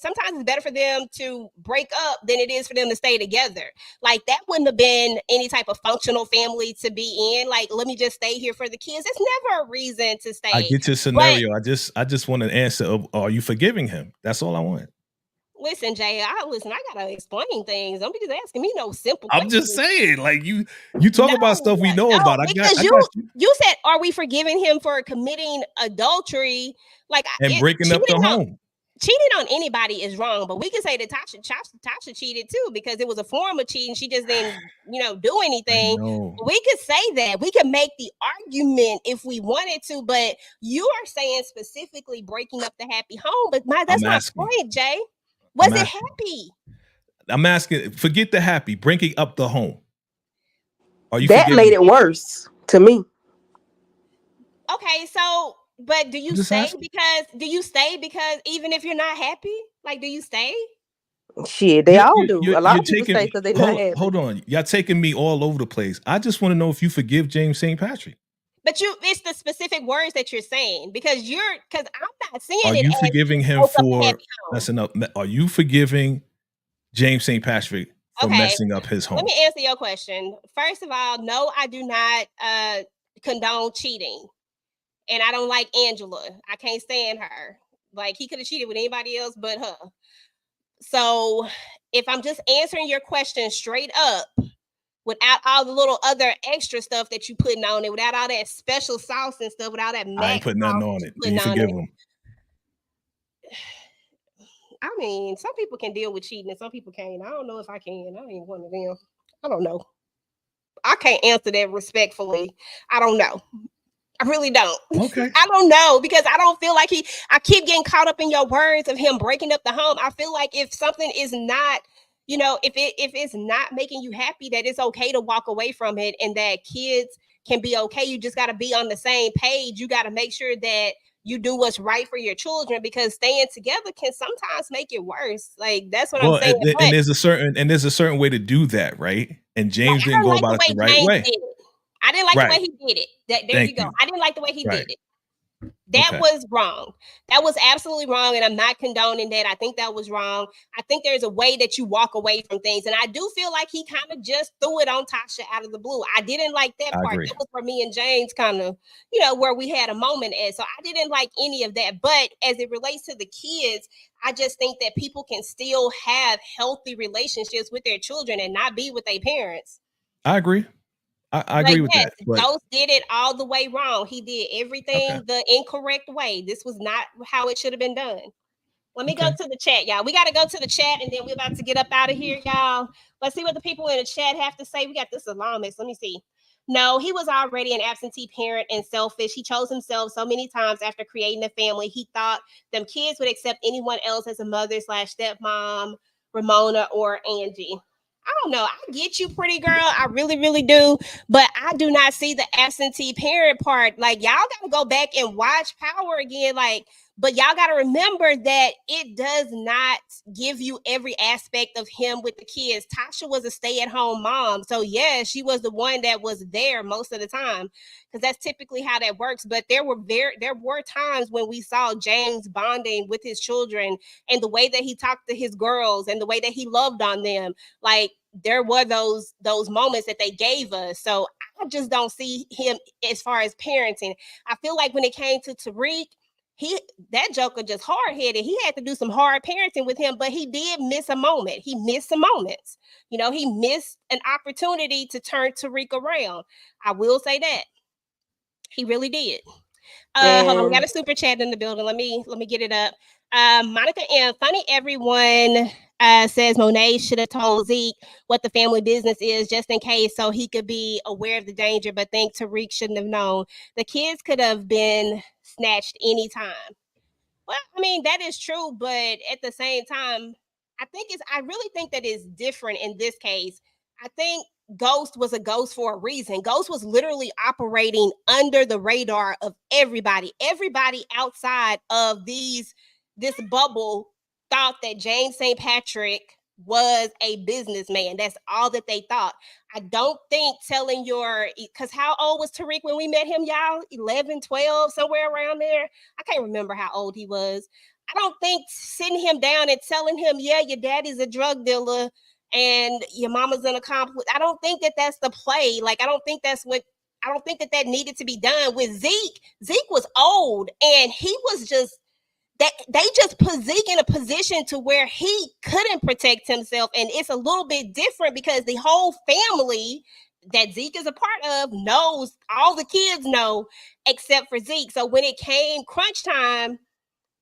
sometimes it's better for them to break up than it is for them to stay together. Like that wouldn't have been any type of functional family to be in. Like, let me just stay here for the kids. It's never a reason to stay. I get your scenario. I just want an answer of, are you forgiving him? That's all I want. Listen, Jay, I gotta explain things. Don't be just asking me no simple I'm questions. just saying, like you talk about stuff we know about. I got you said, are we forgiving him for committing adultery? Like and breaking up the home. Cheating on anybody is wrong, but we can say that Tasha cheated too because it was a form of cheating. She just didn't, do anything. We could say that. We could make the argument if we wanted to, but you are saying specifically breaking up the happy home. But that's my point, Jay. Was it happy? I'm asking, forget the happy, breaking up the home. Are you that made it worse to me? Okay, so but do you stay because even if you're not happy, like do you stay? Shit, they all do. A lot of people stay because they're not happy. Hold on, y'all taking me all over the place. I just want to know if you forgive James St. Patrick. But it's the specific words that you're saying because I'm not saying it. Are you forgiving him for messing up? Are you forgiving James St. Patrick for messing up his home? Let me answer your question. First of all, no, I do not condone cheating. And I don't like Angela. I can't stand her. Like he could have cheated with anybody else but her. So if I'm just answering your question straight up, without all the little other extra stuff that you putting on it, without all that special sauce and stuff, without that I ain't putting nothing on it. Do you forgive him? I mean, some people can deal with cheating and some people can't. I don't know if I can. I ain't one of them. I don't know. I can't answer that respectfully. I don't know. I really don't. Okay. I don't know because I don't feel like I keep getting caught up in your words of him breaking up the home. I feel like if something is not, if it's not making you happy, that it's okay to walk away from it and that kids can be okay. You just got to be on the same page. You got to make sure that you do what's right for your children because staying together can sometimes make it worse. Like that's what I'm saying. And there's a certain way to do that, right? And James didn't go about it the right way. I didn't like the way he did it. There you go. I didn't like the way he did it. That was wrong. That was absolutely wrong. And I'm not condoning that. I think that was wrong. I think there's a way that you walk away from things. And I do feel like he kind of just threw it on Tasha out of the blue. I didn't like that part. That was where me and James kind of, where we had a moment at. So I didn't like any of that. But as it relates to the kids, I just think that people can still have healthy relationships with their children and not be with their parents. I agree. I agree with that. Ghost did it all the way wrong. He did everything the incorrect way. This was not how it should have been done. Let me go to the chat, y'all. We got to go to the chat and then we're about to get up out of here, y'all. Let's see what the people in the chat have to say. We got this alarmist. Let me see. No, he was already an absentee parent and selfish. He chose himself so many times after creating a family. He thought them kids would accept anyone else as a mother/stepmom, Ramona or Angie. I don't know. I get you, pretty girl. I really, really do. But I do not see the absentee parent part. Like, y'all got to go back and watch Power again. Like, but y'all got to remember that it does not give you every aspect of him with the kids. Tasha was a stay-at-home mom. So, yeah, she was the one that was there most of the time because that's typically how that works. But there were times when we saw James bonding with his children and the way that he talked to his girls and the way that he loved on them. Like, there were those moments that they gave us. So I just don't see him as far as parenting. I feel like when it came to Tariq, that joker just hard-headed. He had to do some hard parenting with him, but he did miss a moment. He missed some moments. He missed an opportunity to turn Tariq around. I will say that. He really did. Hold on, we got a super chat in the building. Let me get it up. Monica M, funny everyone Says Monet should have told Zeke what the family business is just in case so he could be aware of the danger, but think Tariq shouldn't have known. The kids could have been snatched anytime. Well, I mean, that is true, but at the same time, I really think that is different in this case. I think Ghost was a ghost for a reason. Ghost was literally operating under the radar of everybody. Everybody outside of this bubble thought that James St. Patrick was a businessman. That's all that they thought. I don't think telling because how old was Tariq when we met him, y'all? 11, 12, somewhere around there. I can't remember how old he was. I don't think sitting him down and telling him, yeah, your daddy's a drug dealer and your mama's an accomplice. I don't think that that's the play. Like, I don't think that needed to be done with Zeke. Zeke was old and he was just, that they just put Zeke in a position to where he couldn't protect himself. And it's a little bit different because the whole family that Zeke is a part of knows, all the kids know, except for Zeke. So when it came crunch time,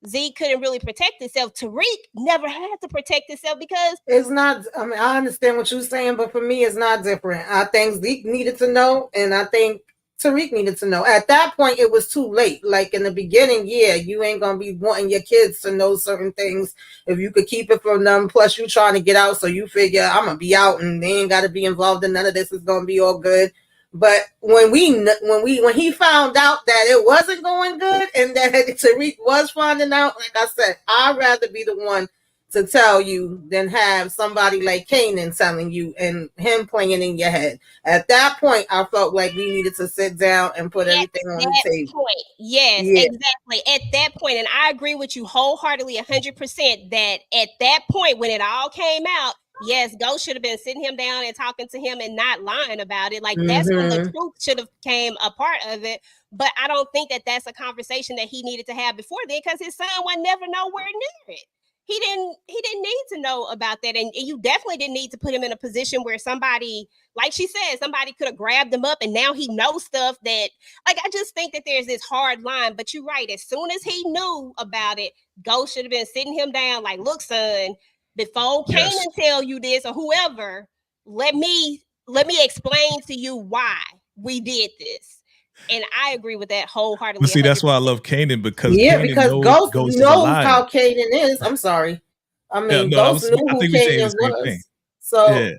Zeke couldn't really protect himself. Tariq never had to protect himself because it's not. I mean, I understand what you're saying, but for me, it's not different. I think Zeke needed to know, and I think Tariq needed to know. At that point, it was too late. Like in the beginning, yeah, you ain't gonna be wanting your kids to know certain things if you could keep it from them. Plus, you trying to get out, so you figure I'm gonna be out, and they ain't got to be involved in none of this. It's gonna be all good. But when he found out that it wasn't going good and that Tariq was finding out, like I said, I'd rather be the one to tell you than have somebody like Kanan telling you and him playing in your head. At that point, I felt like we needed to sit down and put everything on the table. Yes, yeah. Exactly. At that point, and I agree with you wholeheartedly 100% that at that point when it all came out, yes, Ghost should have been sitting him down and talking to him and not lying about it. Like that's when the truth should have came a part of it. But I don't think that that's a conversation that he needed to have before then because his son was never nowhere near it. He didn't need to know about that. And you definitely didn't need to put him in a position where somebody, like she said, somebody could have grabbed him up and now he knows stuff that, like, I just think that there's this hard line. But you're right. As soon as he knew about it, Ghost should have been sitting him down like, look, son, before Kanan tell you this or whoever, let me explain to you why we did this. And I agree with that wholeheartedly. But see, that's why I love Kanan because Ghost knows how Kanan is. I'm sorry. I mean, Ghost knew who Kanan was. So, yeah.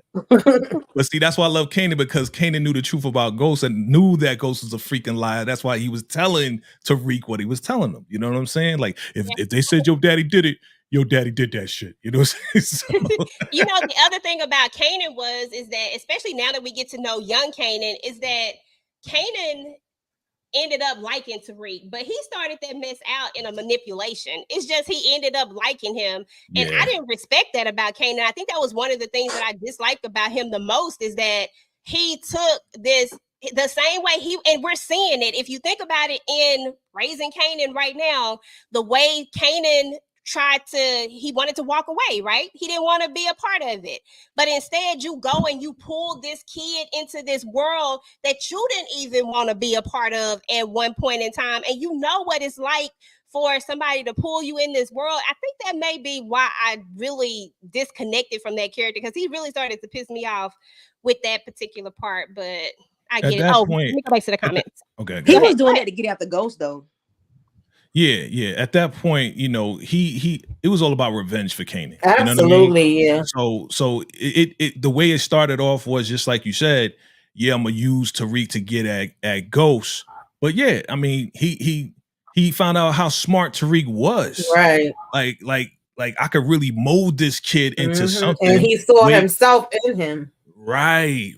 But see, that's why I love Kanan because Kanan knew the truth about Ghost and knew that Ghost was a freaking liar. That's why he was telling Tariq what he was telling them. You know what I'm saying? Like, if they said your daddy did it, your daddy did that shit. You know what I'm saying? So. You know, the other thing about Kanan is that, especially now that we get to know young Kanan, is that Kanan ended up liking Tariq, but he started that mess out in a manipulation. It's just he ended up liking him. And I didn't respect that about Kanan. I think that was one of the things that I disliked about him the most is that he took this the same way and we're seeing it. If you think about it in Raising Kanan right now, the way Kanan he wanted to walk away, right? He didn't want to be a part of it. But instead you go and you pull this kid into this world that you didn't even want to be a part of at one point in time. And you know what it's like for somebody to pull you in this world. I think that may be why I really disconnected from that character because he really started to piss me off with that particular part. But I get it. Oh, let me go back to the comments. Okay. He was doing that to get out the Ghost though. Yeah. At that point, you know, it was all about revenge for Kanan. Absolutely, you know what I mean? So it the way it started off was just like you said, I'm gonna use Tariq to get at Ghost. But yeah, I mean, he found out how smart Tariq was. Right. Like I could really mold this kid into something. And he saw himself in him. Right.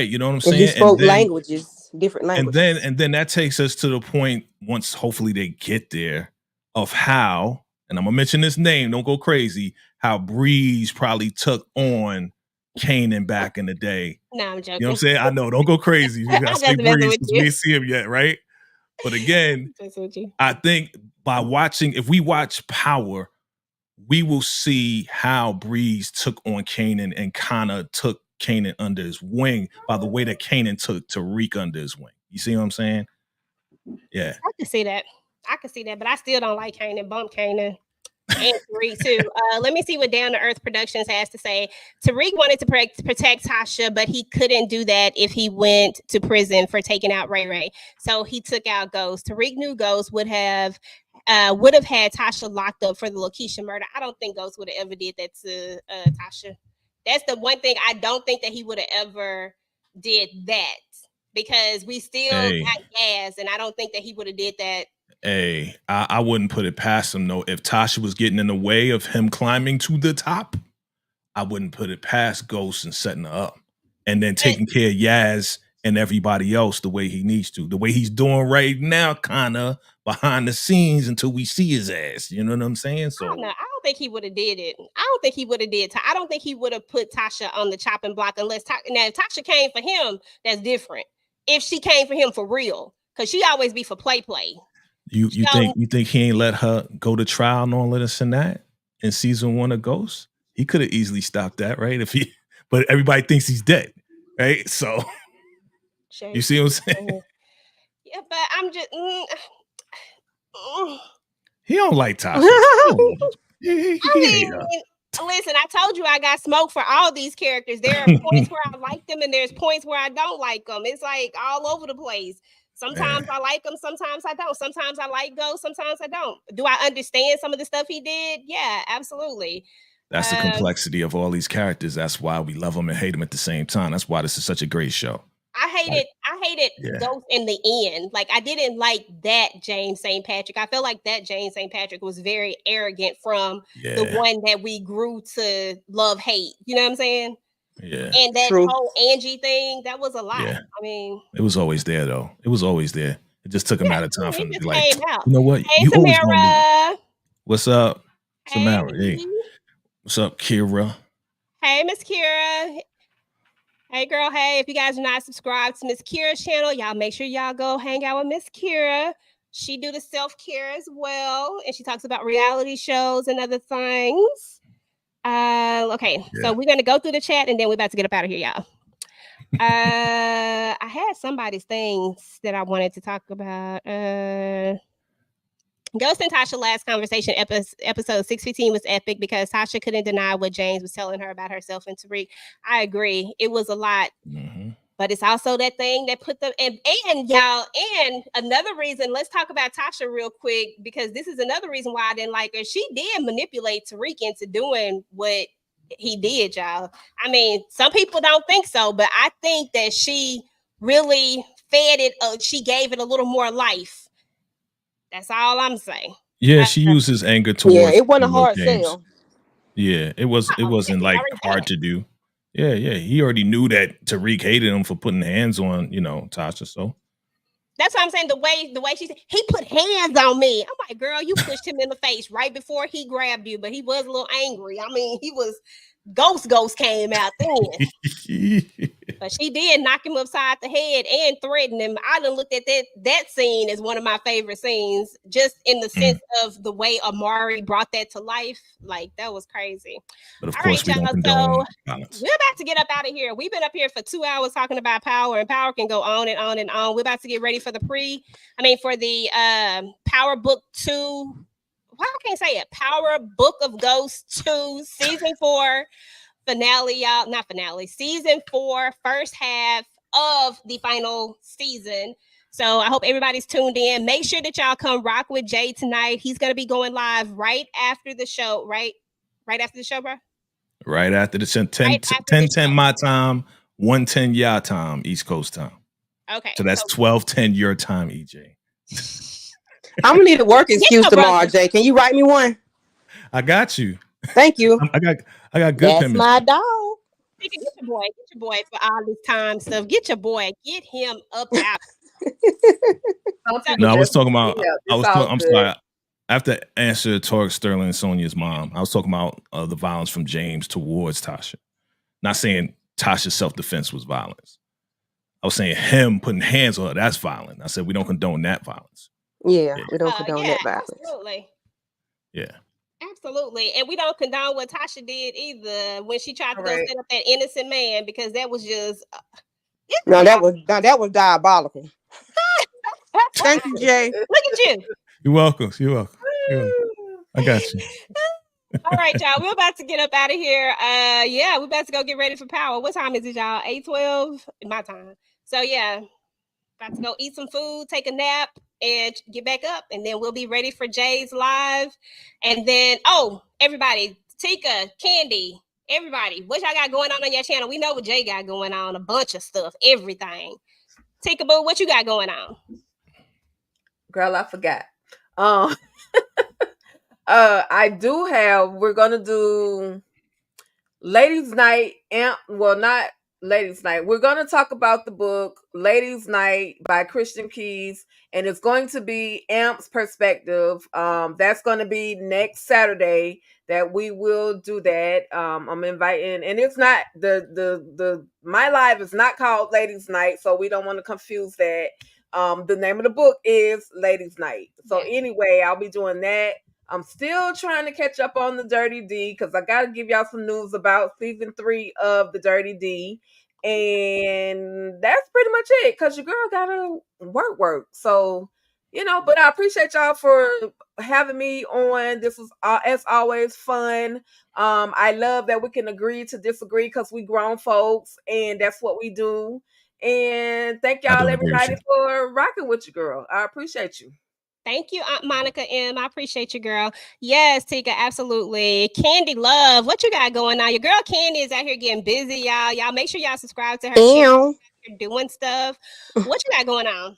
You know what I'm saying? He spoke different languages. And then that takes us to the point, once hopefully they get there, of how, and I'm gonna mention this name, don't go crazy, how Breeze probably took on Kanan back in the day. No, I'm joking. You know what I'm saying? I know, don't go crazy. You gotta say Breeze because we didn't see him yet, right? But again, I think if we watch Power, we will see how Breeze took on Kanan and kind of took Kanan under his wing by the way that Kanan took Tariq under his wing. You see what I'm saying? Yeah. I can see that, but I still don't like Kanan. Bump Kanan. And Tariq too. Let me see what Down to Earth Productions has to say. Tariq wanted to protect Tasha, but he couldn't do that if he went to prison for taking out Ray Ray. So he took out Ghost. Tariq knew Ghost would have had Tasha locked up for the Lakeisha murder. I don't think Ghost would have ever did that to Tasha. That's the one thing I don't think that he would have ever did that, because we still got gas, and I don't think that he would have did that. Hey, I wouldn't put it past him though. If Tasha was getting in the way of him climbing to the top, I wouldn't put it past Ghost and setting her up, and then taking care of Yaz and everybody else the way he needs to, the way he's doing right now, kind of behind the scenes until we see his ass. You know what I'm saying? So I don't think he would have did it. I don't think he would have did. I don't think he would have put Tasha on the chopping block unless now if Tasha came for him, that's different. If she came for him for real, because she always be for play. You think he ain't let her go to trial and all of this and that in season 1 of Ghost? He could have easily stopped that, right? But everybody thinks he's dead, right? So you see what I'm saying? Yeah, but I'm just he don't like Tasha. Listen, I told you I got smoke for all these characters. There are points where I like them, and there's points where I don't like them. It's like all over the place. Sometimes I like him, sometimes I don't. Sometimes I like Ghost, sometimes I don't. Do I understand some of the stuff he did? Yeah, absolutely. That's the complexity of all these characters. That's why we love them and hate them at the same time. That's why this is such a great show. I hated Ghost in the end. Like, I didn't like that James St. Patrick. I felt like that James St. Patrick was very arrogant from the one that we grew to love, hate. You know what I'm saying? Yeah. And that whole Angie thing, that was a lot. Yeah. I mean, it was always there though. It was always there. It just took him out of time for him to be like, came out. you know what? Hey, You always Samara. gonna be- What's up, Hey. Samara? Hey. What's up, Kira? Hey, Miss Kira. Hey, girl. Hey, if you guys are not subscribed to Miss Kira's channel, y'all make sure y'all go hang out with Miss Kira. She do the self-care as well, and she talks about reality shows and other things. Okay, so we're gonna go through the chat, and then we're about to get up out of here, y'all. I had somebody's things that I wanted to talk about. Ghost and Tasha last conversation episode 615 was epic because Tasha couldn't deny what James was telling her about herself and Tariq. I agree. It was a lot. But it's also that thing that put them and y'all, and another reason, let's talk about Tasha real quick, because this is another reason why I didn't like her. She did manipulate Tariq into doing what he did, y'all. I mean, some people don't think so, but I think that she really fed it. She gave it a little more life. That's all I'm saying. Yeah, she uses anger towards. Yeah, it wasn't a hard James. sell. Yeah, it wasn't like hard to do. Yeah. He already knew that Tariq hated him for putting hands on, Tasha. So that's what I'm saying. The way she said, he put hands on me. I'm like, girl, you pushed him in the face right before he grabbed you, but he was a little angry. I mean, he was Ghost came out then. But she did knock him upside the head and threaten him. I done looked at that scene as one of my favorite scenes, just in the sense of the way Amari brought that to life. Like, that was crazy. But of course, we don't condone violence. We're about to get up out of here. We've been up here for 2 hours talking about Power, and Power can go on and on and on. We're about to get ready for the Power Book 2. Why I can't say it? Power Book of Ghosts 2, season 4 finale, y'all. Not finale, season 4, first half of the final season. So I hope everybody's tuned in. Make sure that y'all come rock with Jay tonight. He's gonna be going live right after the show, right after the show, bro. Right after the 10 my time, 1:10 your time, East Coast time. Okay. So that's 12:10 your time, EJ. I'm gonna need a work excuse tomorrow, Jay. Can you write me one? I got you. Thank you. I got good That's penmanship. my dog. Get your boy for all this time stuff. Get your boy, get him up out. No, I was talking about. I'm sorry. I have to answer Torque Sterling and Sonia's mom. I was talking about the violence from James towards Tasha. Not saying Tasha's self-defense was violence. I was saying him putting hands on her, that's violent. I said we don't condone that violence. Yeah, we don't condone that violence. Absolutely. Yeah. Absolutely. And we don't condone what Tasha did either when she tried to go set up that innocent man, because that was just that was diabolical. Thank you, Jay. Look at you. You're welcome. You're welcome. I got you. All right, y'all. We're about to get up out of here. Yeah, we're about to go get ready for Power. What time is it, y'all? 8:12? My time. So yeah, about to go eat some food, take a nap, and get back up. And then we'll be ready for Jay's live. And then, everybody, Tika, Candy, everybody, what y'all got going on your channel? We know what Jay got going on, a bunch of stuff, everything. Tika Boo, what you got going on? Girl, I forgot. We're gonna do Ladies Night, not Ladies Night. We're gonna talk about the book Ladies Night by Christian Keys, and it's going to be Amp's perspective. That's gonna be next Saturday that we will do that. I'm inviting, and it's not the my live is not called Ladies Night, so we don't want to confuse that. The name of the book is Ladies Night. So anyway, I'll be doing that. I'm still trying to catch up on the Dirty D because I got to give y'all some news about season 3 of the Dirty D. And that's pretty much it because your girl got to work. So, but I appreciate y'all for having me on. This was, as always, fun. I love that we can agree to disagree because we grown folks and that's what we do. And thank y'all, everybody, for rocking with you, girl. I appreciate you. Thank you, Aunt Monica M. I appreciate you, girl. Yes, Tika, absolutely. Candy Love, what you got going on? Your girl Candy is out here getting busy, y'all. Y'all make sure y'all subscribe to her channel. You're doing stuff. What you got going on?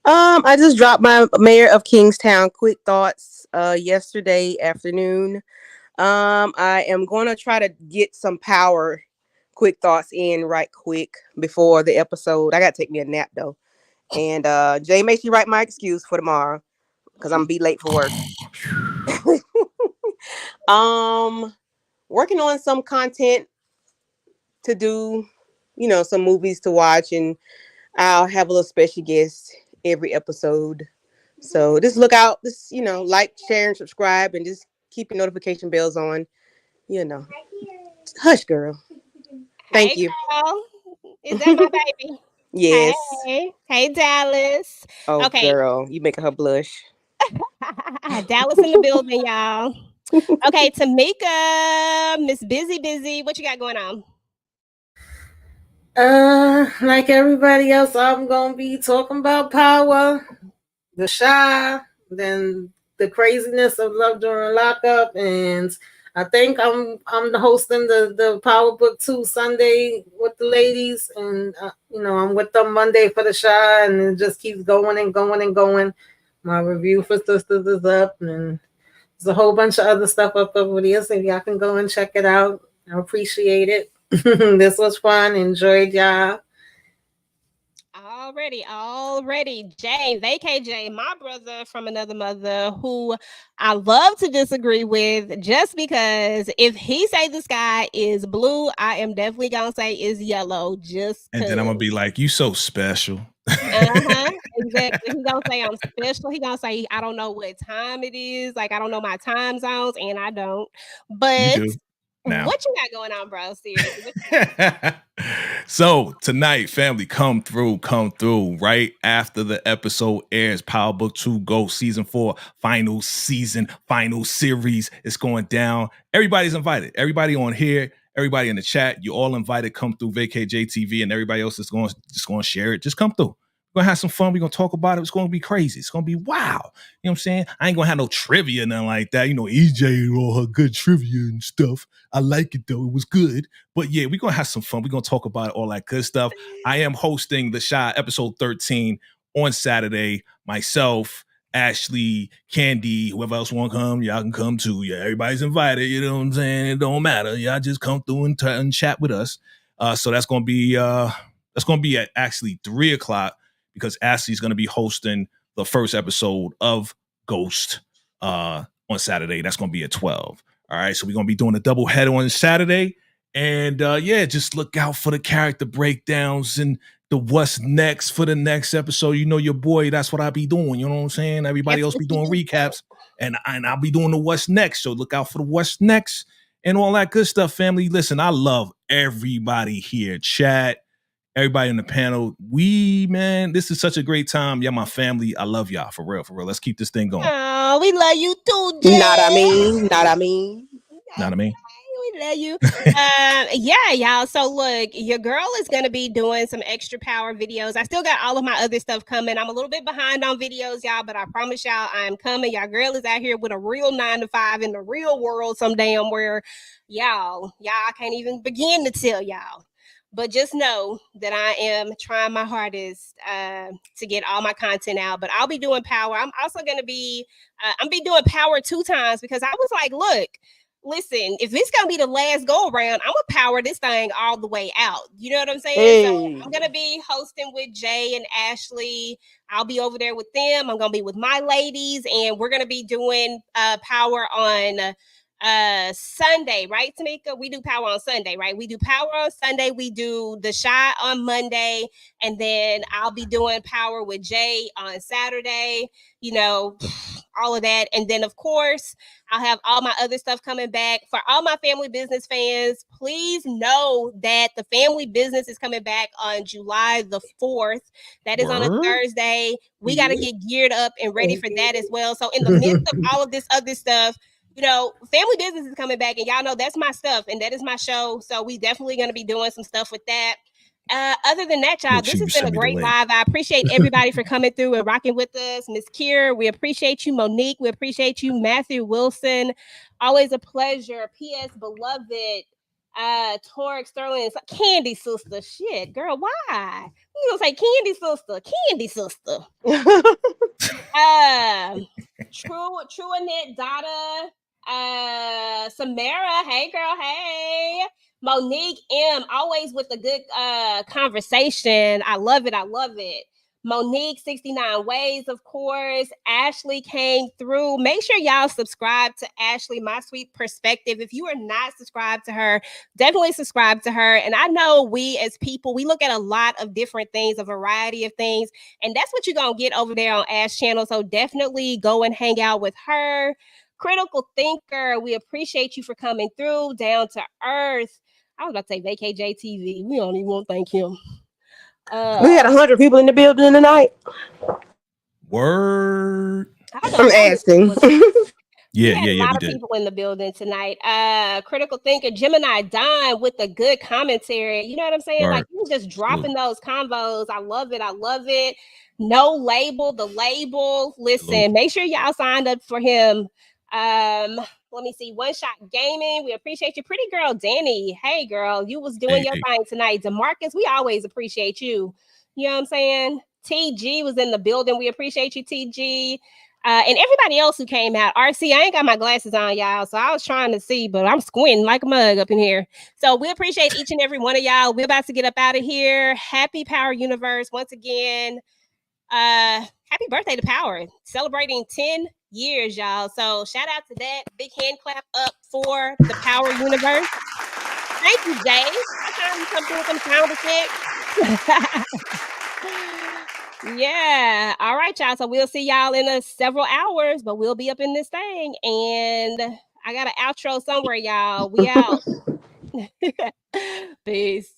I just dropped my Mayor of Kingstown quick thoughts yesterday afternoon. I am going to try to get some Power quick thoughts in right quick before the episode. I got to take me a nap though. And Jay, make sure you write my excuse for tomorrow because I'm gonna be late for work. Working on some content to do, some movies to watch, and I'll have a little special guest every episode. So just look out, just like, share, and subscribe, and just keep your notification bells on. Hush, girl. Thank you. Girl. Is that my baby? Yes. Hey, Dallas. Oh, okay. Girl, you making her blush. Dallas in the building, y'all. Okay, Tamika, Miss Busy. What you got going on? Like everybody else, I'm gonna be talking about Power, The Chi, then the craziness of Love During Lockup, and I think I'm hosting the Power Book 2 Sunday with the ladies, and I'm with them Monday for The Chi, and it just keeps going and going and going. My review for Sisters is up, and there's a whole bunch of other stuff up over there, so y'all can go and check it out. I appreciate it. This was fun. Enjoyed y'all. Already. Jay, VKJ, my brother from another mother who I love to disagree with just because if he say the sky is blue, I am definitely gonna say is yellow just and then I'm gonna be like, you so special. Exactly. He's gonna say I'm special. He's gonna say I don't know what time it is. Like I don't know my time zones, and I don't. But you do. Now. What you got going on, bro? Seriously. So tonight, family, come through right after the episode airs. Power Book 2 Ghost Season 4, final season, final series. It's going down. Everybody's invited. Everybody on here, everybody in the chat, you all invited. Come through VKJ TV, and everybody else is going to share it. Just come through. We're going to have some fun. We're going to talk about it. It's going to be crazy. It's going to be wow. You know what I'm saying? I ain't going to have no trivia, nothing like that. EJ and all her good trivia and stuff. I like it, though. It was good. But yeah, we're going to have some fun. We're going to talk about all that good stuff. I am hosting The Chi episode 13 on Saturday. Myself, Ashley, Candy, whoever else want to come, y'all can come too. Yeah, everybody's invited. You know what I'm saying? It don't matter. Y'all just come through and chat with us. So that's going to be at actually 3:00. Because Ashley's going to be hosting the first episode of Ghost on Saturday. That's going to be at 12. All right, so we're going to be doing a double header on Saturday. And just look out for the character breakdowns and the what's next for the next episode. Your boy, that's what I be doing. You know what I'm saying? Everybody else be doing recaps. And I'll be doing the what's next. So look out for the what's next and all that good stuff, family. Listen, I love everybody here. Chat, everybody in the panel. Man, this is such a great time. Y'all my family. I love y'all. For real, for real. Let's keep this thing going. Oh, we love you too, Jay. Not I mean. Know what I mean? We love you. Yeah, y'all. So look, your girl is gonna be doing some extra power videos. I still got all of my other stuff coming. I'm a little bit behind on videos, y'all, but I promise y'all I'm coming. Y'all girl is out here with a real 9-to-5 in the real world some damn where y'all I can't even begin to tell y'all. But just know that I am trying my hardest to get all my content out. But I'll be doing power. I'm also going to be, doing power 2 times because I was like, look, listen, if it's going to be the last go around, I'm going to power this thing all the way out. You know what I'm saying? Hey. So I'm going to be hosting with Jay and Ashley. I'll be over there with them. I'm going to be with my ladies, and we're going to be doing power on Sunday, right, Tamika? We do power on Sunday, right? We do power on Sunday. We do the shot on Monday, and then I'll be doing power with Jay on Saturday, you know, all of that. And then, of course, I'll have all my other stuff coming back. For all my family business fans, please know that the family business is coming back on July the 4th. That is on a Thursday. We got to get geared up and ready for that as well. So in the midst of all of this other stuff, you know, family business is coming back, and y'all know that's my stuff, and that is my show. So we definitely going to be doing some stuff with that. Other than that, y'all, this has been a great live. I appreciate everybody for coming through and rocking with us. Miss Kier, we appreciate you. Monique, we appreciate you. Matthew Wilson, always a pleasure. P.S. Beloved, Torek Sterling, Candy Sister. Shit, girl, why? You gonna say Candy Sister? Candy Sister. True Annette Dada. Samara, hey girl, hey. Monique M, always with a good conversation. I love it. Monique 69 Ways, of course. Ashley came through. Make sure y'all subscribe to Ashley, My Sweet Perspective. If you are not subscribed to her, definitely subscribe to her. And I know we as people, we look at a lot of different things, a variety of things, and that's what you're gonna get over there on Ash channel. So definitely go and hang out with her. Critical Thinker, we appreciate you for coming through. Down to Earth. I was about to say VKJ TV. We don't even want to thank him. We had 100 people in the building tonight. Word. I'm asking. Yeah, a lot we of did. people in the building tonight. Critical Thinker, Gemini Don with the good commentary. You know what I'm saying? Word. Like, you just dropping those combos. I love it. No Label, the label. Listen, make sure y'all signed up for him. Let me see. One Shot Gaming. We appreciate you. Pretty girl, Danny. Hey, girl, you was doing your thing tonight. DeMarcus, we always appreciate you. You know what I'm saying? TG was in the building. We appreciate you, TG. And everybody else who came out. RC, I ain't got my glasses on, y'all. So I was trying to see, but I'm squinting like a mug up in here. So we appreciate each and every one of y'all. We're about to get up out of here. Happy Power Universe once again. Happy birthday to Power. Celebrating 10 years, y'all. So shout out to that. Big hand clap up for the Power Universe. Thank you, Jay. Sometimes you come through with some sound effects. Yeah. All right, y'all. So we'll see y'all in several hours, but we'll be up in this thing. And I got an outro somewhere, y'all. We out. Peace.